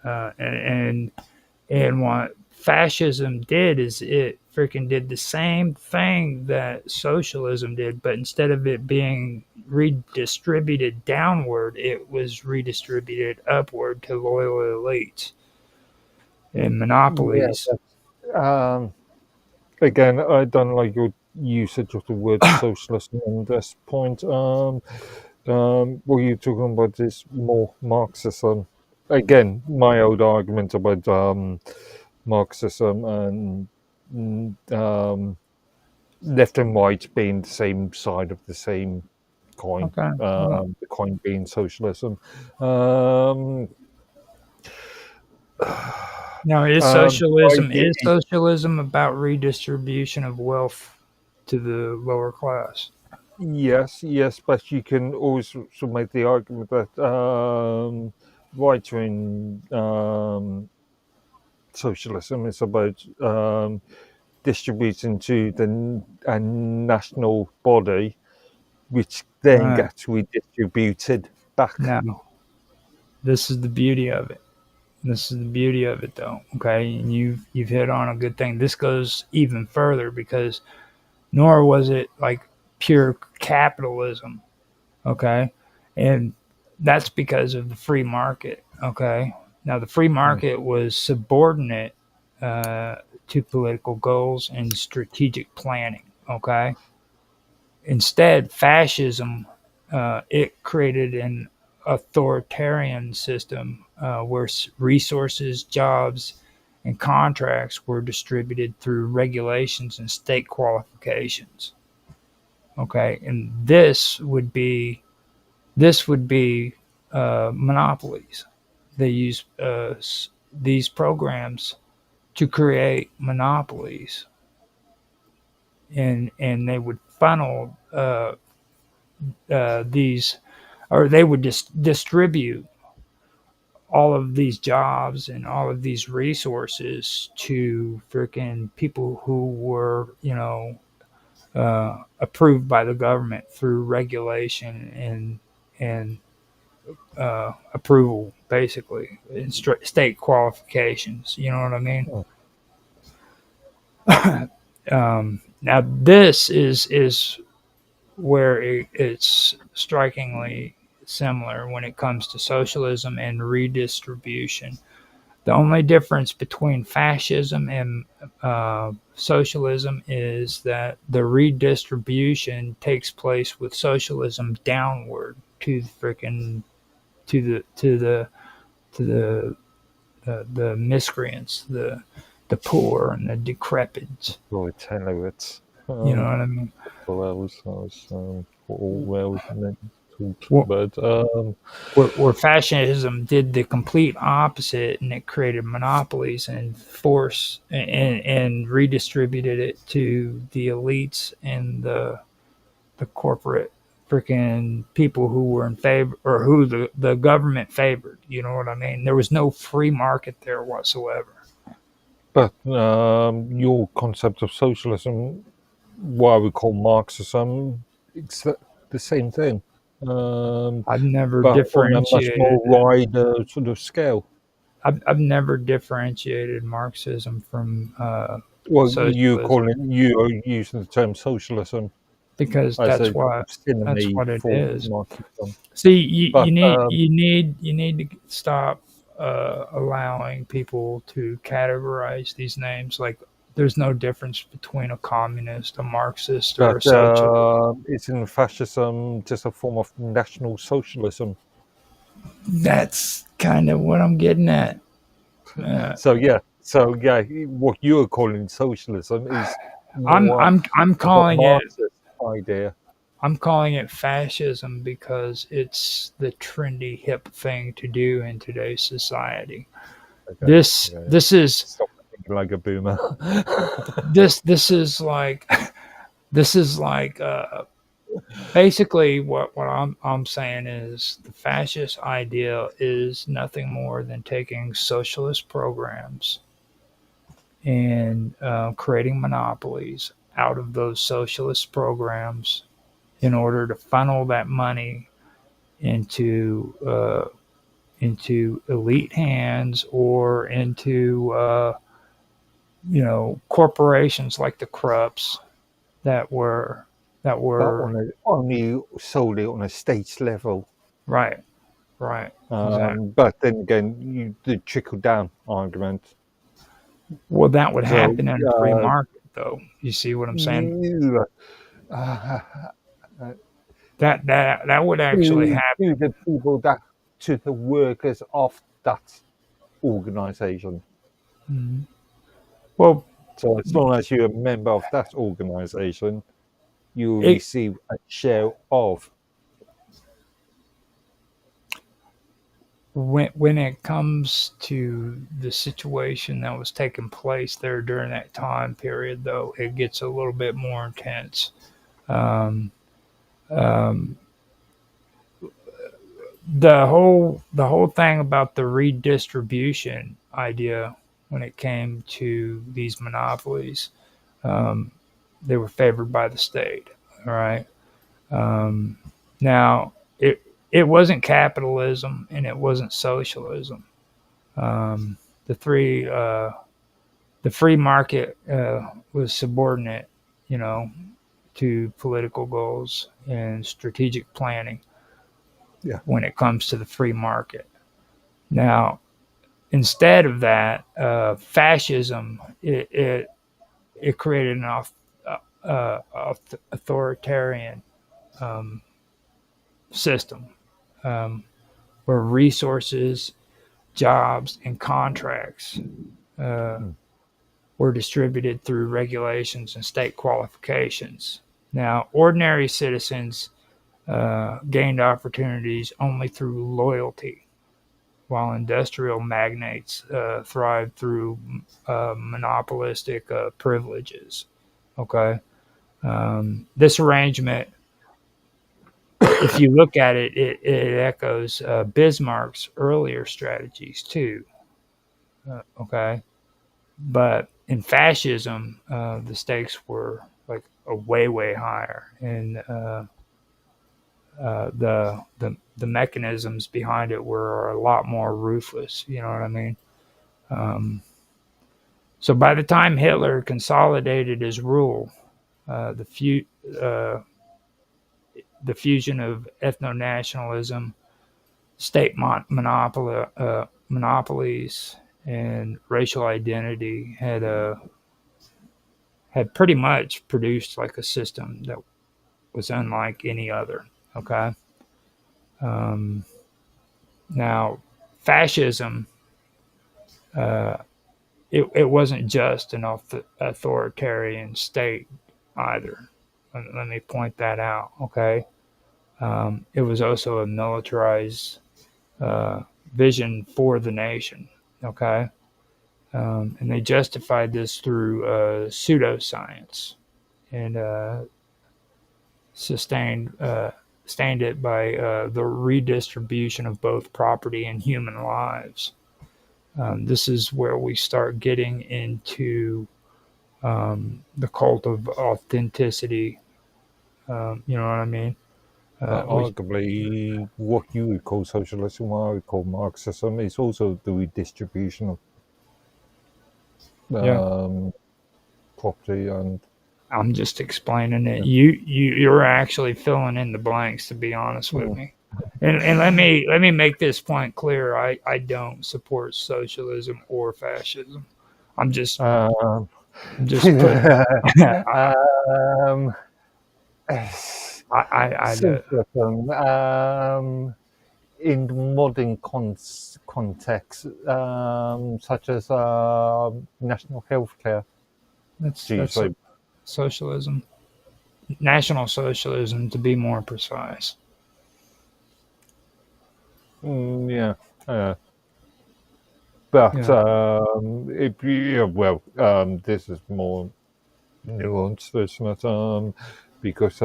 And what fascism did is it freaking did the same thing that socialism did, but instead of it being redistributed downward, it was redistributed upward to loyal elites and yeah. monopolies. Again, I don't like your usage of the word socialism on this point. What you're talking about is more Marxism. Again, my old argument about Marxism and left and right being the same side of the same coin. Okay. Well, The coin being socialism. Um, now, I is socialism about redistribution of wealth to the lower class? Yes, yes, but you can also make the argument that right wing socialism is about distributing to a national body, which then Right. gets redistributed back. Now, this is the beauty of it. This is the beauty of it, though. Okay, and you've hit on a good thing. This goes even further because nor was it like pure capitalism. Okay, and that's because of the free market. Okay, now the free Mm. market was subordinate uh, to political goals and strategic planning. Okay, instead, fascism it created an authoritarian system where resources, jobs, and contracts were distributed through regulations and state qualifications. Okay, and this would be monopolies. They use these programs to create monopolies, and they would funnel these, or they would just distribute all of these jobs and all of these resources to freaking people who were, approved by the government through regulation and approval, basically, in state qualifications. You know what I mean? Oh, Now this is where it's strikingly similar when it comes to socialism and redistribution. The only difference between fascism and socialism is that the redistribution takes place with socialism downward to the freaking to the miscreants, the poor and the decrepit. Lord Tenowitz. You know what I mean? I was Orwell meant to talk Well, about. where fascism did the complete opposite, and it created monopolies and and redistributed it to the elites and the corporate freaking people who were in favor, or who the government favored. You know what I mean? There was no free market there whatsoever. But your concept of socialism, what I would call Marxism, it's the same thing, I've never but on a much differentiated more them. wider sort of scale. I've never differentiated Marxism from Well, socialism you are using the term socialism because as a that's synonym what it for is. Marxism. See, But you need to stop allowing people to categorize these names. Like, there's no difference between a communist, a Marxist, or a socialist. isn't fascism just a form of national socialism? That's kind of what I'm getting at. Uh, So yeah, what you're calling socialism is I'm more I'm I'm of a calling it Marxist idea. I'm calling it fascism because it's the trendy hip thing to do in today's society. Okay, This okay. this is Stop thinking like a boomer. this is like this is like basically what I'm saying is the fascist idea is nothing more than taking socialist programs and creating monopolies out of those socialist programs in order to funnel that money into elite hands or into corporations like the Krupps that were that But were on only solely on a state level. right, right, exactly. But then again, the trickle down argument. Well, that would So happen in a free market, though. You see what I'm saying? you, uh, That would actually happen. to the people that to the workers of that organization. Mhm. Well, So as long as you're a member of that organization, you it, receive a share of. when it comes to the situation that was taking place there during that time period, though, it gets a little bit more intense. Um, um, the whole thing about the redistribution idea when it came to these monopolies, um, they were favored by the state. All right. Um, now it wasn't capitalism and it wasn't socialism. Um, the three the free market was subordinate, you know, to political goals and strategic planning Yeah. when it comes to the free market. Now, instead of that, fascism it created an authoritarian um, system where resources, jobs, and contracts uh, Mm. were distributed through regulations and state qualifications. Now, ordinary citizens gained opportunities only through loyalty, while industrial magnates thrived through monopolistic privileges. Okay. This arrangement, if you look at it, it echoes Bismarck's earlier strategies too. Okay. But in fascism, the stakes were like a way higher, and the mechanisms behind it were a lot more ruthless. You know what I mean? Um, so by the time Hitler consolidated his rule, uh, the few uh, the fusion of ethnonationalism, state monopolies, and racial identity had pretty much produced like a system that was unlike any other. Okay. Um, Now, fascism, uh, it wasn't just an authoritarian state either. Let me point that out. Okay. It was also a militarized uh, vision for the nation. Okay. And they justified this through pseudoscience and sustained sustained it by the redistribution of both property and human lives. This is where we start getting into the cult of authenticity. You know what I mean? But We, arguably, what you would call socialism, what I would call Marxism, is also the redistribution of yeah, property and I'm just explaining it. yeah. You're actually filling in the blanks, to be honest with Mm. me. And let me make this point clear. I don't support socialism or fascism. I'm just Um, I'm just putting. um, I do. socialism, in modern context, such as national healthcare. Do you That's say? socialism, national socialism, to be more precise. Yeah. But Yeah. if you, yeah, well, this is more nuanced, isn't it? Because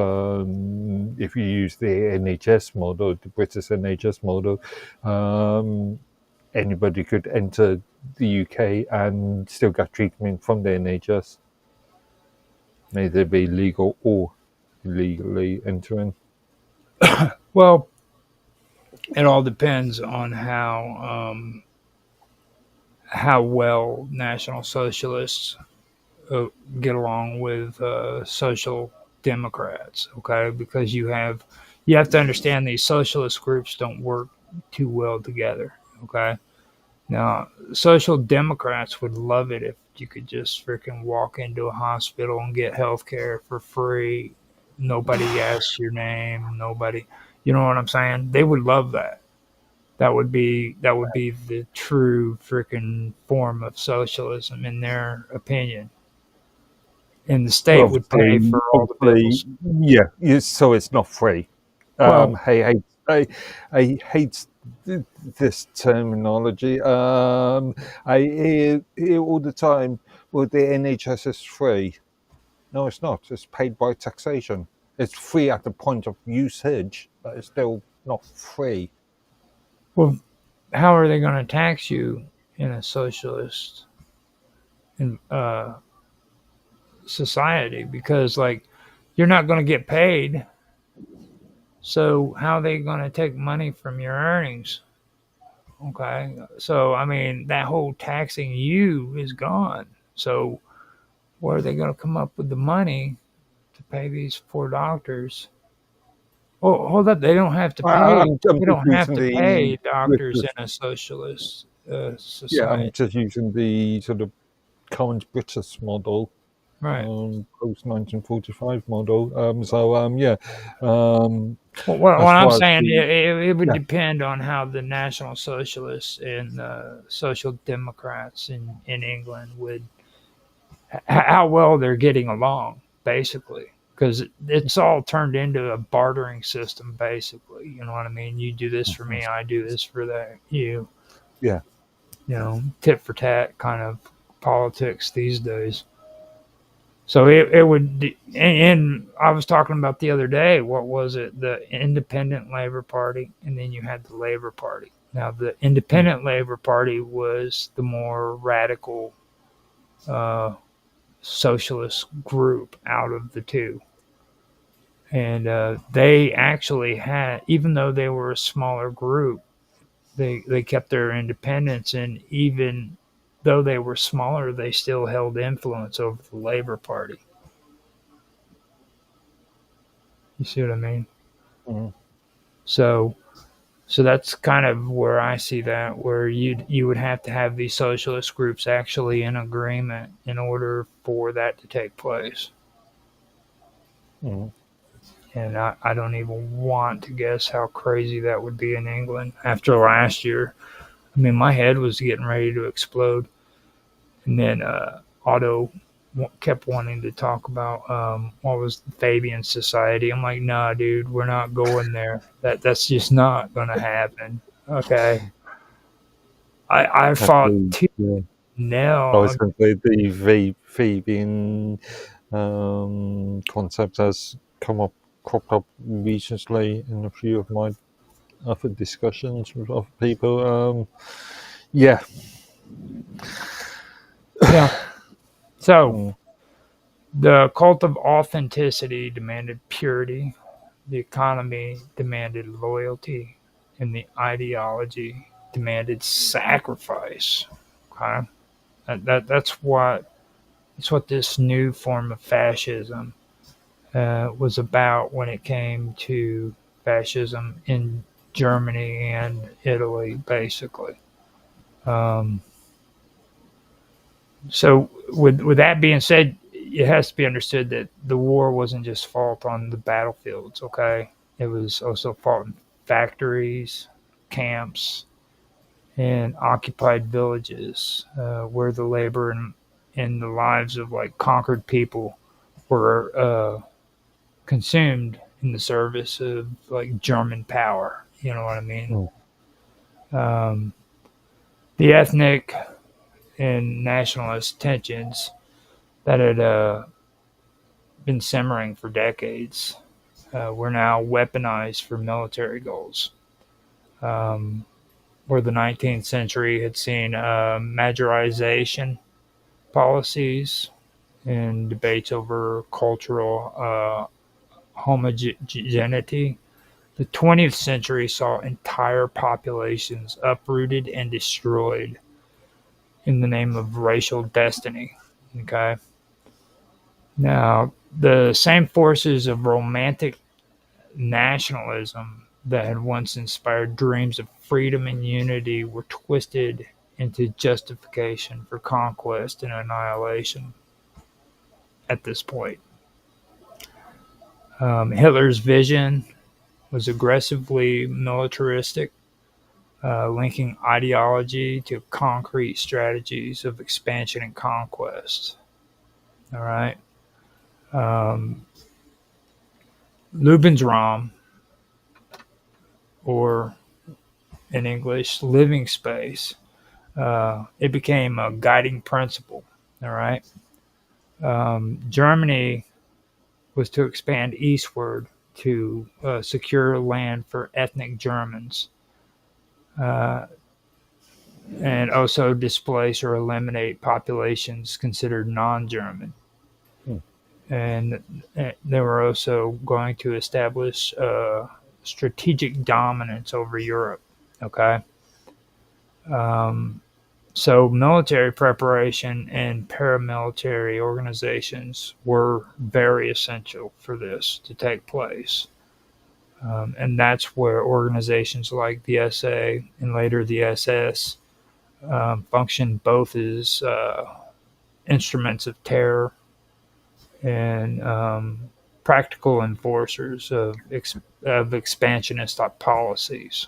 if you use the NHS model, the British NHS model, anybody could enter the UK and still get treatment from the NHS. May they be legal or illegally entering. Well, it all depends on how well National Socialists uh, get along with social democrats. Okay, because you have to understand these socialist groups don't work too well together. Okay, now social democrats would love it if you could just freaking walk into a hospital and get health care for free. Nobody asks your name. Nobody, you know what I'm saying? They would love that. That would be the true freaking form of socialism in their opinion, and the state would pay for all the Obviously, bills. yeah. So it's not free. Well, I hate this terminology. I hear all the time. Well, the NHS is free. No, it's not. It's paid by taxation. It's free at the point of usage, but it's still not free. well, how are they going to tax you in a socialist in, society? Because like you're not going to get paid, so how are they going to take money from your earnings? Okay, so I mean that whole taxing you is gone. So where are they going to come up with the money to pay these poor doctors? Oh, hold up! They don't have to pay. I'm They just don't have using to the pay doctors in a socialist yeah. I'm society, just using the sort of current British model, right? post 1945 model. Yeah, um, Well, what as I'm far as saying, the it would yeah, depend on how the National Socialists and Social Democrats in England would, how well they're getting along, basically. Because it's all turned into a bartering system, basically. You know what I mean? You do this for me, I do this for that. yeah. Tit for tat kind of politics these days. So it would, and I was talking about the other day, what was it? The Independent Labor Party, and then you had the Labor Party. Now, the Mm, Independent Labor Party was the more radical uh, socialist group out of the two. And they actually had, even though they were a smaller group, they kept their independence. And even though they were smaller, they still held influence over the Labor Party. You see what I mean? mm, So So that's kind of where I see that, where you would have to have these socialist groups actually in agreement in order for that to take place. mm. And I don't even want to guess how crazy that would be in England after last year. I mean, my head was getting ready to explode. And then Otto kept wanting to talk about what was the Fabian Society. I'm like, nah, dude, we're not going there. That's just not going to happen. Okay. I fought Actually, tooth yeah. and I was nail. going to say the Fabian concept has cropped up recently in a few of my other discussions with other people. Yeah, Yeah. So mm, the cult of authenticity demanded purity. the economy demanded loyalty, and the ideology demanded sacrifice. Okay, that's what this new form of fascism was about when it came to fascism in Germany and Italy, basically. Um, so, with that being said, it has to be understood that the war wasn't just fought on the battlefields. Okay, it was also fought in factories, camps, and occupied villages, where the labor and the lives of like conquered people were consumed in the service of like German power. You know what I mean? Mm. Um, the ethnic and nationalist tensions that had been simmering for decades were now weaponized for military goals. Um, where the 19th century had seen majorization policies and debates over cultural homogeneity. The 20th century saw entire populations uprooted and destroyed in the name of racial destiny. Okay. Now, the same forces of romantic nationalism that had once inspired dreams of freedom and unity were twisted into justification for conquest and annihilation at this point. Hitler's vision was aggressively militaristic, linking ideology to concrete strategies of expansion and conquest. All right. Um, Lebensraum, or in English, living space, it became a guiding principle. All right. Germany was to expand eastward to secure land for ethnic Germans, uh, and also displace or eliminate populations considered non-German. Mm. And they were also going to establish strategic dominance over Europe. Okay. Um, so military preparation and paramilitary organizations were very essential for this to take place. And that's where organizations like the SA and later the SS functioned both as instruments of terror and practical enforcers of expansionist policies.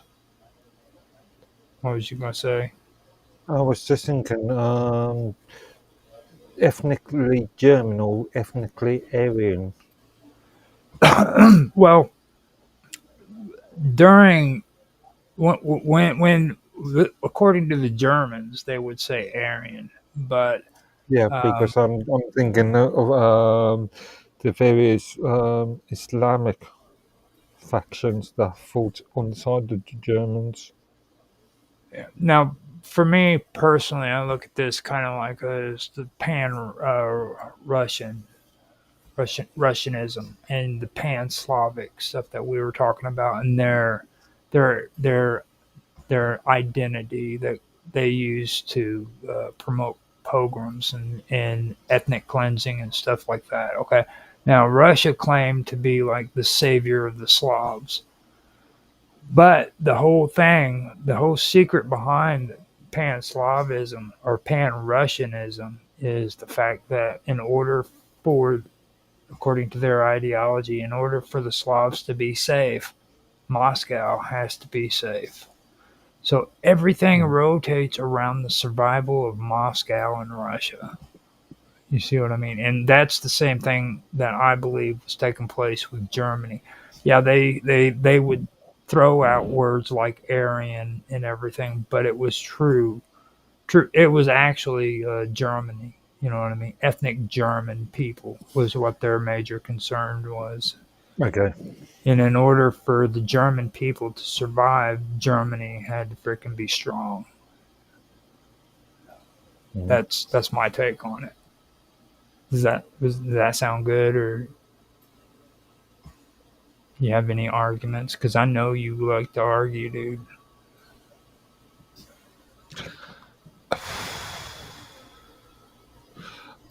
What was you going to say? I was just thinking, ethnically German or ethnically Aryan. Well, during when according to the Germans, they would say Aryan, but Yeah, um, because I'm thinking of the various Islamic factions that fought on the side of the Germans. now for me personally, I look at this kind of like as the pan Russianism and the pan Slavic stuff that we were talking about, and their their their identity that they use to promote pogroms and ethnic cleansing and stuff like that. Okay. Now, Russia claimed to be like the savior of the Slavs. But the whole secret behind pan Slavism or pan Russianism is the fact that in order for, according to their ideology, in order for the Slavs to be safe, Moscow has to be safe. So everything Mm. rotates around the survival of Moscow and Russia. You see what I mean? And that's the same thing that I believe was taking place with Germany. Yeah, they would throw out words like Aryan and everything, but it was true. True, it was actually Germany. You know what I mean? Ethnic German people was what their major concern was. Okay. And in order for the German people to survive, Germany had to freaking be strong. Mhm. That's my take on it. Does that sound good or You have any arguments? Because I know you like to argue, dude.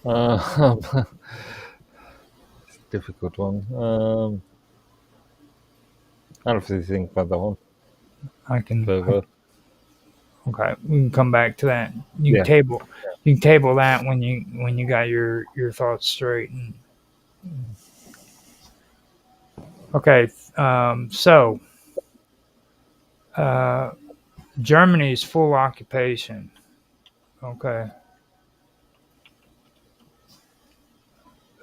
Uh, difficult one. I'll have to think about that one I can. further. Okay, we can come back to that. Yeah. You can table that when you got your thoughts straight. And, okay, so uh, Germany's full occupation. Okay,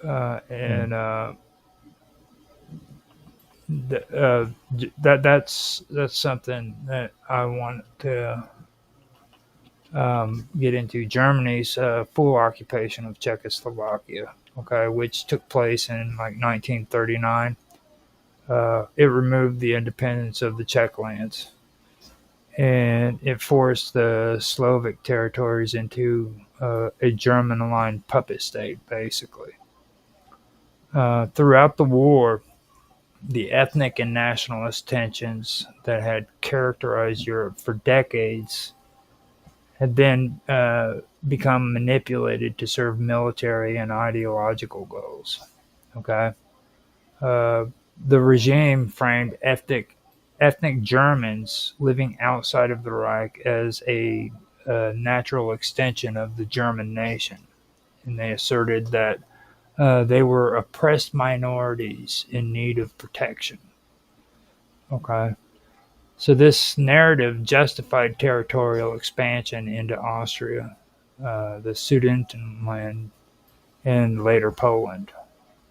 Mm. and that's something that I want to get into. Germany's full occupation of Czechoslovakia. Okay, which took place in like 1939. It removed the independence of the Czech lands, and it forced the Slovak territories into a German-aligned puppet state, basically. Throughout the war, the ethnic and nationalist tensions that had characterized Europe for decades had then become manipulated to serve military and ideological goals. Okay, uh, the regime framed ethnic Germans living outside of the Reich as a natural extension of the German nation, and they asserted that they were oppressed minorities in need of protection. Okay, so this narrative justified territorial expansion into Austria, the Sudetenland, and later Poland.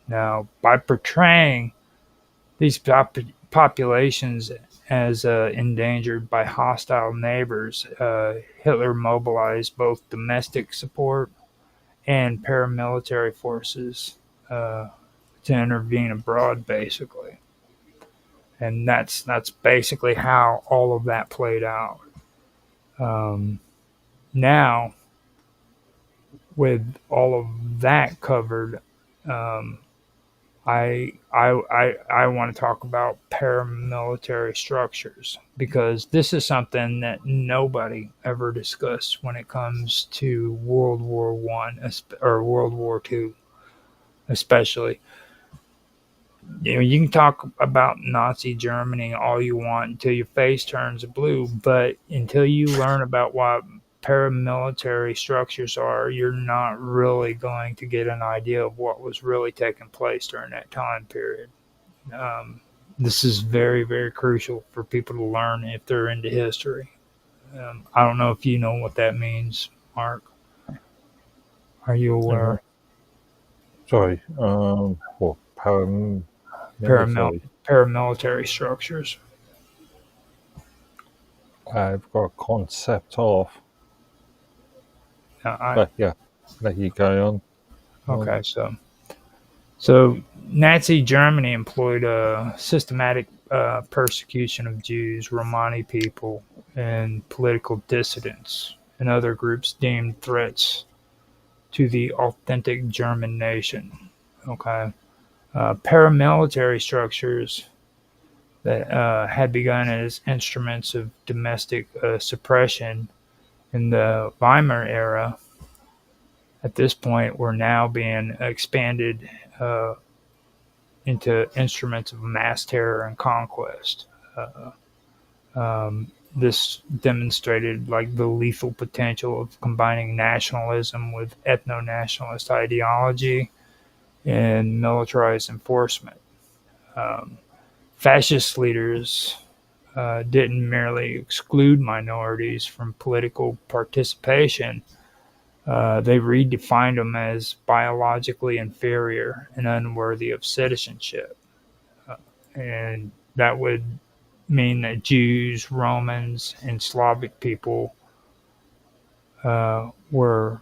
Now, by portraying these populations as endangered by hostile neighbors, Hitler mobilized both domestic support and paramilitary forces to intervene abroad, basically. And that's basically how all of that played out. Um, Now, with all of that covered, um, I want to talk about paramilitary structures because this is something that nobody ever discussed when it comes to World War One or World War Two, especially. You know, you can talk about Nazi Germany all you want until your face turns blue, but until you learn about what paramilitary structures are, you're not really going to get an idea of what was really taking place during that time period. Um, this is very, very crucial for people to learn if they're into history. I don't know if you know what that means, Mark. Are you Uh, aware? sorry. What Paramil- paramilitary? Paramilitary structures. I've got a concept of, I but yeah, let you carry on. Okay, so Nazi Germany employed a systematic persecution of Jews, Romani people, and political dissidents and other groups deemed threats to the authentic German nation. Okay, paramilitary structures that had begun as instruments of domestic suppression in the Weimar era at this point were now being expanded uh, into instruments of mass terror and conquest. This demonstrated like the lethal potential of combining nationalism with ethno-nationalist ideology and militarized enforcement. Um, Fascist leaders didn't merely exclude minorities from political participation, they redefined them as biologically inferior and unworthy of citizenship. And that would mean that Jews, Romans, and Slavic people were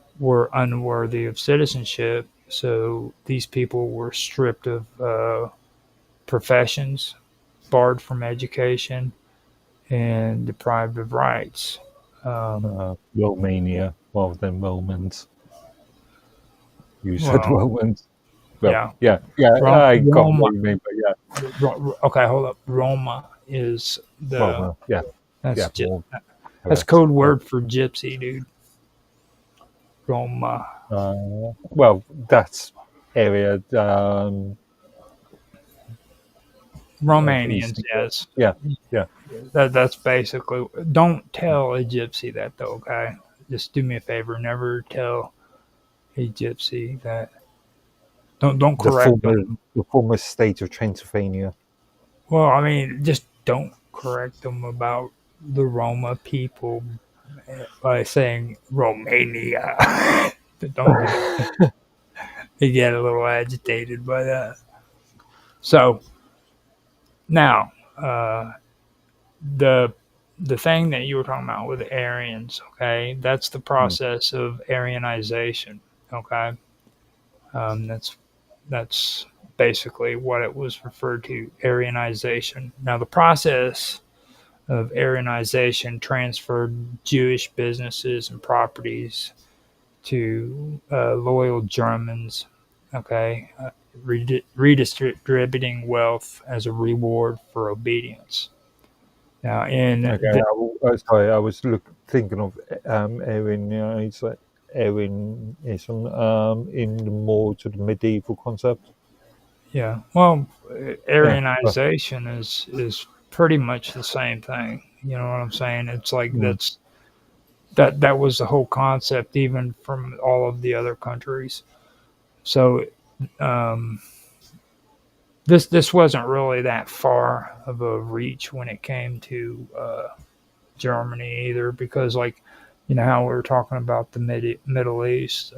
unworthy of citizenship. So these people were stripped of professions, barred from education, and deprived of rights. Um, Romania rather than Romans. You said well, Romans. Well, Yeah. yeah. I got Roma. what you mean, but yeah. Okay, hold up. Roma is the Well, yeah, that's yeah. More that's correct. code Yeah. word for gypsy, dude. Roma. Well, that's area of Romanians, Eastern Europe. yes. Yeah, yeah. That's basically. Don't tell a gypsy that though, okay? Just do me a favor. Never tell a gypsy that. Don't correct them. The former state of Transylvania. Well, I mean, just don't correct them about the Roma people by saying Romania. Don't do that. They get a little agitated by that. So now, the the thing that you were talking about with the Aryans, okay, that's the Hmm. process of Aryanization, okay. That's basically what it was referred to, Aryanization. Now, the process of Aryanization transferred Jewish businesses and properties to loyal Germans, okay, redistributing wealth as a reward for obedience. Now, in Okay, sorry, I was thinking of Arianism in the more to the medieval concept. yeah, well, Yeah, well, Aryanization is pretty much the same thing. You know what I'm saying? It's like mm, that was the whole concept, even from all of the other countries. So um, this wasn't really that far of a reach when it came to Germany either, because like you know how we were talking about the Middle East,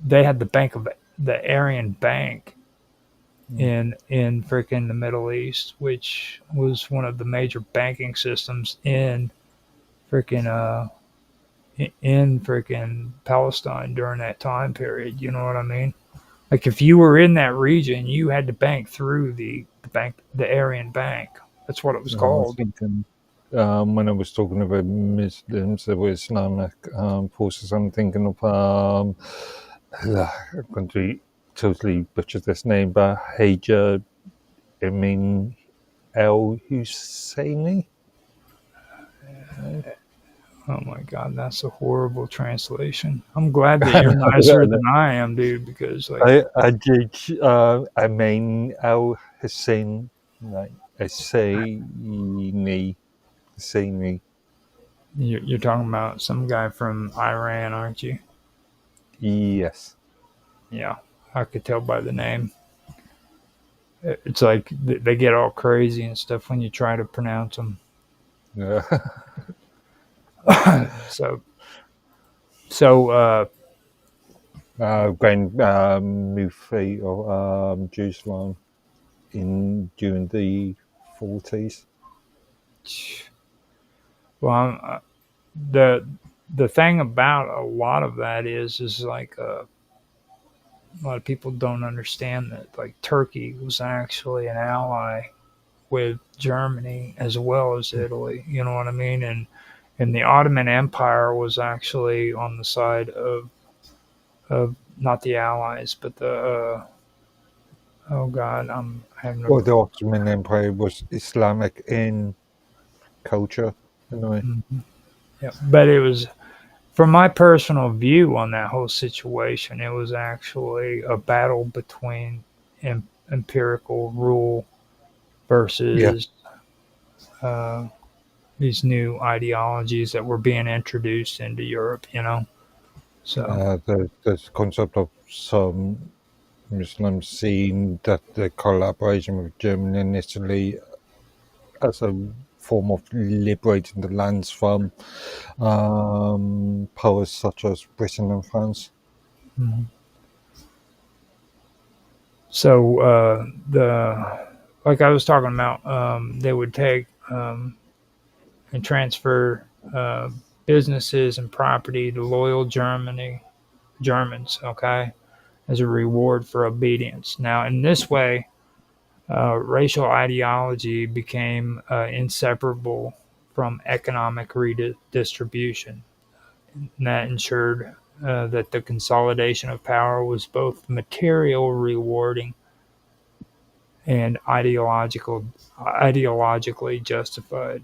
they had the Aryan Bank mm, in freaking the Middle East, which was one of the major banking systems in freaking in freaking Palestine during that time period. You know what I mean? Like if you were in that region, you had to bank through the Aryan Bank. That's what it was I was called. thinking when I was talking about Muslims, there were Islamic forces. I'm thinking of I'm going to totally butcher this name, but Hajar Emin El Husseini. Oh my God, that's a horrible translation. I'm glad that you're nicer than I am, dude, because like I did. I mean, Al Hussein, like Husseini, Husseini. you're talking about some guy from Iran, aren't you? Yes. Yeah, I could tell by the name. It's like they get all crazy and stuff when you try to pronounce them. Yeah. So, so When Mufi or Jerusalem in during the 40s. well, the the thing about a lot of that is like a lot of people don't understand that like Turkey was actually an ally with Germany as well as Italy. You know what I mean? And the Ottoman Empire was actually on the side of not the Allies, but the oh God, I'm having a Well, the Ottoman Empire was Islamic in culture, anyway. yeah, but it was from my personal view on that whole situation. It was actually a battle between empirical rule Yeah. versus uh, these new ideologies that were being introduced into Europe. You know, so The concept of some Muslims seeing that the collaboration with Germany and Italy as a form of liberating the lands from powers such as Britain and France. mhm. So the like I was talking about, they would take and transfer businesses and property to loyal Germans, okay, as a reward for obedience. Now, in this way, racial ideology became inseparable from economic redistribution. And that ensured that the consolidation of power was both material rewarding and ideologically justified.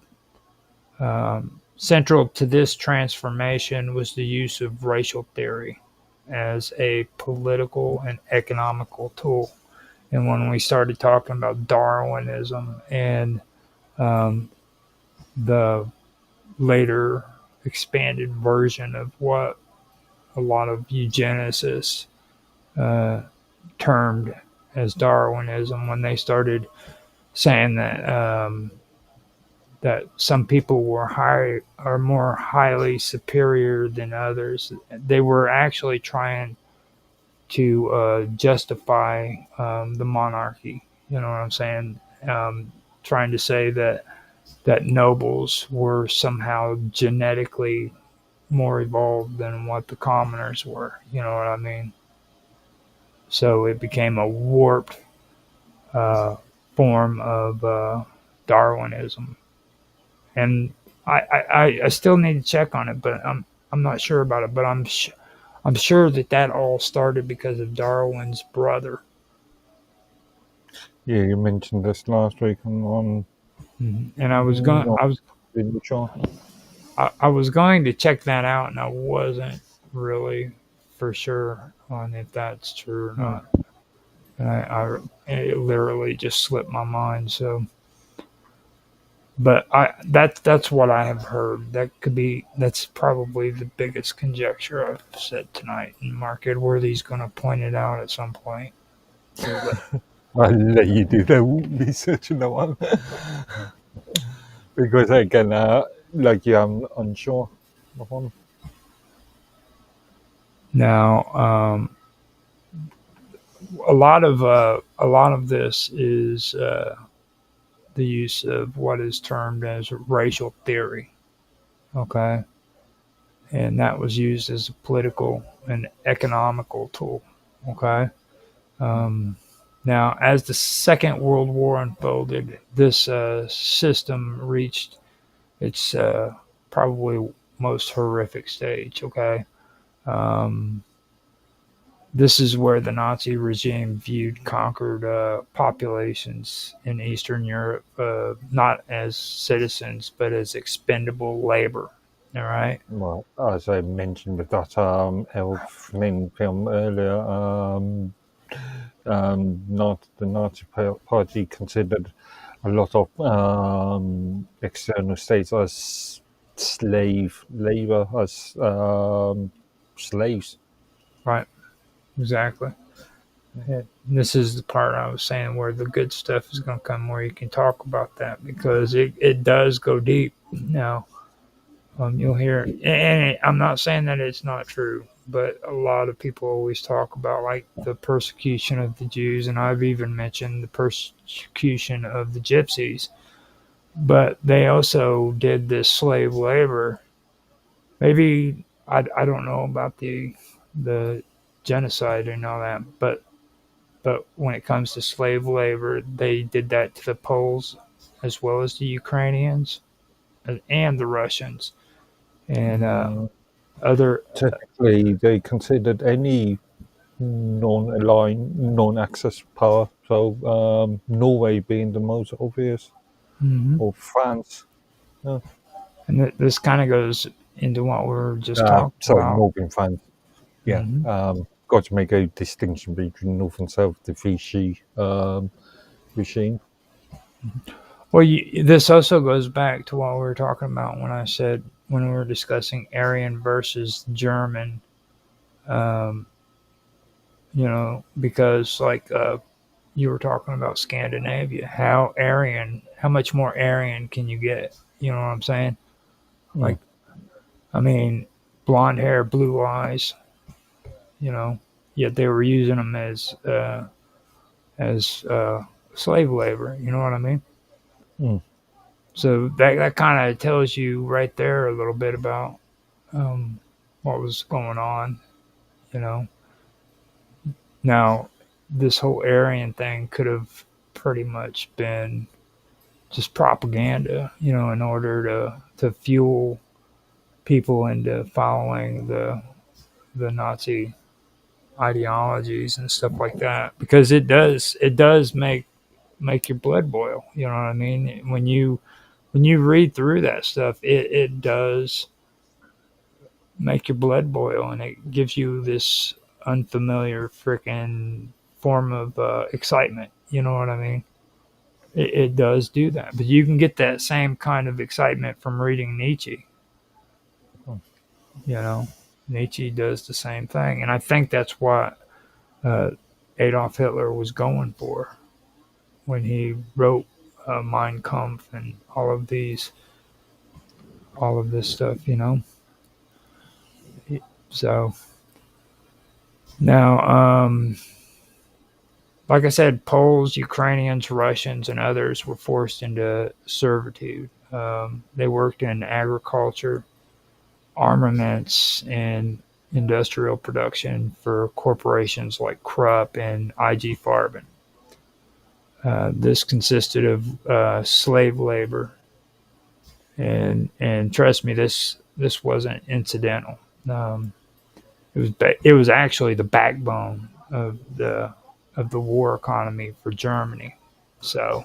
Central to this transformation was the use of racial theory as a political and economical tool. And when we started talking about Darwinism and the later expanded version of what a lot of eugenicists uh, termed as Darwinism, when they started saying that some people were are more highly superior than others, they were actually trying to justify the monarchy. You know what I'm saying? Trying to say that nobles were somehow genetically more evolved than what the commoners were. You know what I mean? So it became a warped uh, form of Darwinism, and I still need to check on it, but I'm not sure about it. But I'm sure that all started because of Darwin's brother. Yeah, you mentioned this last week on And I was going not really sure. I was going to check that out, and I wasn't really for sure on if that's true or Hmm. not. And it literally just slipped my mind. So, but that's what I have heard. That's probably the biggest conjecture I've said tonight. And Mark Edworthy's going to point it out at some point. I'll let you do the research on that one. Because again, like you, I'm unsure of one. Now, a lot of this is the use of what is termed as racial theory. Okay, and that was used as a political and economical tool. Okay. Um, Now, as the Second World War unfolded, this system reached its probably most horrific stage. Okay. Um, this is where the Nazi regime viewed conquered populations in Eastern Europe not as citizens, but as expendable labor. All right. Well, as I mentioned with that Elf Flynn film earlier, not the Nazi Party considered a lot of external states as slave labor, as slaves. Right. Exactly. Yeah. This is the part I was saying where the good stuff is going to come, where you can talk about that because it does go deep. Now, you'll hear, and I'm not saying that it's not true, but a lot of people always talk about like the persecution of the Jews, and I've even mentioned the persecution of the Gypsies. But they also did this slave labor. Maybe I don't know about the genocide and all that, but when it comes to slave labor, they did that to the Poles as well as the Ukrainians and the Russians and Mm, other. Technically, they considered any non-aligned, non-access power. So Norway being the most obvious, Mhm. or France. Yeah. And this kind of goes into what we were just talking Sorry, about. Northern France. Yeah. Hmm. Got to make a distinction between North and South, the Vichy regime. Well, this also goes back to what we were talking about when I said when we were discussing Aryan versus German. Um, because like you were talking about Scandinavia, how much more Aryan can you get? You know what I'm saying? Mm. Like, I mean, blonde hair, blue eyes. You know, yet they were using them as slave labor. You know what I mean? Mm. So that kind of tells you right there a little bit about um, what was going on. You know, now this whole Aryan thing could have pretty much been just propaganda. In order to fuel people into following the Nazi ideologies and stuff like that, because it does make your blood boil. You know what I mean? When you read through that stuff, it does make your blood boil, and it gives you this unfamiliar freaking form of excitement. You know what I mean? It does do that, but you can get that same kind of excitement from reading Nietzsche. Hmm. You know, Nietzsche does the same thing, and I think that's what uh, Adolf Hitler was going for when he wrote Mein Kampf and all of this stuff. You know, so now, like I said, Poles, Ukrainians, Russians, and others were forced into servitude. They worked in agriculture, armaments, and industrial production for corporations like Krupp and IG Farben. This consisted of slave labor, and trust me, this wasn't incidental. Um, it was actually the backbone of the war economy for Germany. So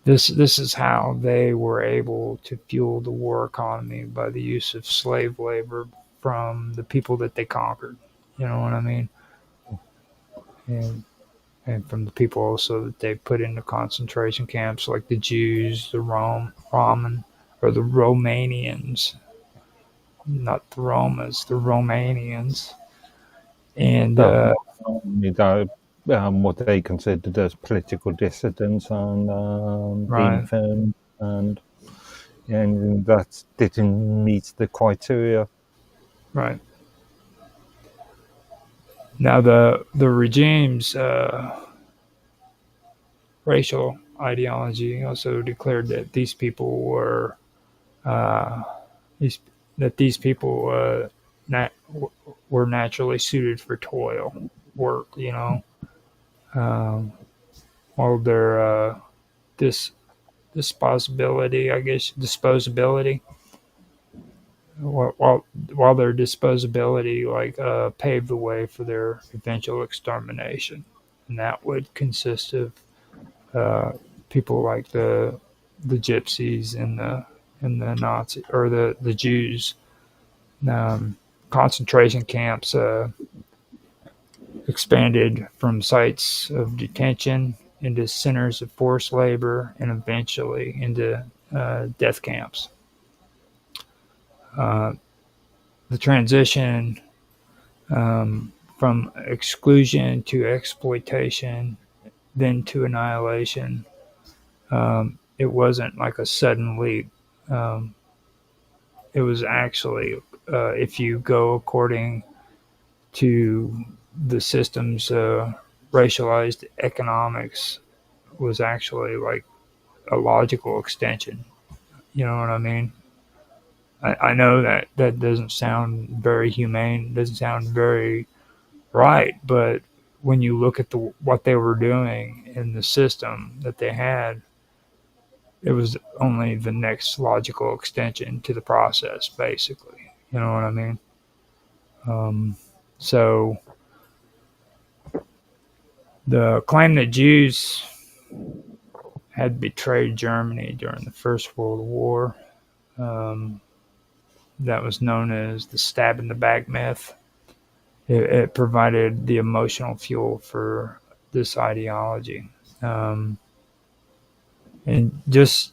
this is how they were able to fuel the war economy, by the use of slave labor from the people that they conquered. You know what I mean? And from the people also that they put into concentration camps, like the Jews, the Roman, or the Romanians, not the Romas, the Romanians, and That was only that, what they considered as political dissidents and being right, interned, and that didn't meet the criteria. right. Now the regime's racial ideology also declared that these people were uh, these these people nat- were naturally suited for toil work. You know, um, while their dis disposability, I guess disposability, while their disposability paved the way for their eventual extermination, and that would consist of uh, people like the gypsies and the Nazi, or the Jews. Um, Concentration camps expanded from sites of detention into centers of forced labor, and eventually into death camps. Uh, the transition from exclusion to exploitation, then to annihilation, it wasn't like a sudden leap. Um, it was actually, if you go according to the system's racialized economics, was actually like a logical extension. You know what I mean? I know that that doesn't sound very humane, doesn't sound very right, but when you look at what they were doing in the system that they had, it was only the next logical extension to the process, basically. You know what I mean? Um, so the claim that Jews had betrayed Germany during the First World War, um, that was known as the stab in the back myth. It provided the emotional fuel for this ideology. Um, and just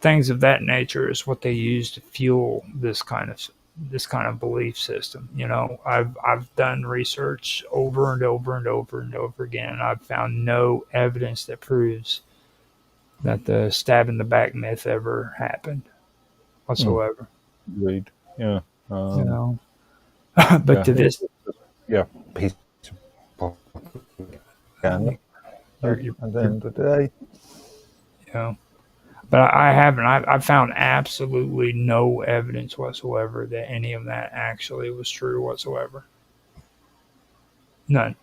things of that nature is what they use to fuel this kind of belief system. You know, I've done research over and over and over and over again, and I've found no evidence that proves that the stab in the back myth ever happened Mm, whatsoever. agreed. Yeah. You know, but Yeah. to this, Yeah. Piece of propaganda you're at the end of the day. you know, but I haven't. I've found absolutely no evidence whatsoever that any of that actually was true whatsoever. None.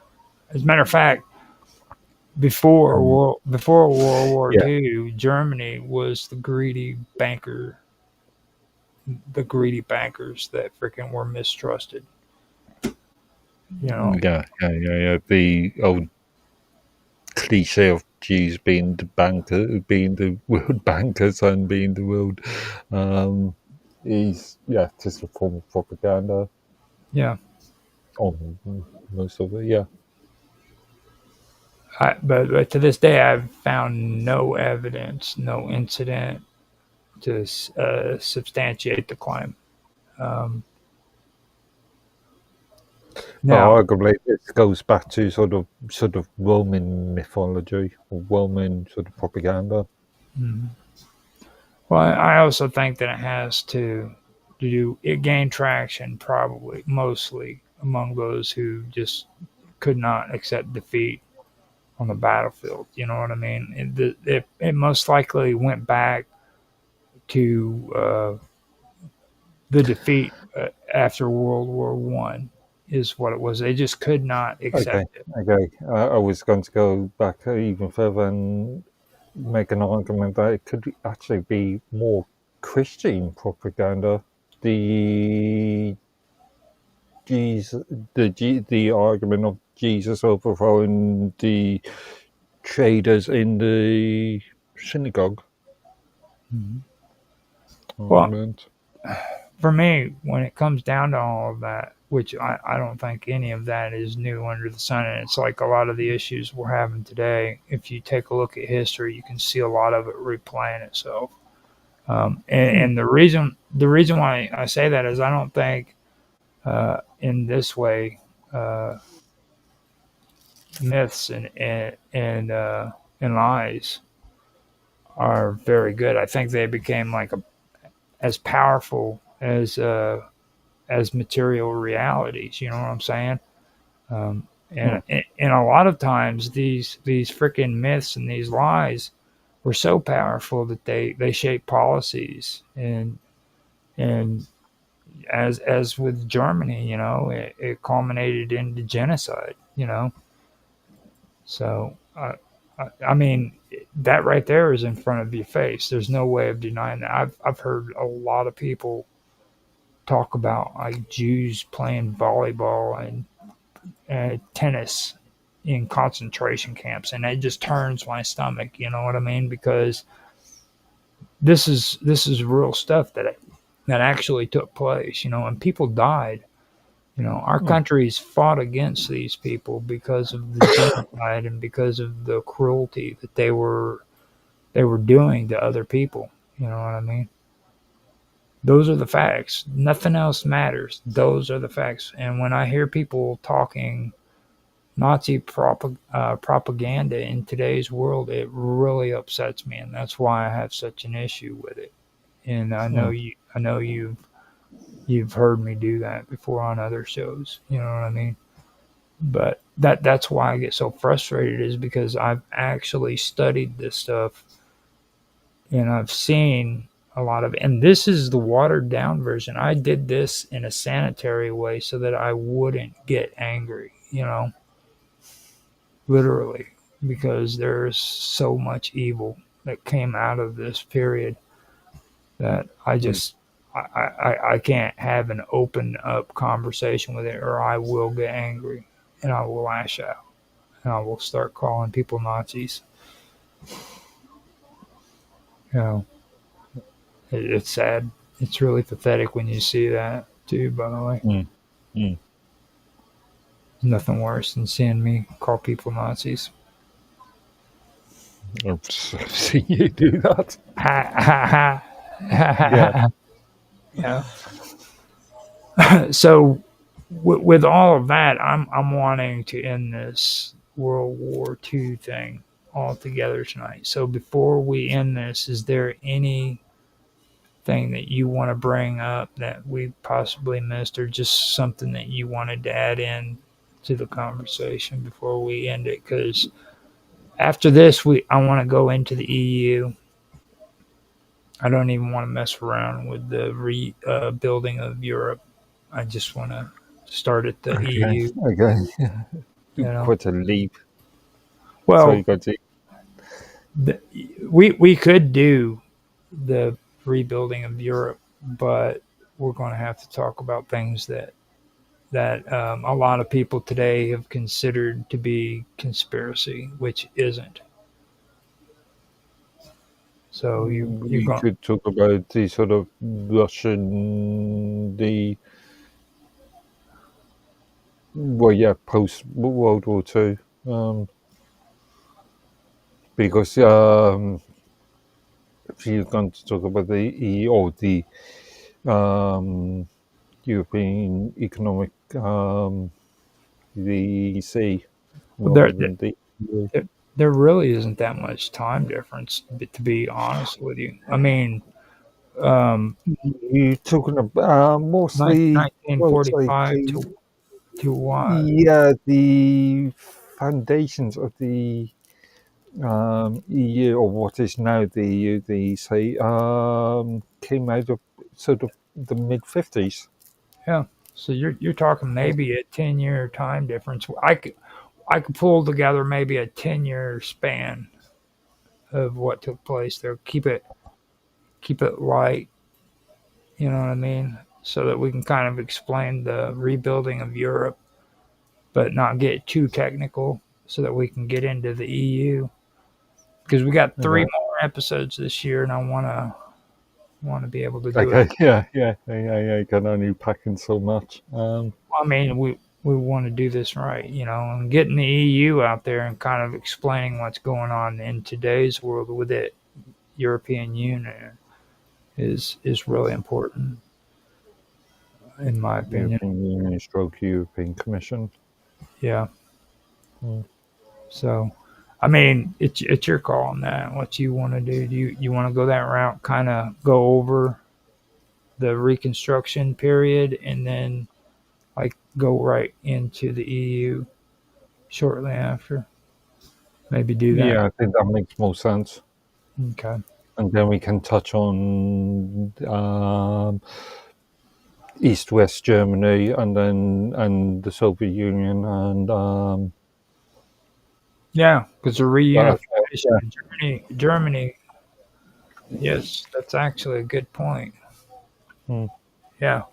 As a matter of fact, Um, before World War yeah. II, Germany was the greedy bankers that freaking were mistrusted. You know, yeah. The old cliche of Jews being the banker, being the world bankers, and being the world is just a form of propaganda yeah. on most of it. Yeah. But to this day, I've found no evidence, no incident to substantiate the claim. Um, Well, now, arguably, this goes back to sort of Roman mythology or Roman sort of propaganda. mhm. Well, I also think that it has to do it gained traction probably mostly among those who just could not accept defeat on the battlefield. You know what I mean? It most likely went back to the defeat after World War One is what it was. They just could not Okay, accept it. okay. I was going to go back even further and make an argument that it could actually be more Christian propaganda. The Jesus, the argument of Jesus overthrowing the traders in the synagogue Mhm. Well, argument. for me, when it comes down to all of that, which I don't think any of that is new under the sun, and it's like a lot of the issues we're having today. If you take a look at history, you can see a lot of it replaying itself. Hmm. And the reason why I say that is I don't think in this way myths and lies are very good. I think they became like as powerful as material realities. You know what I'm saying? Hmm. And a lot of times these freaking myths and these lies were so powerful that they shape policies and as with Germany, it culminated into genocide. So I mean that right there is in front of your face. There's no way of denying that. I've heard a lot of people talk about like Jews playing volleyball and tennis in concentration camps, and it just turns my stomach. You know what I mean? Because this is real stuff that actually took place. And people died. Our Hmm. countries fought against these people because of the genocide and because of the cruelty that they were doing to other people. You know what I mean? Those are the facts. Nothing else matters. Those are the facts. And when I hear people talking Nazi propaganda in today's world, it really upsets me, and that's why I have such an issue with it. And I know Hmm. you've heard me do that before on other shows. You know what I mean? But that's why I get so frustrated is because I've actually studied this stuff and I've seen a lot of it. And this is the watered down version. I did this in a sanitary way so that I wouldn't get angry, literally, because there's so much evil that came out of this period that I Hmm. just I can't have an open up conversation with it or I will get angry and I will lash out and I will start calling people Nazis. You know, it's sad. It's really pathetic when you see that too. By the way, Hmm. Hmm. there's nothing worse than seeing me call people Nazis. I've seen you do that. Ha ha Yeah. ha. Yeah. So with all of that, I'm wanting to end this World War II thing altogether tonight. So before we end this, is there anything that you want to bring up that we possibly missed, or just something that you wanted to add in to the conversation before we end it? Because after this, I want to go into the EU. I don't even want to mess around with the rebuilding of Europe. I just want to start at the Okay. EU. Okay. You know, Quite a leap. So you well, got to. the, we could do the rebuilding of Europe, but we're going to have to talk about things that that a lot of people today have considered to be conspiracy, which isn't. So you're We going. could talk about the sort of Russian, the post World War II, because if you're going to talk about the EU or the um, European Economic, the EC, Well, rather than the EU. there really isn't that much time difference, to be honest with you. I mean, um, You're talking about mostly, well, say 1945 the to what? the foundations of the EU, or what is now the EU, the say, came out of sort of the mid 50s. Yeah. So you're talking maybe a 10-year time difference. I could pull together maybe a 10-year span of what took place there. Keep it light, you know what I mean? So that we can kind of explain the rebuilding of Europe, but not get too technical so that we can get into the EU. Because we got three Okay. more episodes this year and I wanna be able to do it. Okay. Yeah. You can only pack in so much. I mean, we want to do this right, and getting the EU out there and kind of explaining what's going on in today's world with the European Union is really important, in my opinion. European Union stroke European Commission. Yeah. Hmm. So, I mean, it's your call on that. What you want to do? Do you want to go that route? Kind of go over the Reconstruction period and then like go right into the EU shortly after. Maybe do that. Yeah, I think that makes more sense. Okay. And then we can touch on East-West Germany, and the Soviet Union, and Yeah, because the well, reunification yeah, of Germany. Yes, that's actually a good point. hmm. Yeah,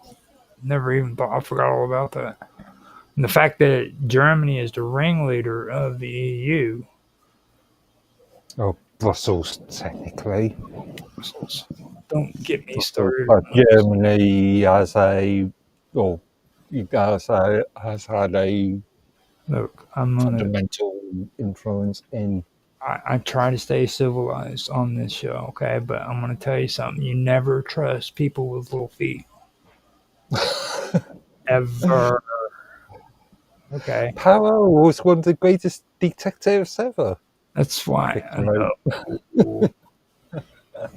never even thought. I forgot all about that. And the fact that Germany is the ringleader of the EU. Oh, Brussels technically. Brussels. Don't get me Brussels, started. but Germany has a, or has had a Look, fundamental influence in. I try to stay civilized on this show, okay? But I'm gonna tell you something. You never trust people with little feet. Ever. Okay. Poirot was one of the greatest detectives ever. That's why I Right. know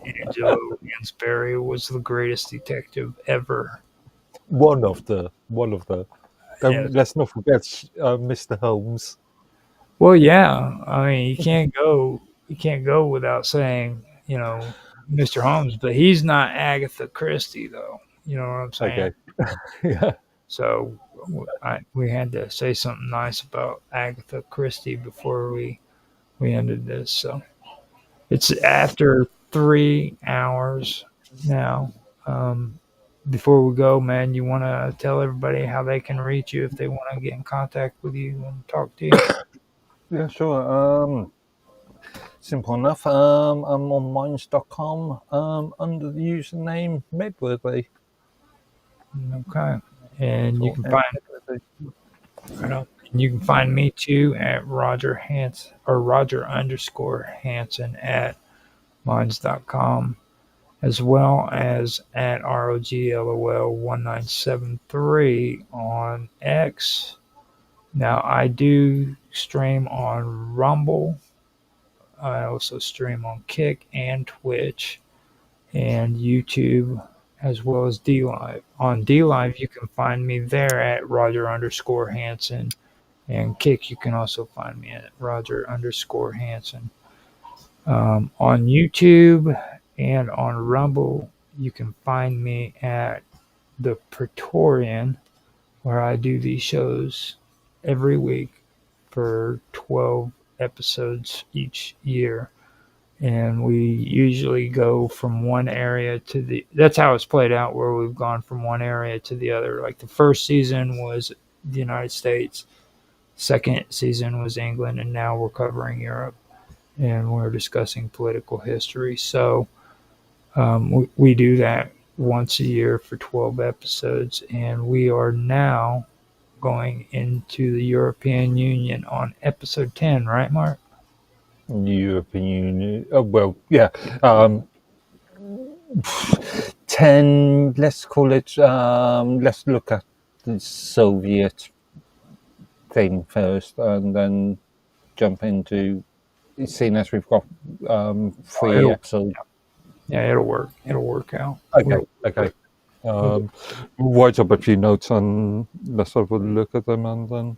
Angelo Lansbury was the greatest detective ever. One of the. Yes. Let's not forget Mr. Holmes. Well, yeah. I mean, you can't go without saying, Mr. Holmes, but he's not Agatha Christie, though. You know what I'm saying? Okay. Yeah. So we had to say something nice about Agatha Christie before we ended this. So it's after 3 hours now. Before we go, man, you want to tell everybody how they can reach you if they want to get in contact with you and talk to you? Yeah, sure. Simple enough. I'm on minds.com under the username Medworthy. Okay. And you So, can find you can find me too at Roger Hansen or Roger underscore Hansen at minds.com, as well as at ROGLOL1973 on X. Now I do stream on Rumble. I also stream on Kick and Twitch and YouTube, as well as DLive. On DLive, you can find me there at Roger underscore Hansen, and Kick, you can also find me at Roger underscore Hansen. On YouTube and on Rumble, you can find me at the Praetorian, where I do these shows every week for 12 episodes each year. and we usually go from one area to the. That's how it's played out, where we've gone from one area to the other. Like the first season was the United States, second season was England, and now we're covering Europe, and we're discussing political history. So we do that once a year for 12 episodes, and we are now going into the European Union on episode 10, right, Mark? European Union. Oh, well, yeah. 10, let's call it, let's look at the Soviet thing first and then jump into, seeing as we've got three It'll, episodes. yeah, it'll work. It'll work out. Okay. Write up a few notes and let's have a look at them and then,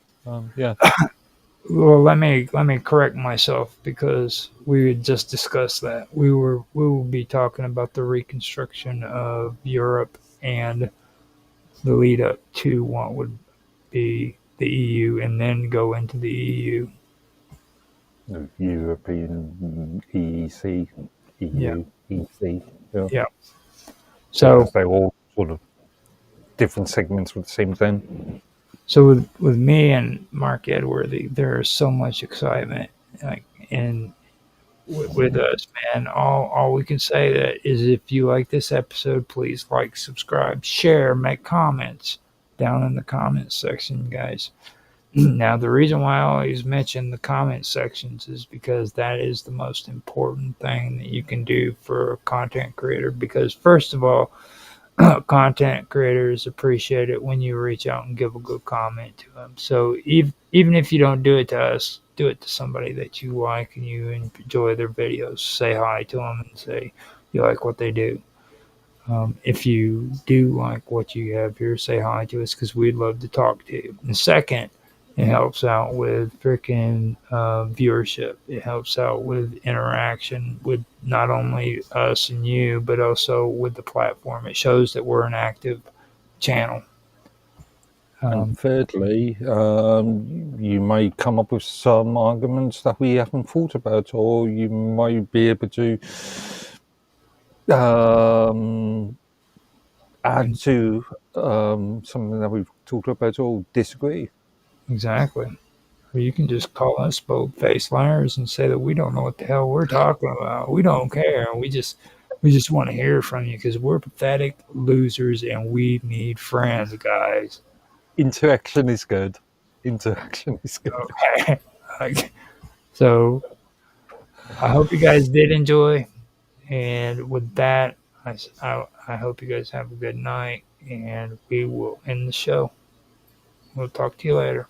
yeah. Well, let me correct myself because we had just discussed that we will be talking about the reconstruction of Europe and the lead up to what would be the EU, and then go into the EU. European EEC, EU, EC. Yeah. So So they're all sort of different segments with the same thing. so with me and Mark Edworthy, there is so much excitement, like, and with us, man. All we can say that is, if you like this episode, please like, subscribe, share, make comments down in the comments section, guys. Now, the reason why I always mention the comment sections is because that is the most important thing that you can do for a content creator. Because first of all, content creators appreciate it when you reach out and give a good comment to them. So even if you don't do it to us, do it to somebody that you like and you enjoy their videos. Say hi to them and say you like what they do. If you do like what you have here, say hi to us because we'd love to talk to you. And second, it helps out with freaking viewership. It helps out with interaction with not only us and you, but also with the platform. It shows that we're an active channel. And thirdly, you may come up with some arguments that we haven't thought about, or you might be able to add to something that we've talked about or disagree. Exactly. Or you can just call us bold-faced liars and say that we don't know what the hell we're talking about. We don't care. We just want to hear from you because we're pathetic losers and we need friends, guys. Interaction is good. Interaction is good. Okay. So I hope you guys did enjoy. And with that, I hope you guys have a good night, and we will end the show. We'll talk to you later.